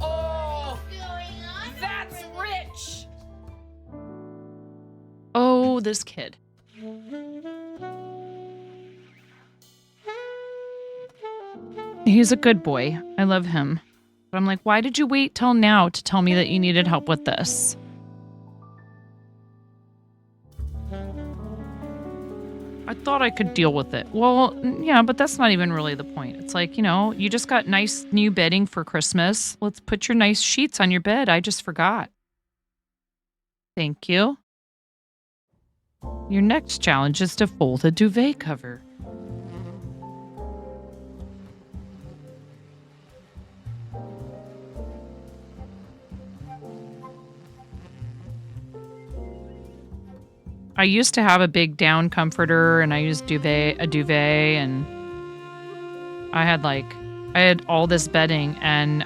[SPEAKER 17] Oh, that's rich.
[SPEAKER 1] Oh, this kid. He's a good boy. I love him. But I'm like, why did you wait till now to tell me that you needed help with this? I thought I could deal with it. Well, yeah, but that's not even really the point. It's like, you know, you just got nice new bedding for Christmas. Let's put your nice sheets on your bed. I just forgot. Thank you. Your next challenge is to fold a duvet cover. I used to have a big down comforter and I used a duvet, and I had all this bedding, and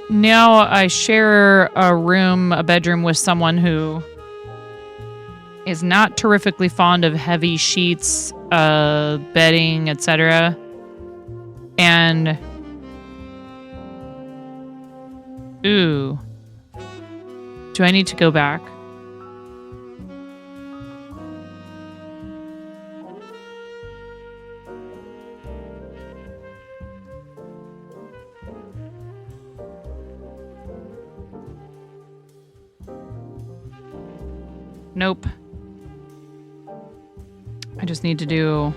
[SPEAKER 1] now I share a bedroom with someone who is not terrifically fond of heavy sheets, bedding, etc. And ooh, do I need to go back? Nope. I just need to do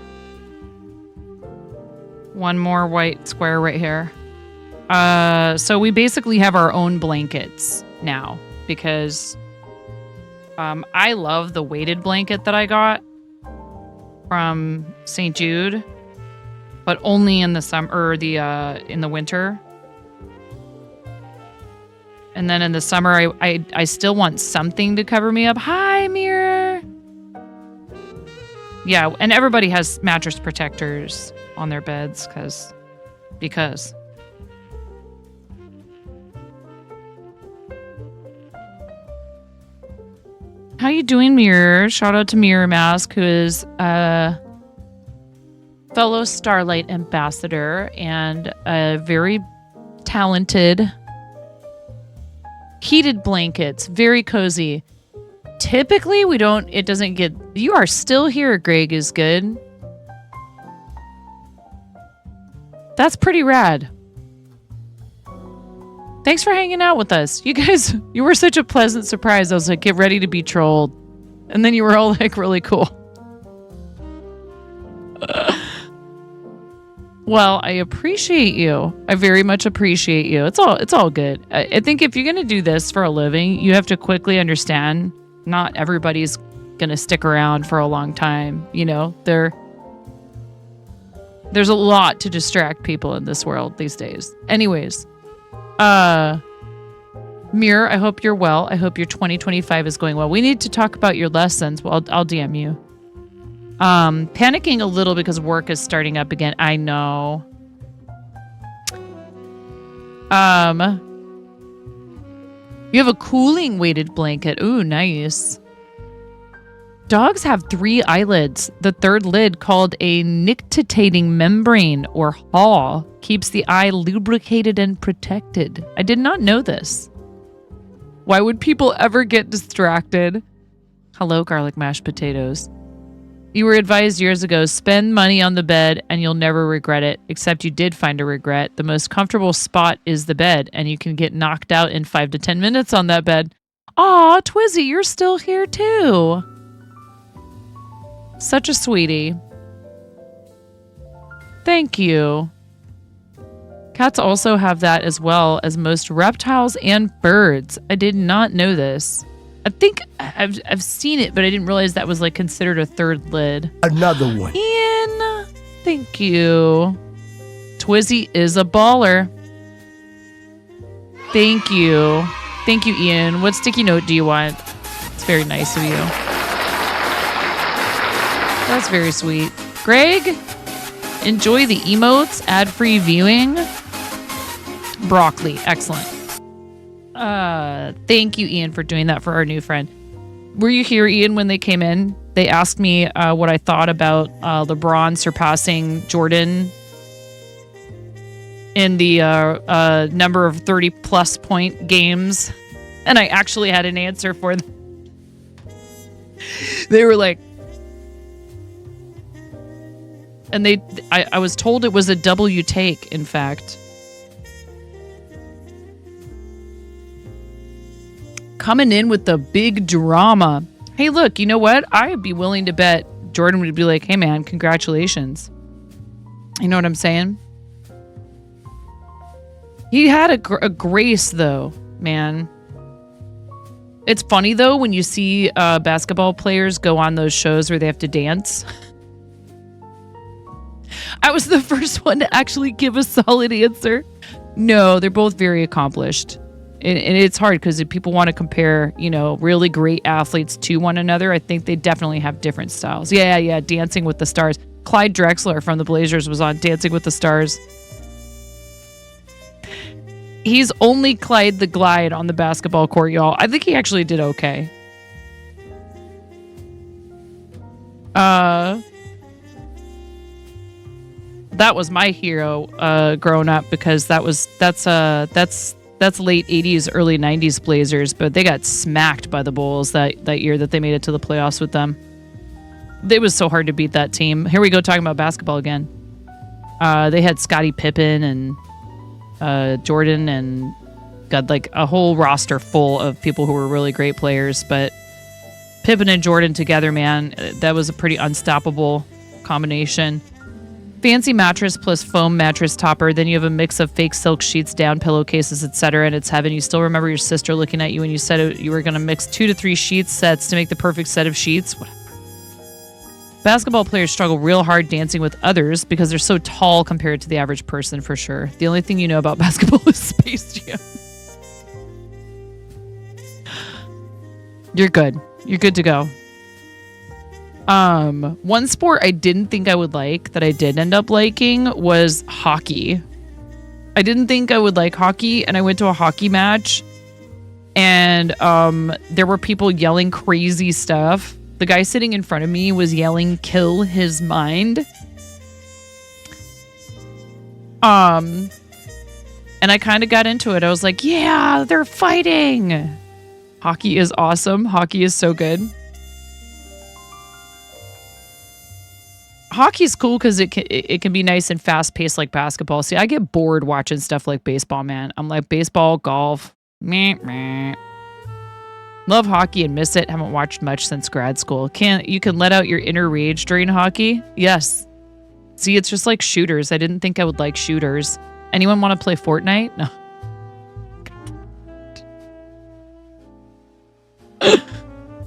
[SPEAKER 1] one more white square right here. So we basically have our own blankets now because I love the weighted blanket that I got from St. Jude, but only in the summer or in the winter. And then in the summer, I still want something to cover me up. Hi, Mirror. Yeah, and everybody has mattress protectors on their beds because. How you doing, Mirror? Shout out to Mirror Mask, who is a fellow Starlight ambassador and a very talented heated blankets, very cozy. Typically, it doesn't get, you are still here, Greg is good. That's pretty rad. Thanks for hanging out with us. You guys, you were such a pleasant surprise. I was like, get ready to be trolled. And then you were all like really cool. Well, I appreciate you. I very much appreciate you. It's all good. I think if you're going to do this for a living, you have to quickly understand not everybody's going to stick around for a long time. You know, there's a lot to distract people in this world these days. Anyways, Mirror, I hope you're well. I hope your 2025 is going well. We need to talk about your lessons. Well, I'll DM you. Panicking a little because work is starting up again. I know. You have a cooling weighted blanket. Ooh, nice. Dogs have 3 eyelids. The third lid, called a nictitating membrane or haw, keeps the eye lubricated and protected. I did not know this. Why would people ever get distracted? Hello, garlic mashed potatoes. You were advised years ago, spend money on the bed and you'll never regret it, except you did find a regret. The most comfortable spot is the bed, and you can get knocked out in 5 to 10 minutes on that bed. Aw, Twizzy, you're still here too. Such a sweetie. Thank you. Cats also have that as well as most reptiles and birds. I did not know this. I think I've seen it, but I didn't realize that was like considered a third lid.
[SPEAKER 18] Another one.
[SPEAKER 1] Ian, thank you. Twizzy is a baller. Thank you. Thank you, Ian. What sticky note do you want? It's very nice of you. That's very sweet. Greg, enjoy the emotes, ad-free viewing. Broccoli, excellent. Thank you, Ian, for doing that for our new friend. Were you here, Ian, when they came in? They asked me what I thought about LeBron surpassing Jordan in the number of 30-plus point games. And I actually had an answer for them. They were like... And I was told it was a W take, in fact. Coming in with the big drama. Hey, look, you know what? I would be willing to bet Jordan would be like, hey, man, congratulations. You know what I'm saying? He had a grace, though, man. It's funny, though, when you see basketball players go on those shows where they have to dance. I was the first one to actually give a solid answer. No, they're both very accomplished. And it's hard because if people want to compare, you know, really great athletes to one another, I think they definitely have different styles. Yeah, Dancing with the Stars. Clyde Drexler from the Blazers was on Dancing with the Stars. He's only Clyde the Glide on the basketball court, y'all. I think he actually did okay. That was my hero growing up because that's late 80s, early 90s Blazers, but they got smacked by the Bulls that year that they made it to the playoffs with them. It was so hard to beat that team. Here we go talking about basketball again. They had Scottie Pippen and Jordan and got like a whole roster full of people who were really great players, but Pippen and Jordan together, man, that was a pretty unstoppable combination. Fancy mattress plus foam mattress topper. Then you have a mix of fake silk sheets, down pillowcases, etc. And it's heaven. You still remember your sister looking at you when you said you were going to mix 2 to 3 sheets sets to make the perfect set of sheets. Whatever. Basketball players struggle real hard dancing with others because they're so tall compared to the average person, for sure. The only thing you know about basketball is Space Jam. You're good. You're good to go. One sport I didn't think I would like that I did end up liking was hockey. I didn't think I would like hockey, and I went to a hockey match, and there were people yelling crazy stuff. The guy sitting in front of me was yelling "kill his mind." And I kind of got into it. I was like, yeah, they're fighting. Hockey is awesome. Hockey is so good. Hockey's cool because it can be nice and fast paced like basketball. See, I get bored watching stuff like baseball, man. I'm like baseball, golf, meh. Love hockey and miss it. Haven't watched much since grad school. You can let out your inner rage during hockey? Yes. See, it's just like shooters. I didn't think I would like shooters. Anyone want to play Fortnite? No.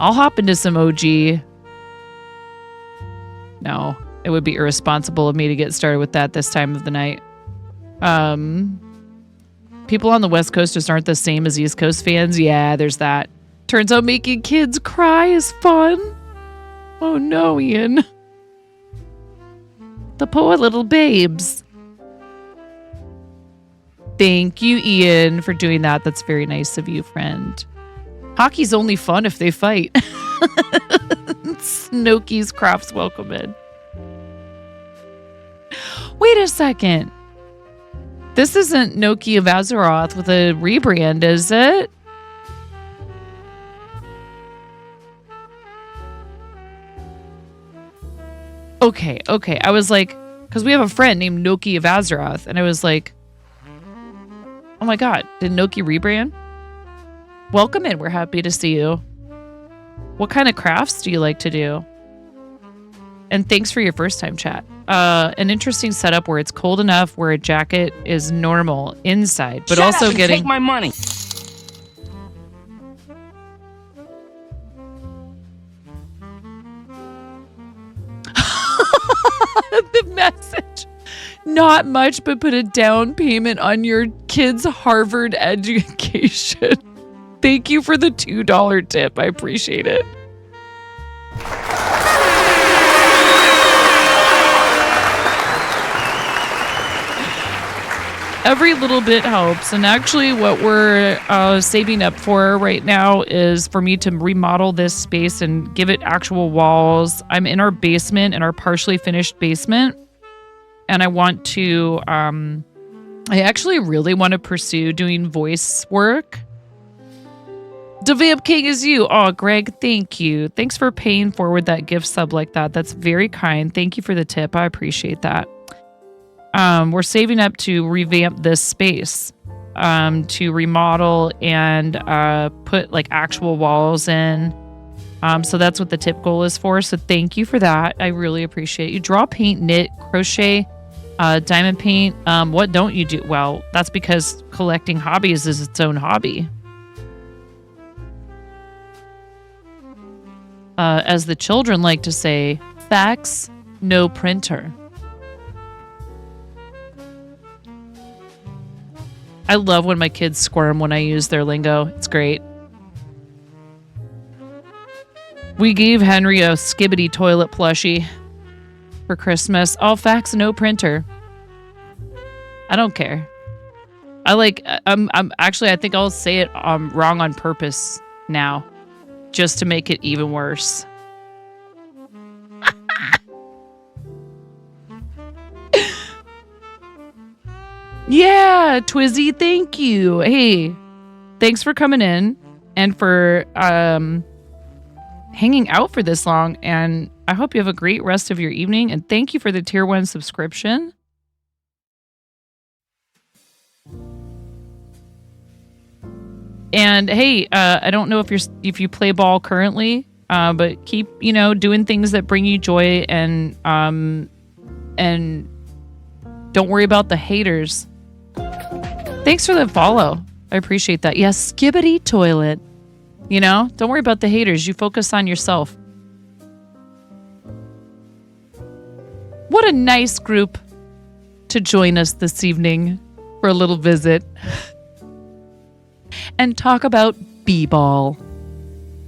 [SPEAKER 1] I'll hop into some OG. No, it would be irresponsible of me to get started with that this time of the night. People on the West Coast just aren't the same as East Coast fans. Yeah, there's that. Turns out making kids cry is fun. Oh no, Ian. The poor little babes. Thank you, Ian, for doing that. That's very nice of you, friend. Hockey's only fun if they fight. Snooki's Crafts welcome in. Wait a second. This isn't Noki of Azeroth with a rebrand, is it? Okay. I was like, because we have a friend named Noki of Azeroth, and I was like, oh my god, did Noki rebrand? Welcome in. We're happy to see you. What kind of crafts do you like to do? And thanks for your first time chat. An interesting setup where it's cold enough where a jacket is normal inside, but
[SPEAKER 17] Shut
[SPEAKER 1] also
[SPEAKER 17] up and
[SPEAKER 1] getting
[SPEAKER 17] take my money.
[SPEAKER 1] the message. Not much, but put a down payment on your kid's Harvard education. Thank you for the $2 tip. I appreciate it. Every little bit helps. And actually what we're saving up for right now is for me to remodel this space and give it actual walls. I'm in our basement, in our partially finished basement. And I want to, I actually really want to pursue doing voice work. The Vamp King is you. Oh, Greg, thank you. Thanks for paying forward that gift sub like that. That's very kind. Thank you for the tip. I appreciate that. We're saving up to revamp this space, to remodel and put like actual walls in. So that's what the tip goal is for. So thank you for that. I really appreciate it. You draw, paint, knit, crochet, diamond paint. What don't you do? Well, that's because collecting hobbies is its own hobby. As the children like to say, fax, no printer. I love when my kids squirm when I use their lingo. It's great. We gave Henry a Skibbity toilet plushie for Christmas. All fax, no printer. I don't care. I'm actually, I think I'll say it wrong on purpose now, just to make it even worse. Yeah, Twizzy, thank you. Hey, thanks for coming in and for hanging out for this long. And I hope you have a great rest of your evening. And thank you for the tier 1 subscription. And hey, I don't know if you play ball currently, but keep doing things that bring you joy and don't worry about the haters. Thanks for the follow. I appreciate that. Yes, Skibbity toilet. Don't worry about the haters. You focus on yourself. What a nice group to join us this evening for a little visit and talk about b-ball.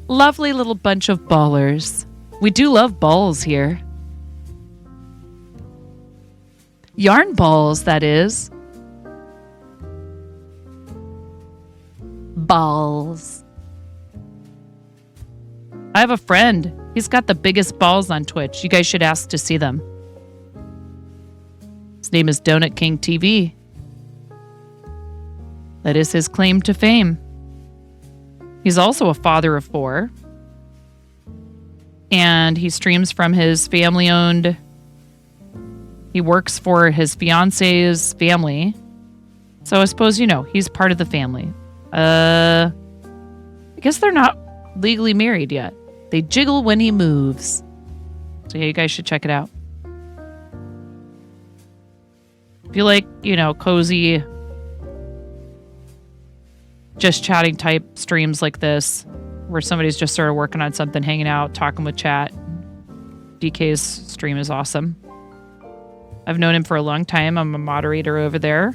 [SPEAKER 1] Lovely little bunch of ballers. We do love balls here. Yarn balls, that is. Balls. I have a friend. He's got the biggest balls on Twitch. You guys should ask to see them. His name is Donut King TV. That is his claim to fame. He's also a father of 4. And he streams from his family-owned... He works for his fiance's family. So I suppose, he's part of the family. I guess they're not legally married yet. They jiggle when he moves. So yeah, you guys should check it out. If you like, cozy, just chatting type streams like this, where somebody's just sort of working on something, hanging out, talking with chat, DK's stream is awesome. I've known him for a long time. I'm a moderator over there.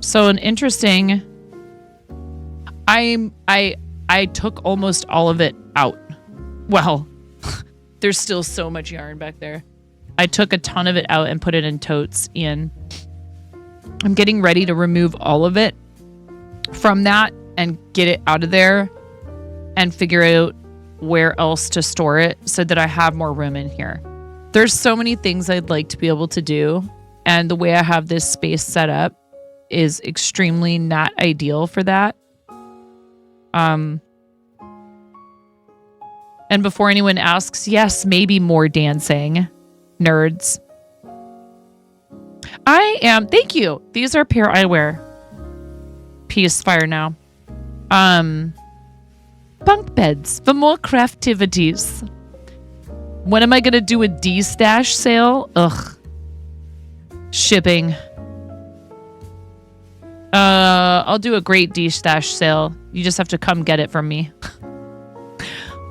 [SPEAKER 1] So an interesting... I took almost all of it out. Well, there's still so much yarn back there. I took a ton of it out and put it in totes, Ian. I'm getting ready to remove all of it from that and get it out of there and figure out where else to store it so that I have more room in here. There's so many things I'd like to be able to do, and the way I have this space set up is extremely not ideal for that. And before anyone asks, yes, maybe more dancing, nerds. I am, thank you. These are pair I wear. Peace fire now. Bunk beds for more craftivities. When am I going to do a D-stash sale? Ugh. Shipping. I'll do a great D-stash sale. You just have to come get it from me.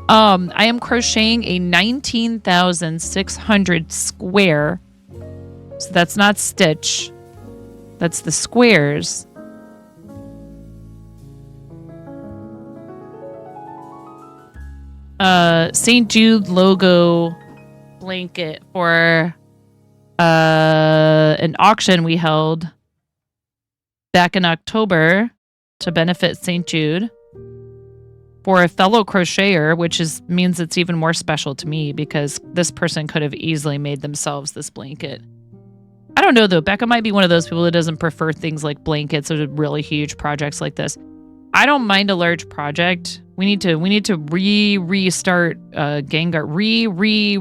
[SPEAKER 1] I am crocheting a 19,600 square. So that's not stitch. That's the squares. St. Jude logo blanket for an auction we held back in October to benefit St. Jude for a fellow crocheter, which means it's even more special to me because this person could have easily made themselves this blanket. I don't know though. Becca might be one of those people that doesn't prefer things like blankets or really huge projects like this. I don't mind a large project. We need to restart Gengar.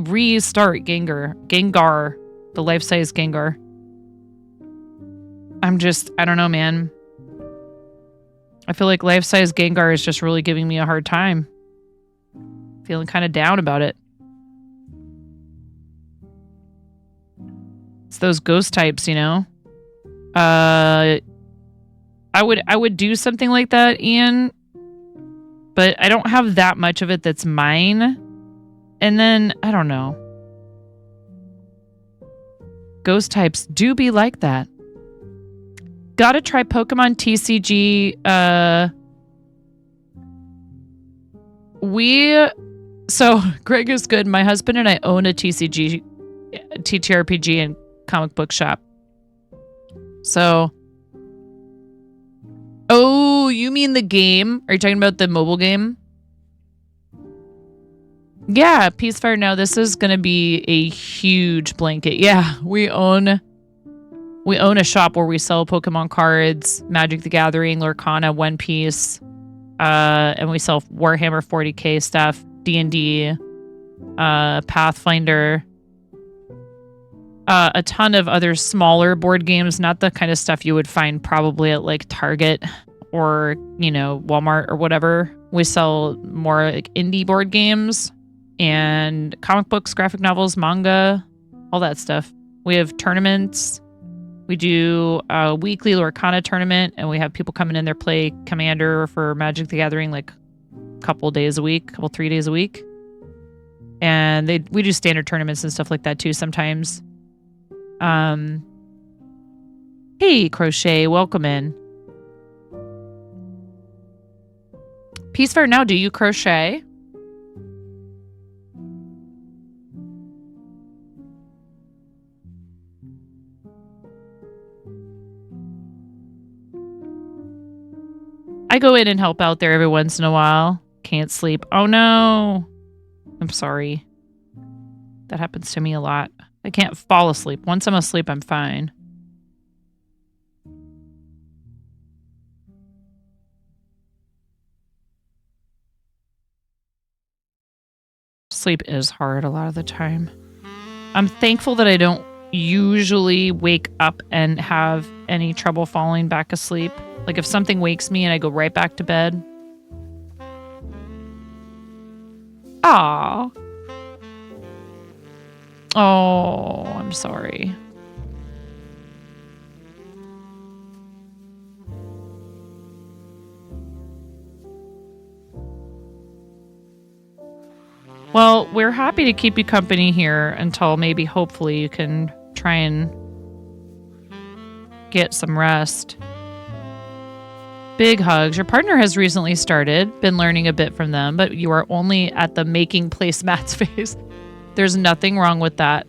[SPEAKER 1] Restart Gengar. The life-size Gengar. I don't know, man. I feel like life-size Gengar is just really giving me a hard time. Feeling kind of down about it. It's those ghost types, I would do something like that, Ian, but I don't have that much of it that's mine. And then, I don't know. Ghost types do be like that. Gotta try Pokemon TCG. So Greg is good. My husband and I own a TTRPG and comic book shop. So, oh, you mean the game? Are you talking about the mobile game? Yeah, Peacefire. No, this is going to be a huge blanket. Yeah, we own a shop where we sell Pokemon cards, Magic the Gathering, Lorcana, One Piece, and we sell Warhammer 40K stuff, D&D, Pathfinder, a ton of other smaller board games, not the kind of stuff you would find probably at like Target or, Walmart or whatever. We sell more like indie board games and comic books, graphic novels, manga, all that stuff. We have tournaments. We do a weekly Lorcana tournament, and we have people coming in there play Commander for Magic the Gathering like a couple 3 days a week. And we do standard tournaments and stuff like that too sometimes. Hey, Crochet, welcome in. Peacefire, now do you crochet? I go in and help out there every once in a while. Can't sleep. Oh no. I'm sorry. That happens to me a lot. I can't fall asleep. Once I'm asleep, I'm fine. Sleep is hard a lot of the time. I'm thankful that I don't usually wake up and have any trouble falling back asleep. Like if something wakes me and I go right back to bed. Aww. Oh, I'm sorry. Well, we're happy to keep you company here until maybe hopefully you can try and get some rest. Big hugs. Your partner has recently been learning a bit from them, but you are only at the making placemats phase. There's nothing wrong with that.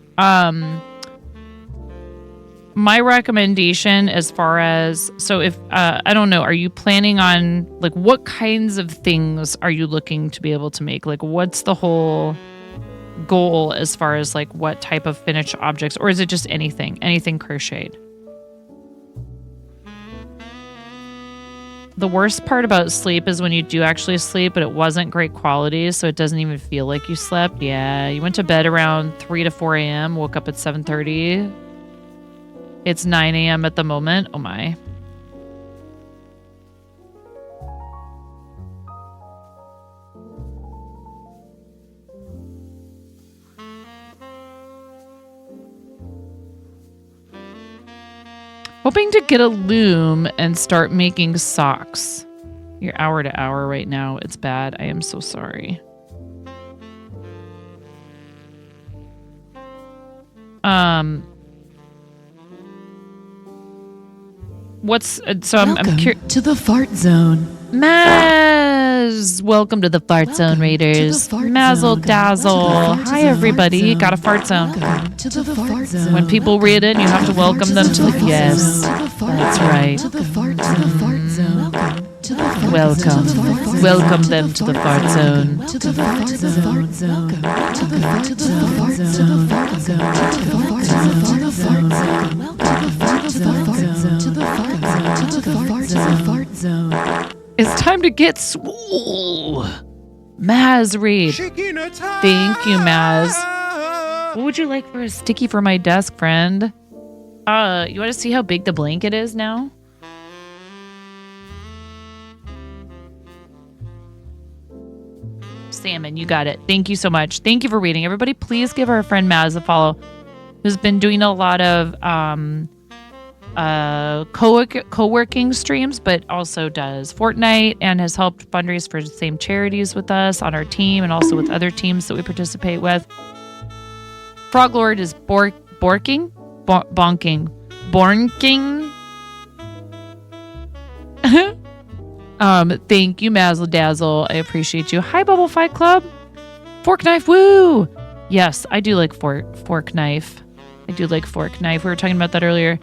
[SPEAKER 1] My recommendation as far as, so if, I don't know, are you planning on, like, what kinds of things are you looking to be able to make? Like, what's the whole goal as far as, like, what type of finished objects, or is it just anything crocheted? The worst part about sleep is when you do actually sleep, but it wasn't great quality, so it doesn't even feel like you slept. Yeah, you went to bed around 3 to 4 a.m., woke up at 7:30. It's 9 a.m. at the moment. Oh my. Hoping to get a loom and start making socks. You're hour to hour right now. It's bad. I am so sorry. I'm curious
[SPEAKER 15] to the fart zone.
[SPEAKER 1] Maz, welcome to the fart zone, Raiders. Mazzle dazzle. Hi, everybody. Got a fart zone.
[SPEAKER 15] To the fart zone.
[SPEAKER 1] When people read it, you have to welcome them to the yes. That's right.
[SPEAKER 15] To the fart zone.
[SPEAKER 1] Welcome them to the fart zone.
[SPEAKER 15] To the fart zone. To the fart zone.
[SPEAKER 1] It's time to get swole. Maz, read. Thank you, Maz. What would you like for a sticky for my desk, friend? You want to see how big the blanket is now? Salmon, you got it. Thank you so much. Thank you for reading. Everybody, please give our friend Maz a follow, who's been doing a lot of co-working streams, but also does Fortnite and has helped fundraise for the same charities with us on our team and also with other teams that we participate with. Froglord is bonking. Thank you, Mazzle Dazzle. I appreciate you. Hi, Bubble Fight Club. Fork knife, woo! Yes, I do like fork knife. I do like fork knife. We were talking about that earlier.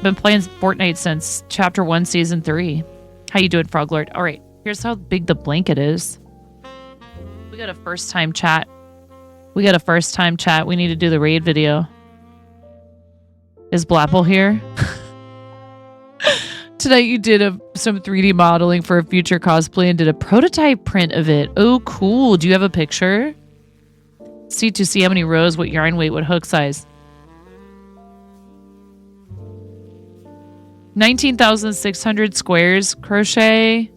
[SPEAKER 1] Been playing Fortnite since Chapter 1, Season 3. How you doing, Froglord? All right, here's how big the blanket is. We got a first-time chat. We need to do the raid video. Is Blapple here? Tonight you did some 3D modeling for a future cosplay and did a prototype print of it. Oh, cool. Do you have a picture? See how many rows, what yarn weight, what hook size. 19,600 squares crochet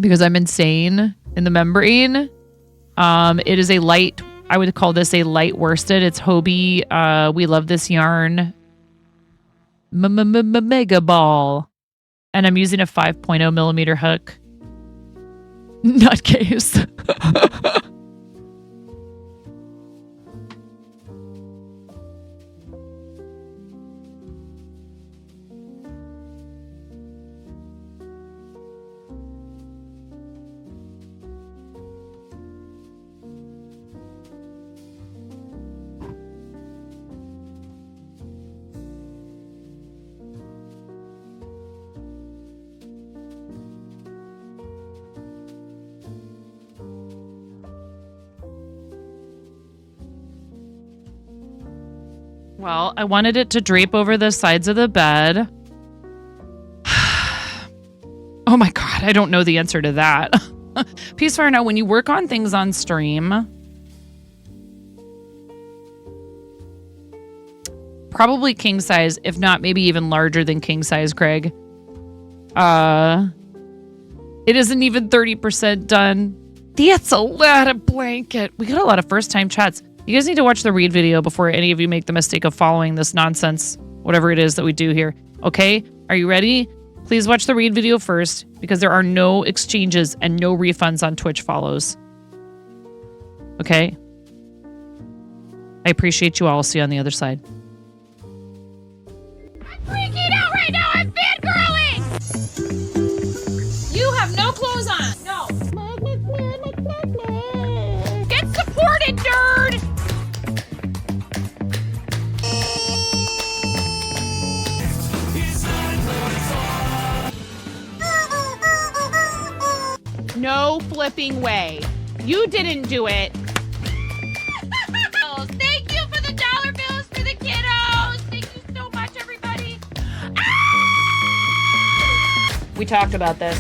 [SPEAKER 1] because I'm insane in the membrane. It is a light, I would call this a light worsted. It's Hobie. We love this yarn. Mega ball. And I'm using a 5.0 millimeter hook. Nutcase. Well, I wanted it to drape over the sides of the bed. Oh my God, I don't know the answer to that. Peacefire, now when you work on things on stream, probably king size, if not maybe even larger than king size, Craig. It isn't even 30% done. That's a lot of blanket. We got a lot of first time chats. You guys need to watch the read video before any of you make the mistake of following this nonsense, whatever it is that we do here. Okay? Are you ready? Please watch the read video first because there are no exchanges and no refunds on Twitch follows. Okay? I appreciate you all. I'll see you on the other side.
[SPEAKER 17] I'm freaking out right now. I'm fangirling. You have no clothes on. No. Get supported, nerd. No flipping way. You didn't do it. Thank you for the dollar bills for the kiddos. Thank you so much, everybody.
[SPEAKER 1] We talked about this.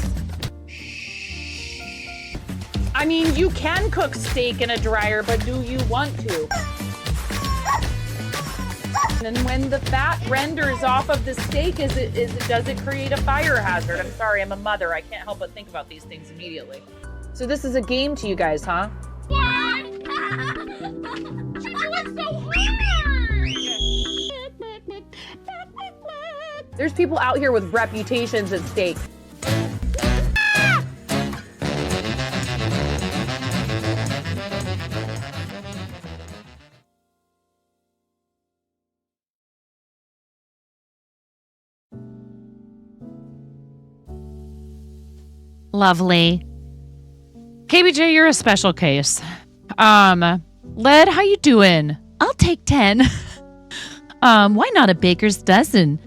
[SPEAKER 18] I mean, you can cook steak in a dryer, but do you want to? And when the fat renders off of the steak, does it create a fire hazard? I'm sorry, I'm a mother. I can't help but think about these things immediately. So this is a game to you guys, huh?
[SPEAKER 17] What? You're doing so hard.
[SPEAKER 18] There's people out here with reputations at stake.
[SPEAKER 1] Lovely. KBJ, you're a special case. Led, how you doing? I'll take 10. Why not a baker's dozen?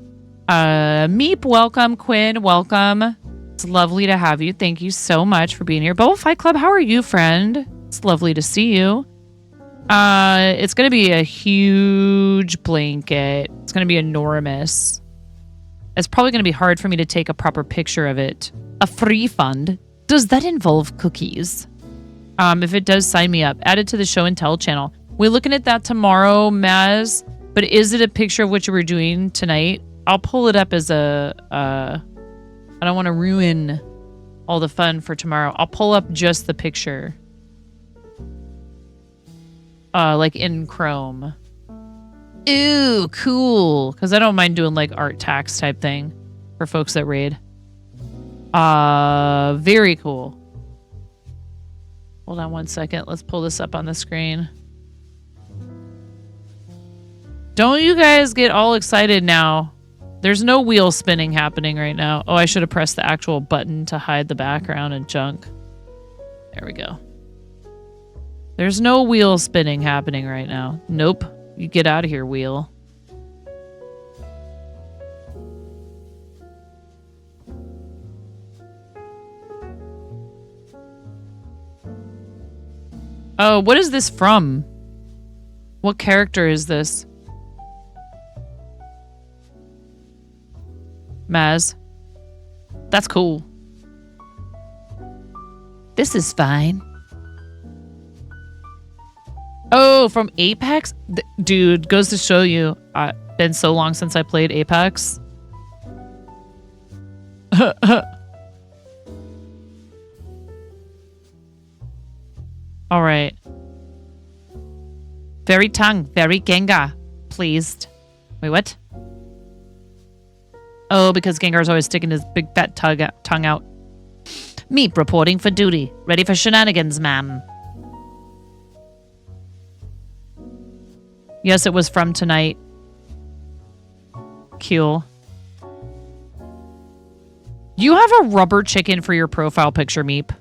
[SPEAKER 1] Meep, welcome. Quinn, welcome. It's lovely to have you. Thank you so much for being here. Boa Fight Club, how are you, friend? It's lovely to see you. It's going to be a huge blanket. It's going to be enormous. It's probably going to be hard for me to take a proper picture of it. A free fund. Does that involve cookies? If it does, sign me up. Add it to the show and tell channel. We're looking at that tomorrow, Maz. But is it a picture of what you were doing tonight? I'll pull it up as a... I don't want to ruin all the fun for tomorrow. I'll pull up just the picture. Like in Chrome. Ooh, cool. Because I don't mind doing like art tax type thing for folks that raid. Very cool. Hold on one second. Let's pull this up on the screen. Don't you guys get all excited now. There's no wheel spinning happening right now. Oh, I should have pressed the actual button to hide the background and junk. There we go. There's no wheel spinning happening right now. Nope. You get out of here, wheel. Oh, what is this from? What character is this? Maz. That's cool. This is fine. Oh, from Apex? Dude, goes to show you. Been so long since I played Apex. All right. Very tongue, very Gengar. Pleased. Wait, what? Oh, because Gengar's always sticking his big fat tongue out. Meep reporting for duty. Ready for shenanigans, ma'am. Yes, it was from tonight. Cool. You have a rubber chicken for your profile picture, Meep.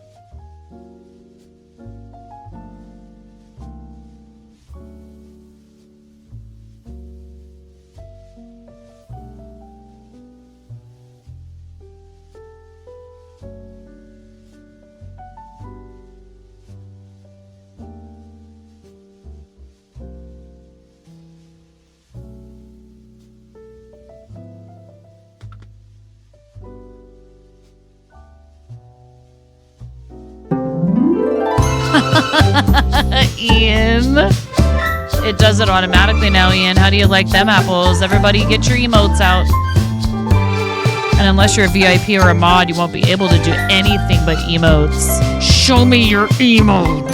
[SPEAKER 1] Ian. It does it automatically now, Ian. How do you like them apples? Everybody get your emotes out. And unless you're a VIP or a mod, you won't be able to do anything but emotes. Show me your emotes.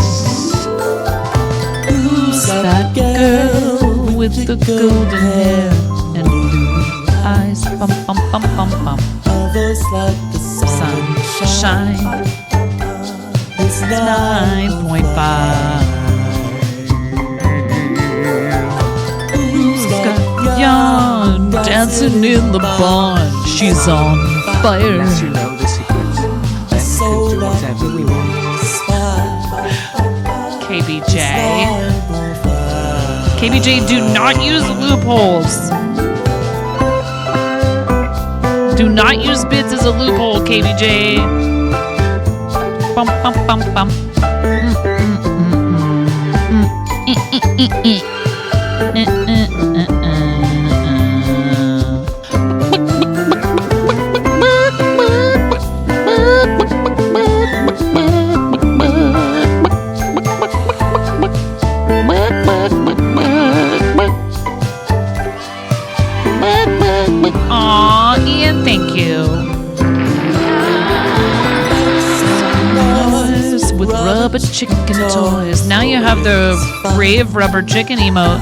[SPEAKER 15] Who's that?
[SPEAKER 1] girl with the golden hair and blue eyes. Bum, bum, bum, bum, bum. Sunshine. It's 9.5. Who's got yarn dancing in the barn? She's on fire.
[SPEAKER 3] Unless you know the secrets, then we can do whatever we want.
[SPEAKER 1] KBJ. KBJ, do not use loopholes. Do not use bids as a loophole, KBJ. Bum, bum, bum, bum. Aw, Ian, thank you. With rubber chicken toys. Now you have the brave rubber chicken emote.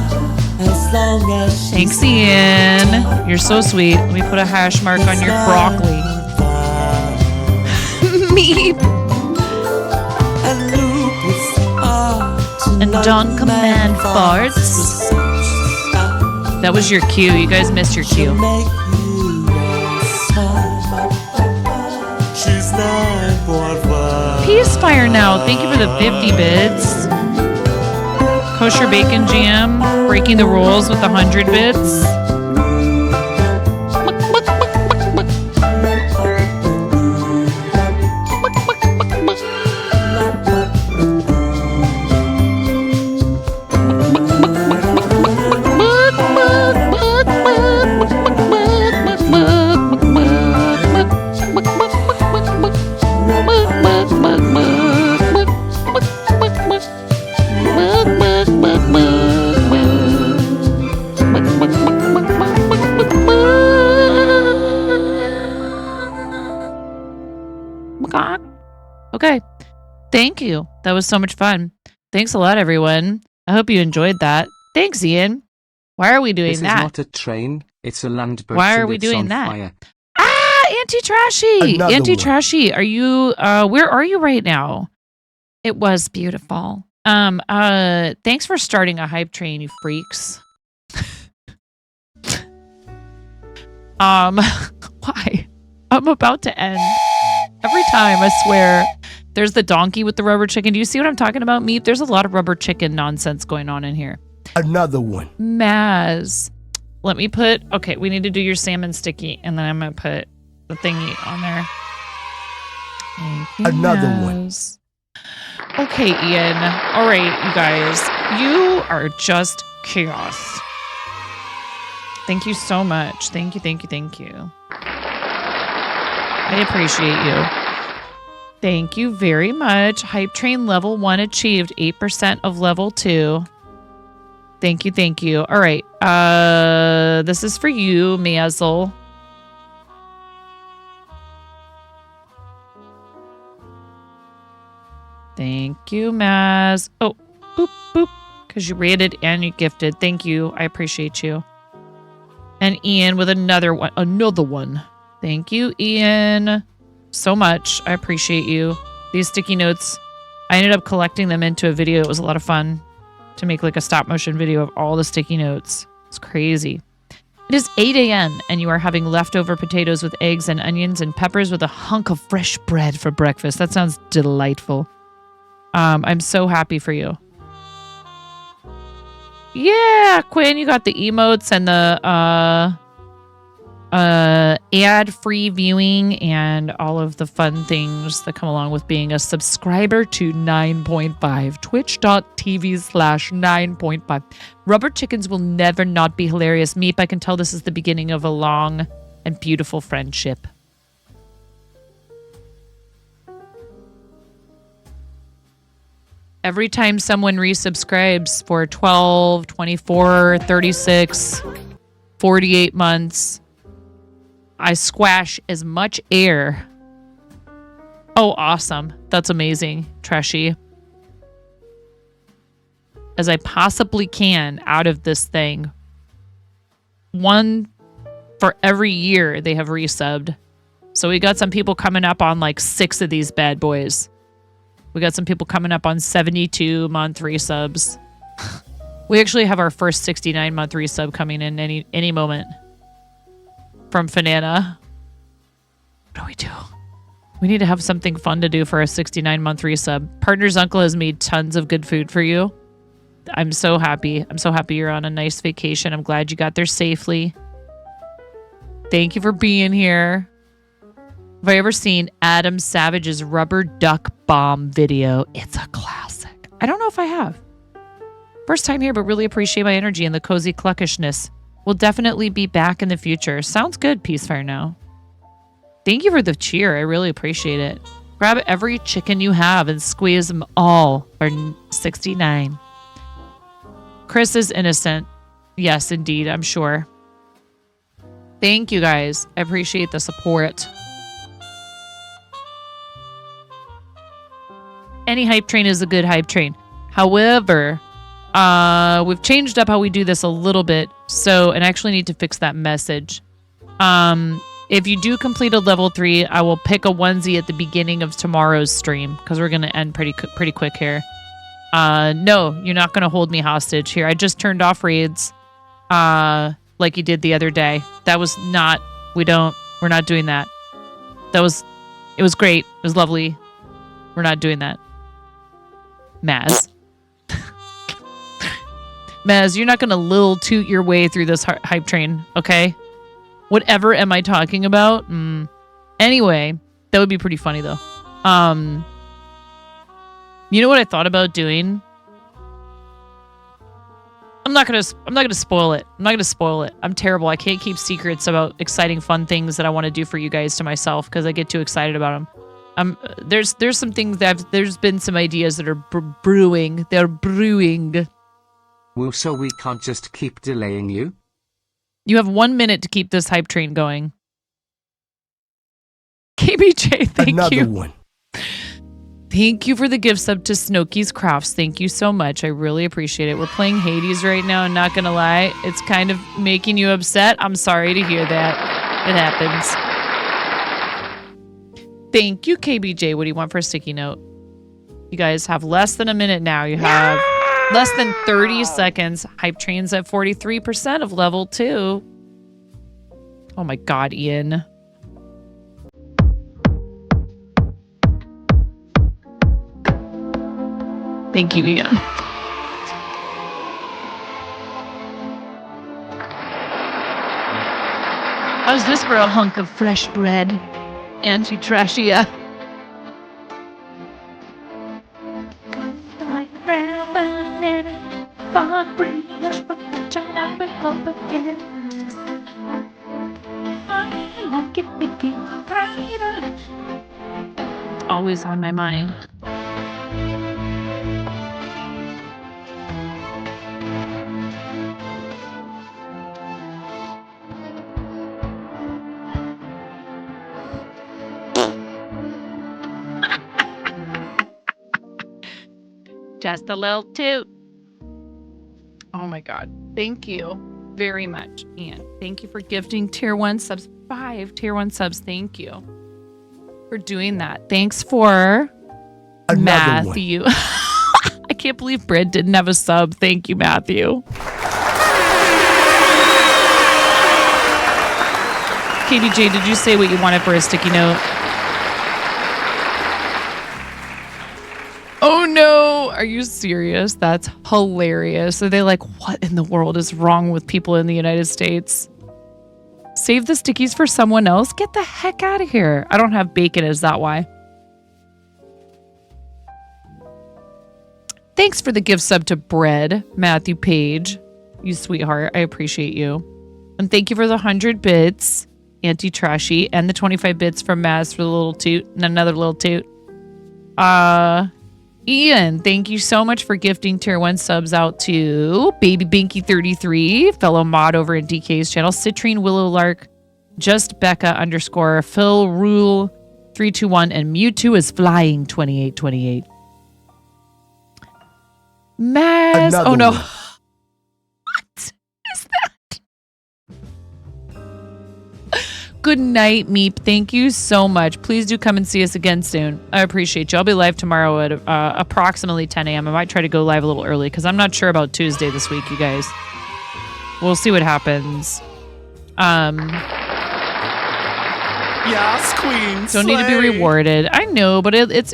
[SPEAKER 1] Thanks, Ian. You're so sweet. Let me put a hash mark on your broccoli. Me. And Don Command farts. That was your cue. You guys missed your cue. Peacefire now. Thank you for the 50 bits. Kosher Bacon Jam. Breaking the rules with 100 bits. Okay. Thank you. That was so much fun. Thanks a lot, everyone. I hope you enjoyed that. Thanks, Ian. Why are we doing
[SPEAKER 3] This
[SPEAKER 1] that?
[SPEAKER 3] is not a train. It's a land boat.
[SPEAKER 1] Why are
[SPEAKER 3] and
[SPEAKER 1] we
[SPEAKER 3] it's
[SPEAKER 1] doing
[SPEAKER 3] on
[SPEAKER 1] that?
[SPEAKER 3] fire.
[SPEAKER 1] Ah, Auntie Trashy.
[SPEAKER 3] Another
[SPEAKER 1] Auntie
[SPEAKER 3] one.
[SPEAKER 1] Trashy, are you where are you right now? It was beautiful. Thanks for starting a hype train, you freaks. Why? I'm about to end. Every time, I swear. There's the donkey with the rubber chicken. Do you see what I'm talking about, Meep? There's a lot of rubber chicken nonsense going on in here.
[SPEAKER 19] Another one.
[SPEAKER 1] Maz. Let me put, okay, we need to do your salmon sticky, and then I'm going to put the thingy on there. Thank you,
[SPEAKER 19] Another
[SPEAKER 1] Maz. Okay, Ian. All right, you guys. You are just chaos. Thank you so much. Thank you, thank you, thank you. I appreciate you. Thank you very much. Hype Train level 1 achieved. 8% of level 2. Thank you, thank you. All right. This is for you, Mazel. Thank you, Maz. Oh, boop, boop. Because you rated and you gifted. Thank you. I appreciate you. And Ian with another one. Another one. Thank you, Ian. So much. I appreciate you. These sticky notes, I ended up collecting them into a video. It was a lot of fun to make like a stop motion video of all the sticky notes. It's crazy. It is 8 a.m. and you are having leftover potatoes with eggs and onions and peppers with a hunk of fresh bread for breakfast. That sounds delightful. I'm so happy for you. Yeah, Quinn, you got the emotes and the ad-free viewing and all of the fun things that come along with being a subscriber to 9.5. Twitch.tv/9.5. Rubber chickens will never not be hilarious. Meep, I can tell this is the beginning of a long and beautiful friendship. Every time someone resubscribes for 12, 24, 36, 48 months, I squash as much air. Oh, awesome. That's amazing, Trashy. as I possibly can out of this thing. One for every year they have resubbed. So we got some people coming up on like 6 of these bad boys. We got some people coming up on 72-month resubs. We actually have our first 69-month resub coming in any moment from Fanana. What do we do? We need to have something fun to do for a 69-month resub. Partner's uncle has made tons of good food for you. I'm so happy. I'm so happy you're on a nice vacation. I'm glad you got there safely. Thank you for being here. Have I ever seen Adam Savage's Rubber Duck Bomb video? It's a classic. I don't know if I have. First time here, but really appreciate my energy and the cozy cluckishness. We'll definitely be back in the future. Sounds good, Peacefire Now. Thank you for the cheer. I really appreciate it. Grab every chicken you have and squeeze them all for 69. Chris is innocent. Yes, indeed, I'm sure. Thank you, guys. I appreciate the support. Any hype train is a good hype train. However, we've changed up how we do this a little bit. So, and I actually need to fix that message. If you do complete a level 3, I will pick a onesie at the beginning of tomorrow's stream because we're going to end pretty quick here. No, you're not going to hold me hostage here. I just turned off raids like you did the other day. That was not, we're not doing that. It was great. It was lovely. We're not doing that. Maz. Maz, you're not going to lil toot your way through this hype train, okay? Whatever am I talking about? Anyway, that would be pretty funny though. You know what I thought about doing? I'm not gonna spoil it. I'm not gonna spoil it. I'm terrible. I can't keep secrets about exciting, fun things that I want to do for you guys to myself because I get too excited about them. There's some things there's been some ideas that are brewing. They're brewing.
[SPEAKER 3] Well, so we can't just keep delaying you?
[SPEAKER 1] You have 1 minute to keep this hype train going. KBJ, thank you.
[SPEAKER 19] Another one.
[SPEAKER 1] Thank you for the gift sub to Snooki's Crafts. Thank you so much. I really appreciate it. We're playing Hades right now, and not gonna lie, it's kind of making you upset. I'm sorry to hear that. It happens. Thank you, KBJ. What do you want for a sticky note? You guys have less than a minute now. You have less than 30 seconds. Hype train's at 43% of level 2. Oh my God, Ian. Thank you, Ian. How's this for a hunk of fresh bread? Anti-trashia. Always on my mind. Just a little toot. Oh my God. Thank you very much, Ian. Thank you for gifting tier 1 subs. 5 tier 1 subs. Thank you for doing that. Thanks for Matthew. I can't believe Brad didn't have a sub. Thank you, Matthew. KBJ, did you say what you wanted for a sticky note? Oh no, are you serious? That's hilarious. Are they like, what in the world is wrong with people in the United States? Save the stickies for someone else? Get the heck out of here. I don't have bacon, is that why? Thanks for the gift sub to Bread, Matthew Page. You sweetheart, I appreciate you. And thank you for the 100 bits, Anti-Trashy, and the 25 bits from Maz for the little toot, and another little toot. Ian, thank you so much for gifting tier 1 subs out to Baby Binky 33, fellow mod over at DK's channel, Citrine Willow Lark, Just Becca _ Phil Rule 321, and Mewtwo is flying 2828. Maz.
[SPEAKER 19] Another
[SPEAKER 1] Oh no.
[SPEAKER 19] one.
[SPEAKER 1] What is that? Good night, Meep. Thank you so much. Please do come and see us again soon. I appreciate you. I'll be live tomorrow at approximately 10 a.m. I might try to go live a little early because I'm not sure about Tuesday this week, you guys. We'll see what happens.
[SPEAKER 19] Yes, queen.
[SPEAKER 1] Don't need to be rewarded. I know, but this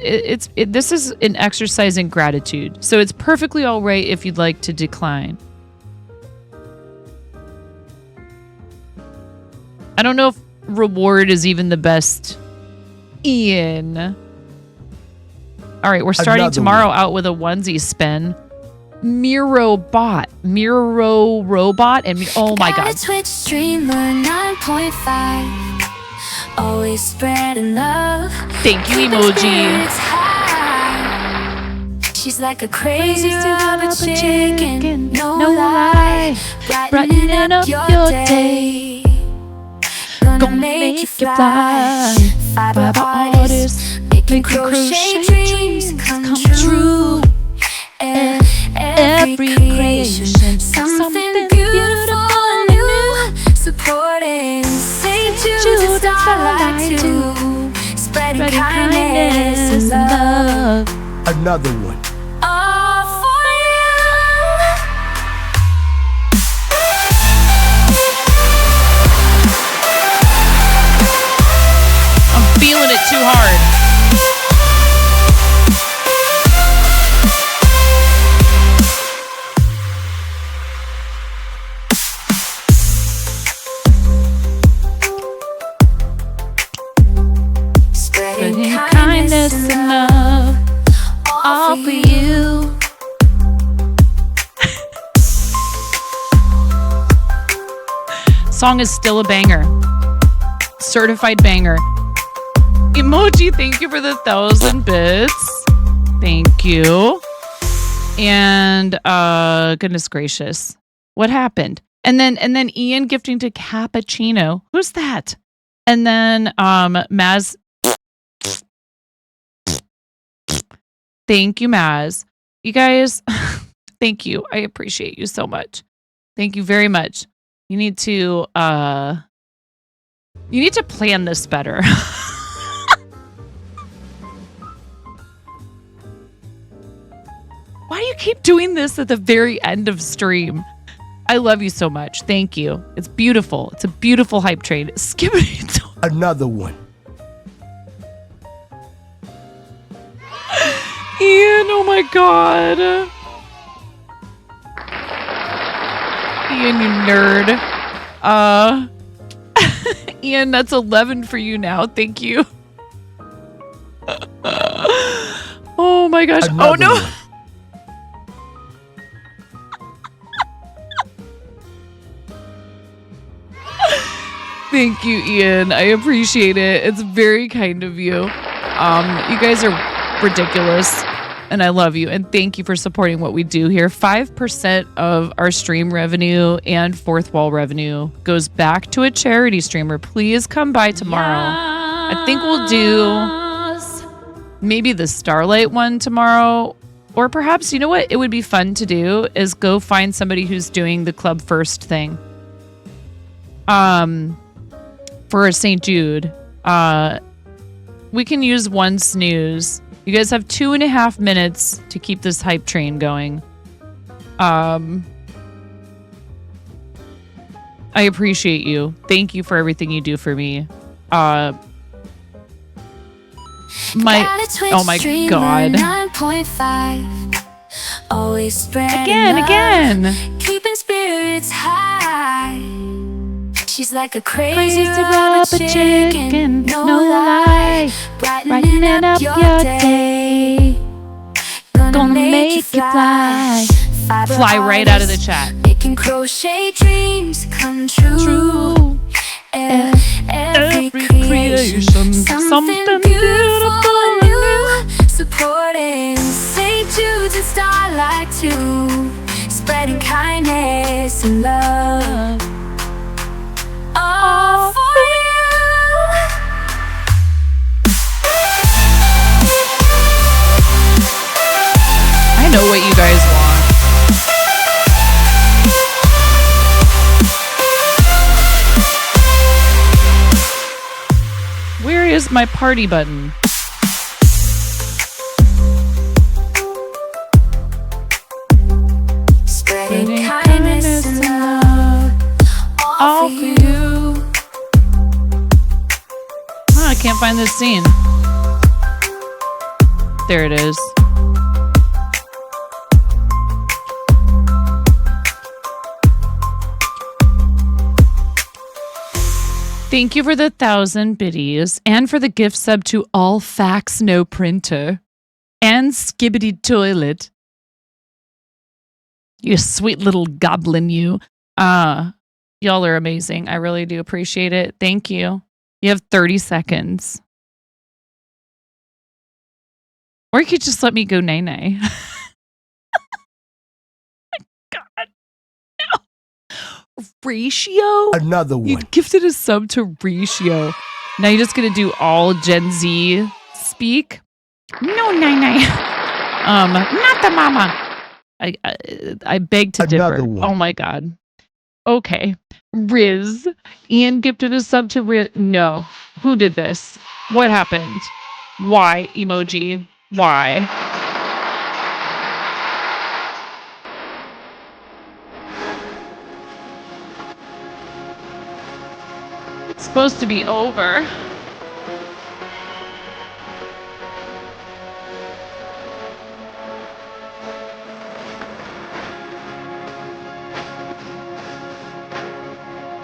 [SPEAKER 1] is an exercise in gratitude. So it's perfectly all right if you'd like to decline. I don't know if reward is even the best. Ian. All right, we're starting
[SPEAKER 19] Another
[SPEAKER 1] tomorrow
[SPEAKER 19] one.
[SPEAKER 1] out with a onesie spin. Miro Robot, and oh my god.
[SPEAKER 14] Twitch streamer 9.5. Always spreading love.
[SPEAKER 1] Thank you, emoji.
[SPEAKER 14] She's like a crazy rubber chicken. No lie.
[SPEAKER 1] Brightening up your day.
[SPEAKER 14] Gonna make you fly. Fiber artists making crochet dreams come true. Every creation, something beautiful and new. Supporting St. Jude Starlight too. Spreading kindness and love.
[SPEAKER 19] Another one.
[SPEAKER 14] All for
[SPEAKER 1] I'm feeling it too hard.
[SPEAKER 14] Spreading
[SPEAKER 1] Kindness and love, all for you. Song is still a banger. Certified banger. Emoji, thank you for the 1,000 bits. Thank you. And goodness gracious. What happened? And then Ian gifting to Cappuccino. Who's that? And then Maz. Thank you, Maz. You guys, thank you. I appreciate you so much. Thank you very much. You need to plan this better. Why do you keep doing this at the very end of stream? I love you so much. Thank you. It's beautiful. It's a beautiful hype train. Skippity.
[SPEAKER 19] Another one.
[SPEAKER 1] Ian, oh my god. Ian, you nerd. Ian, that's 11 for you now. Thank you. Oh my gosh.
[SPEAKER 19] Another
[SPEAKER 1] oh no.
[SPEAKER 19] One.
[SPEAKER 1] Thank you, Ian. I appreciate it. It's very kind of you. You guys are ridiculous, and I love you. And thank you for supporting what we do here. 5% of our stream revenue and fourth wall revenue goes back to a charity streamer. Please come by tomorrow. I think we'll do maybe the Starlight one tomorrow. Or perhaps, you know what it would be fun to do is go find somebody who's doing the Club First thing. For St. Jude, we can use one snooze. You guys have 2.5 minutes to keep this hype train going. I appreciate you. Thank you for everything you do for me. Oh my god.
[SPEAKER 14] 9.5. Always spreading
[SPEAKER 1] Again.
[SPEAKER 14] Keeping spirits high. She's like a crazy rubber chicken. No lie. Brightening up your day. Gonna make you fly.
[SPEAKER 1] Fly right out of the chat.
[SPEAKER 14] Making crochet dreams come true. Every creation, something beautiful and new. Supporting St. Jude and Starlight too. Spreading kindness and love. All for you.
[SPEAKER 1] I know what you guys want. is my party button?
[SPEAKER 14] Spreading kindness and love all for you.
[SPEAKER 1] Oh, I can't find this scene. There it is. Thank you for the 1,000 biddies and for the gift sub to All Facts No Printer and Skibbity Toilet. You sweet little goblin, you. Y'all are amazing. I really do appreciate it. Thank you. You have 30 seconds. Or you could just let me go nay-nay. God. No. Ratio?
[SPEAKER 19] Another one.
[SPEAKER 1] You gifted a sub to Ratio. Now you're just going to do all Gen Z speak? No, nay-nay. Not the mama. I beg to
[SPEAKER 19] Another
[SPEAKER 1] differ.
[SPEAKER 19] one.
[SPEAKER 1] Oh my God. Okay. Riz. Ian gifted a sub to Riz. No. Who did this? What happened? Why, emoji? Why? It's supposed to be over.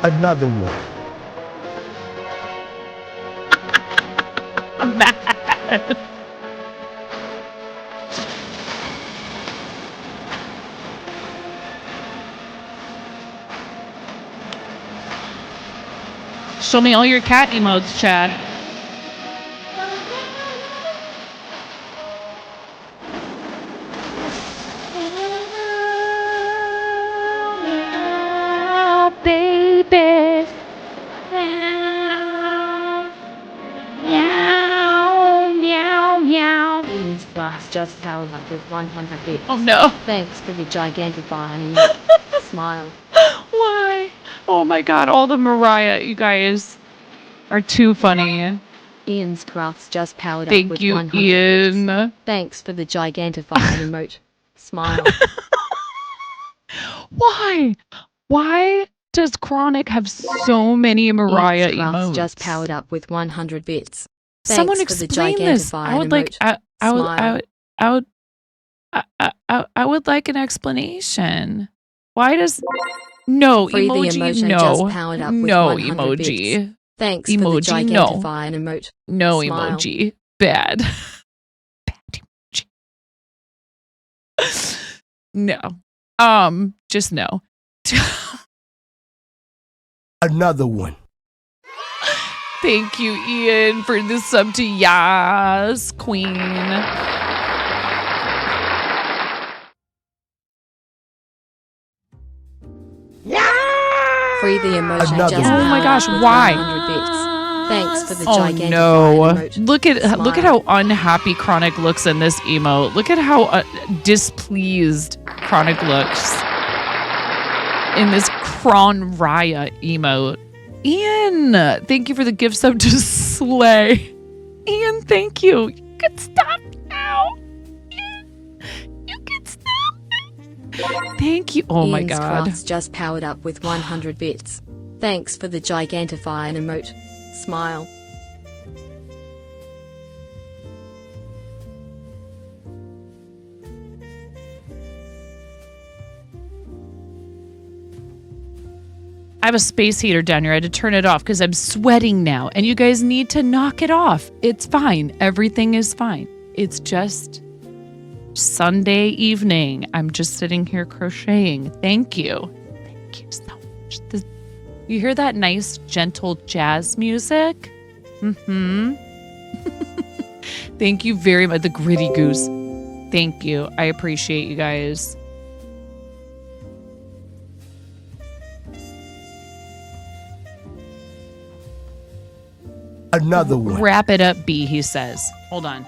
[SPEAKER 19] Another one.
[SPEAKER 1] I'm mad. Show me all your cat emotes, Chad. Baby. Meow, meow, meow.
[SPEAKER 2] Ian's glass just powered up with 100 bits.
[SPEAKER 1] Oh no.
[SPEAKER 2] Thanks for the gigantifying smile.
[SPEAKER 1] Why? Oh my God, all the Mariah, you guys are too funny.
[SPEAKER 2] Ian's crafts just powered up
[SPEAKER 1] Thank
[SPEAKER 2] with
[SPEAKER 1] you,
[SPEAKER 2] 100
[SPEAKER 1] Ian.
[SPEAKER 2] bits. Thanks for the gigantifying emote. Smile.
[SPEAKER 1] Why? Why does Chronic have so many Mariah
[SPEAKER 2] Ian's crafts
[SPEAKER 1] emotes?
[SPEAKER 2] just powered up with 100 bits.
[SPEAKER 1] Someone
[SPEAKER 2] Thanks for the
[SPEAKER 1] explain this. I would like.
[SPEAKER 2] gigantifying emote.
[SPEAKER 1] I would like an explanation. Why does no
[SPEAKER 2] Free the
[SPEAKER 1] emoji?
[SPEAKER 2] emotion
[SPEAKER 1] No,
[SPEAKER 2] just powered up with
[SPEAKER 1] no
[SPEAKER 2] 100
[SPEAKER 1] emoji.
[SPEAKER 2] bits. Thanks
[SPEAKER 1] Emoji,
[SPEAKER 2] for the
[SPEAKER 1] no.
[SPEAKER 2] gigantifying emote.
[SPEAKER 1] No
[SPEAKER 2] Smile.
[SPEAKER 1] emoji. Bad. Bad emoji. No. Just no.
[SPEAKER 19] Another one.
[SPEAKER 1] Thank you, Ian, for the sub to Yas, Queen.
[SPEAKER 2] Free the emotion
[SPEAKER 19] Another
[SPEAKER 2] just
[SPEAKER 19] one.
[SPEAKER 1] Oh my
[SPEAKER 2] powered
[SPEAKER 1] gosh,
[SPEAKER 2] up with
[SPEAKER 1] why?
[SPEAKER 2] 100 bits. Thanks for the
[SPEAKER 1] Oh
[SPEAKER 2] gigantifying
[SPEAKER 1] no.
[SPEAKER 2] emote.
[SPEAKER 1] Look at
[SPEAKER 2] Smile.
[SPEAKER 1] how unhappy Chronic looks in this emote. Look at how displeased Chronic looks in this Cron-Raya emote. Ian, thank you for the gift sub to Slay. Ian, thank you. You can stop now. You can stop. Thank you. Oh my
[SPEAKER 2] Ian's
[SPEAKER 1] God.
[SPEAKER 2] crafts just powered up with 100 bits. Thanks for the gigantifying emote. Smile.
[SPEAKER 1] I have a space heater down here. I had to turn it off because I'm sweating now. And you guys need to knock it off. It's fine. Everything is fine. It's just Sunday evening. I'm just sitting here crocheting. Thank you. Thank you so much. You hear that nice, gentle jazz music? Mm-hmm. Thank you very much. The Gritty Goose. Thank you. I appreciate you guys.
[SPEAKER 19] Another one.
[SPEAKER 1] Wrap it up, B, he says. Hold on.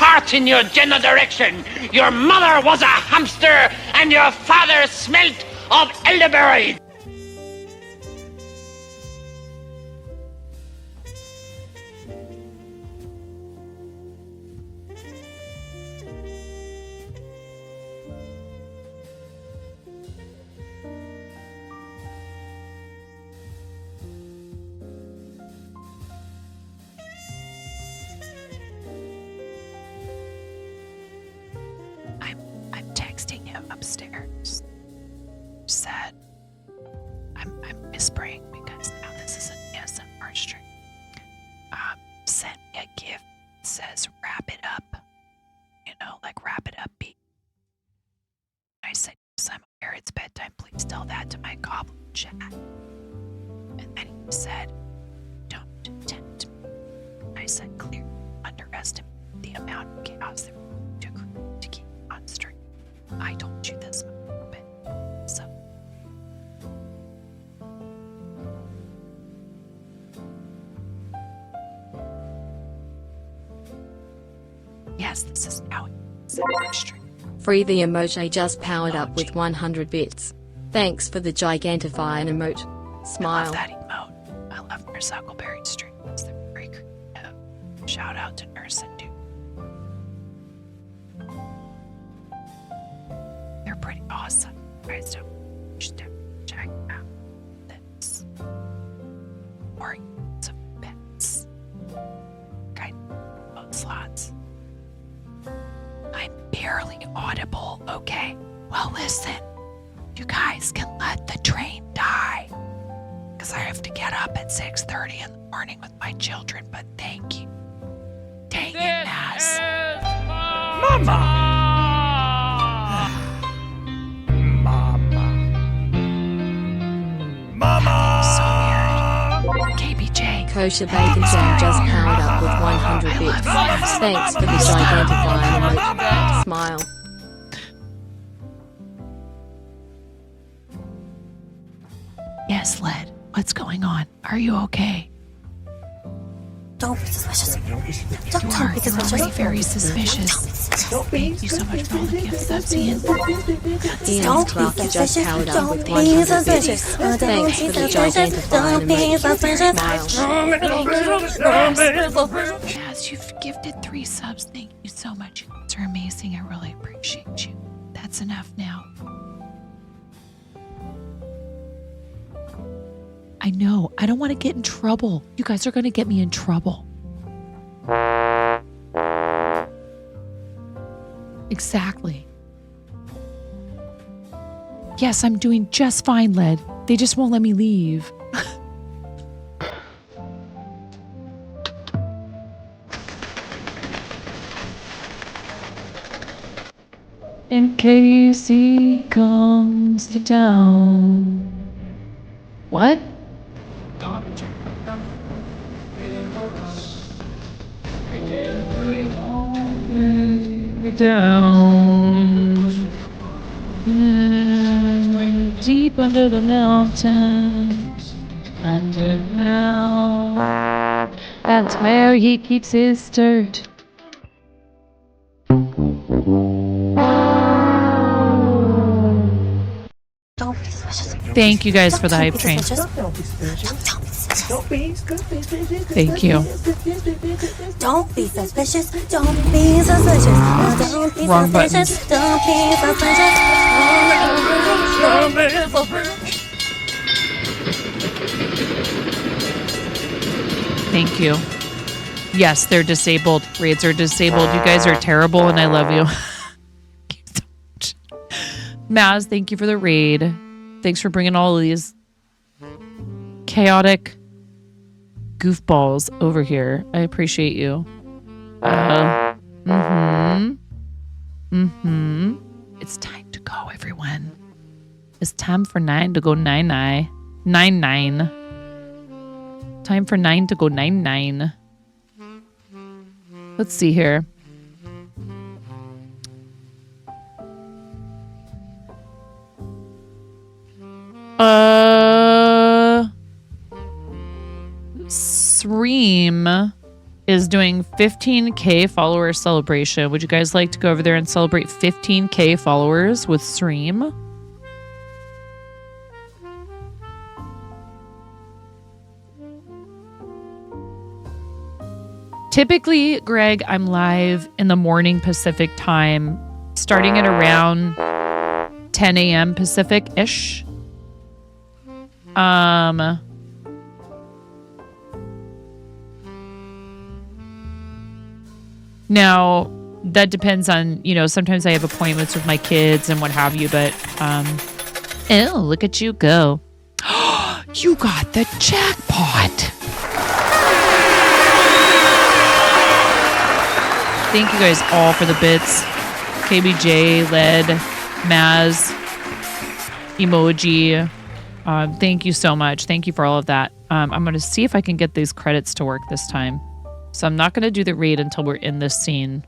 [SPEAKER 17] fart in your general direction. Your mother was a hamster, and your father smelt of elderberry.
[SPEAKER 1] I'm texting him upstairs. Said I'm whispering because now this is an ASMR stream. Sent me a gift that says wrap it up. You know, like wrap it up beat. I said, yes, I'm aware it's bedtime. Please tell that to my goblin chat. And then he said, don't tempt me. I said, clearly underestimate the amount of chaos that we're going to keep on stream. I told you this a little bit. So. Yes, this is now ASMR stream.
[SPEAKER 2] Free the emoji just powered up with 100 bits. Thanks for the gigantifying emote. Smile.
[SPEAKER 1] I love that emote. I love Nurse Huckleberry's streams. They're very creative. Shout out to Nurse and Dude. They're pretty awesome. Guys, don't check out this. Or use of pets. Kind of slots. I'm barely audible, okay? Well, listen. You guys can let the train die. Because I have to get up at 6:30 in the morning with my children, but thank you. Dang it, Naz.
[SPEAKER 17] Mama!
[SPEAKER 1] So weird. KBJ.
[SPEAKER 2] Kosher Bacon Jam just powered up with 100 bits. Thanks for the gigantifying emote. Smile.
[SPEAKER 1] Yes, Led. What's going on? Are you okay?
[SPEAKER 14] Don't be suspicious.
[SPEAKER 1] You are already very suspicious. Thank you so much for all the gifts, subs, Ian.
[SPEAKER 2] Ian's clock just powered up with 100 bits. Thanks for the gigantifying emote.
[SPEAKER 1] Yes, you've gifted 3 subs. Thank you so much. You guys are amazing. I really appreciate you. That's enough now. I know. I don't want to get in trouble. You guys are going to get me in trouble. Exactly. Yes, I'm doing just fine, Led. They just won't let me leave. In case he comes to town. What? Down. Deep under the mountains. Underground. That's where he keeps his dirt. Thank you guys for the hype train. Thank you.
[SPEAKER 14] Don't be suspicious. Don't be suspicious. Don't be
[SPEAKER 1] Wrong button.
[SPEAKER 14] suspicious. Don't be suspicious.
[SPEAKER 1] Thank you. Yes, they're disabled. Raids are disabled. You guys are terrible and I love you. Thank you so much. Maz, thank you for the raid. Thanks for bringing all of these chaotic goofballs over here. I appreciate you. It's time to go, everyone. It's time for 9 to go 9-9. 9-9. Time for 9 to go 9-9. Let's see here. Sreem is doing 15K follower celebration. Would you guys like to go over there and celebrate 15K followers with Stream? Typically, Greg, I'm live in the morning Pacific time, starting at around 10 a.m. Pacific-ish. Now, that depends on, sometimes I have appointments with my kids and what have you, but, oh, look at you go. You got the jackpot. Thank you guys all for the bits. KBJ, Led, Maz, Emoji. Thank you so much. Thank you for all of that. I'm going to see if I can get these credits to work this time. So I'm not going to do the raid until we're in this scene.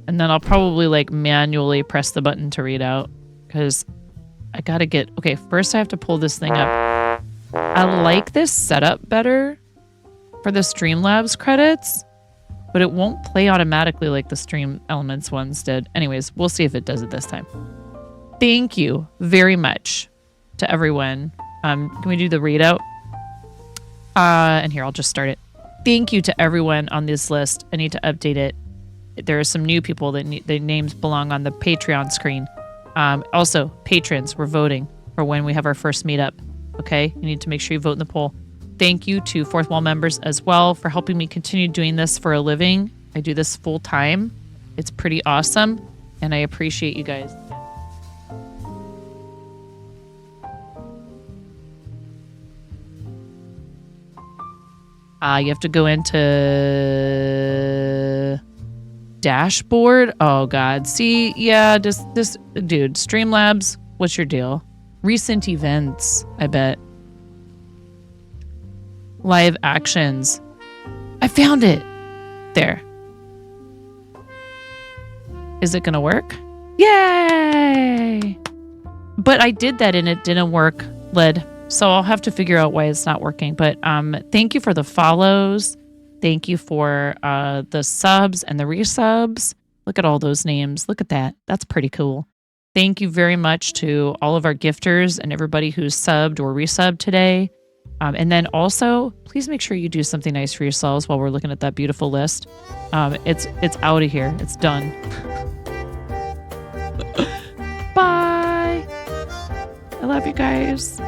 [SPEAKER 1] And then I'll probably manually press the button to read out. Because I got to get... Okay, first I have to pull this thing up. I like this setup better for the Streamlabs credits. But it won't play automatically like the Stream Elements ones did. Anyways, we'll see if it does it this time. Thank you very much to everyone. Can we do the readout? And here, I'll just start it. Thank you to everyone on this list. I need to update it. There are some new people that their names belong on the Patreon screen. Also, patrons, we're voting for when we have our first meetup. Okay? You need to make sure you vote in the poll. Thank you to Fourth Wall members as well for helping me continue doing this for a living. I do this full time. It's pretty awesome, and I appreciate you guys. You have to go into dashboard. Oh God. See, yeah, this dude, Streamlabs, what's your deal? Recent events, I bet. Live actions. I found it. There. Is it gonna work? Yay! But I did that and it didn't work, Led. So I'll have to figure out why it's not working. But thank you for the follows. Thank you for the subs and the resubs. Look at all those names. Look at that. That's pretty cool. Thank you very much to all of our gifters and everybody who's subbed or resubbed today. And then also, please make sure you do something nice for yourselves while we're looking at that beautiful list. It's out of here. It's done. Bye. I love you guys.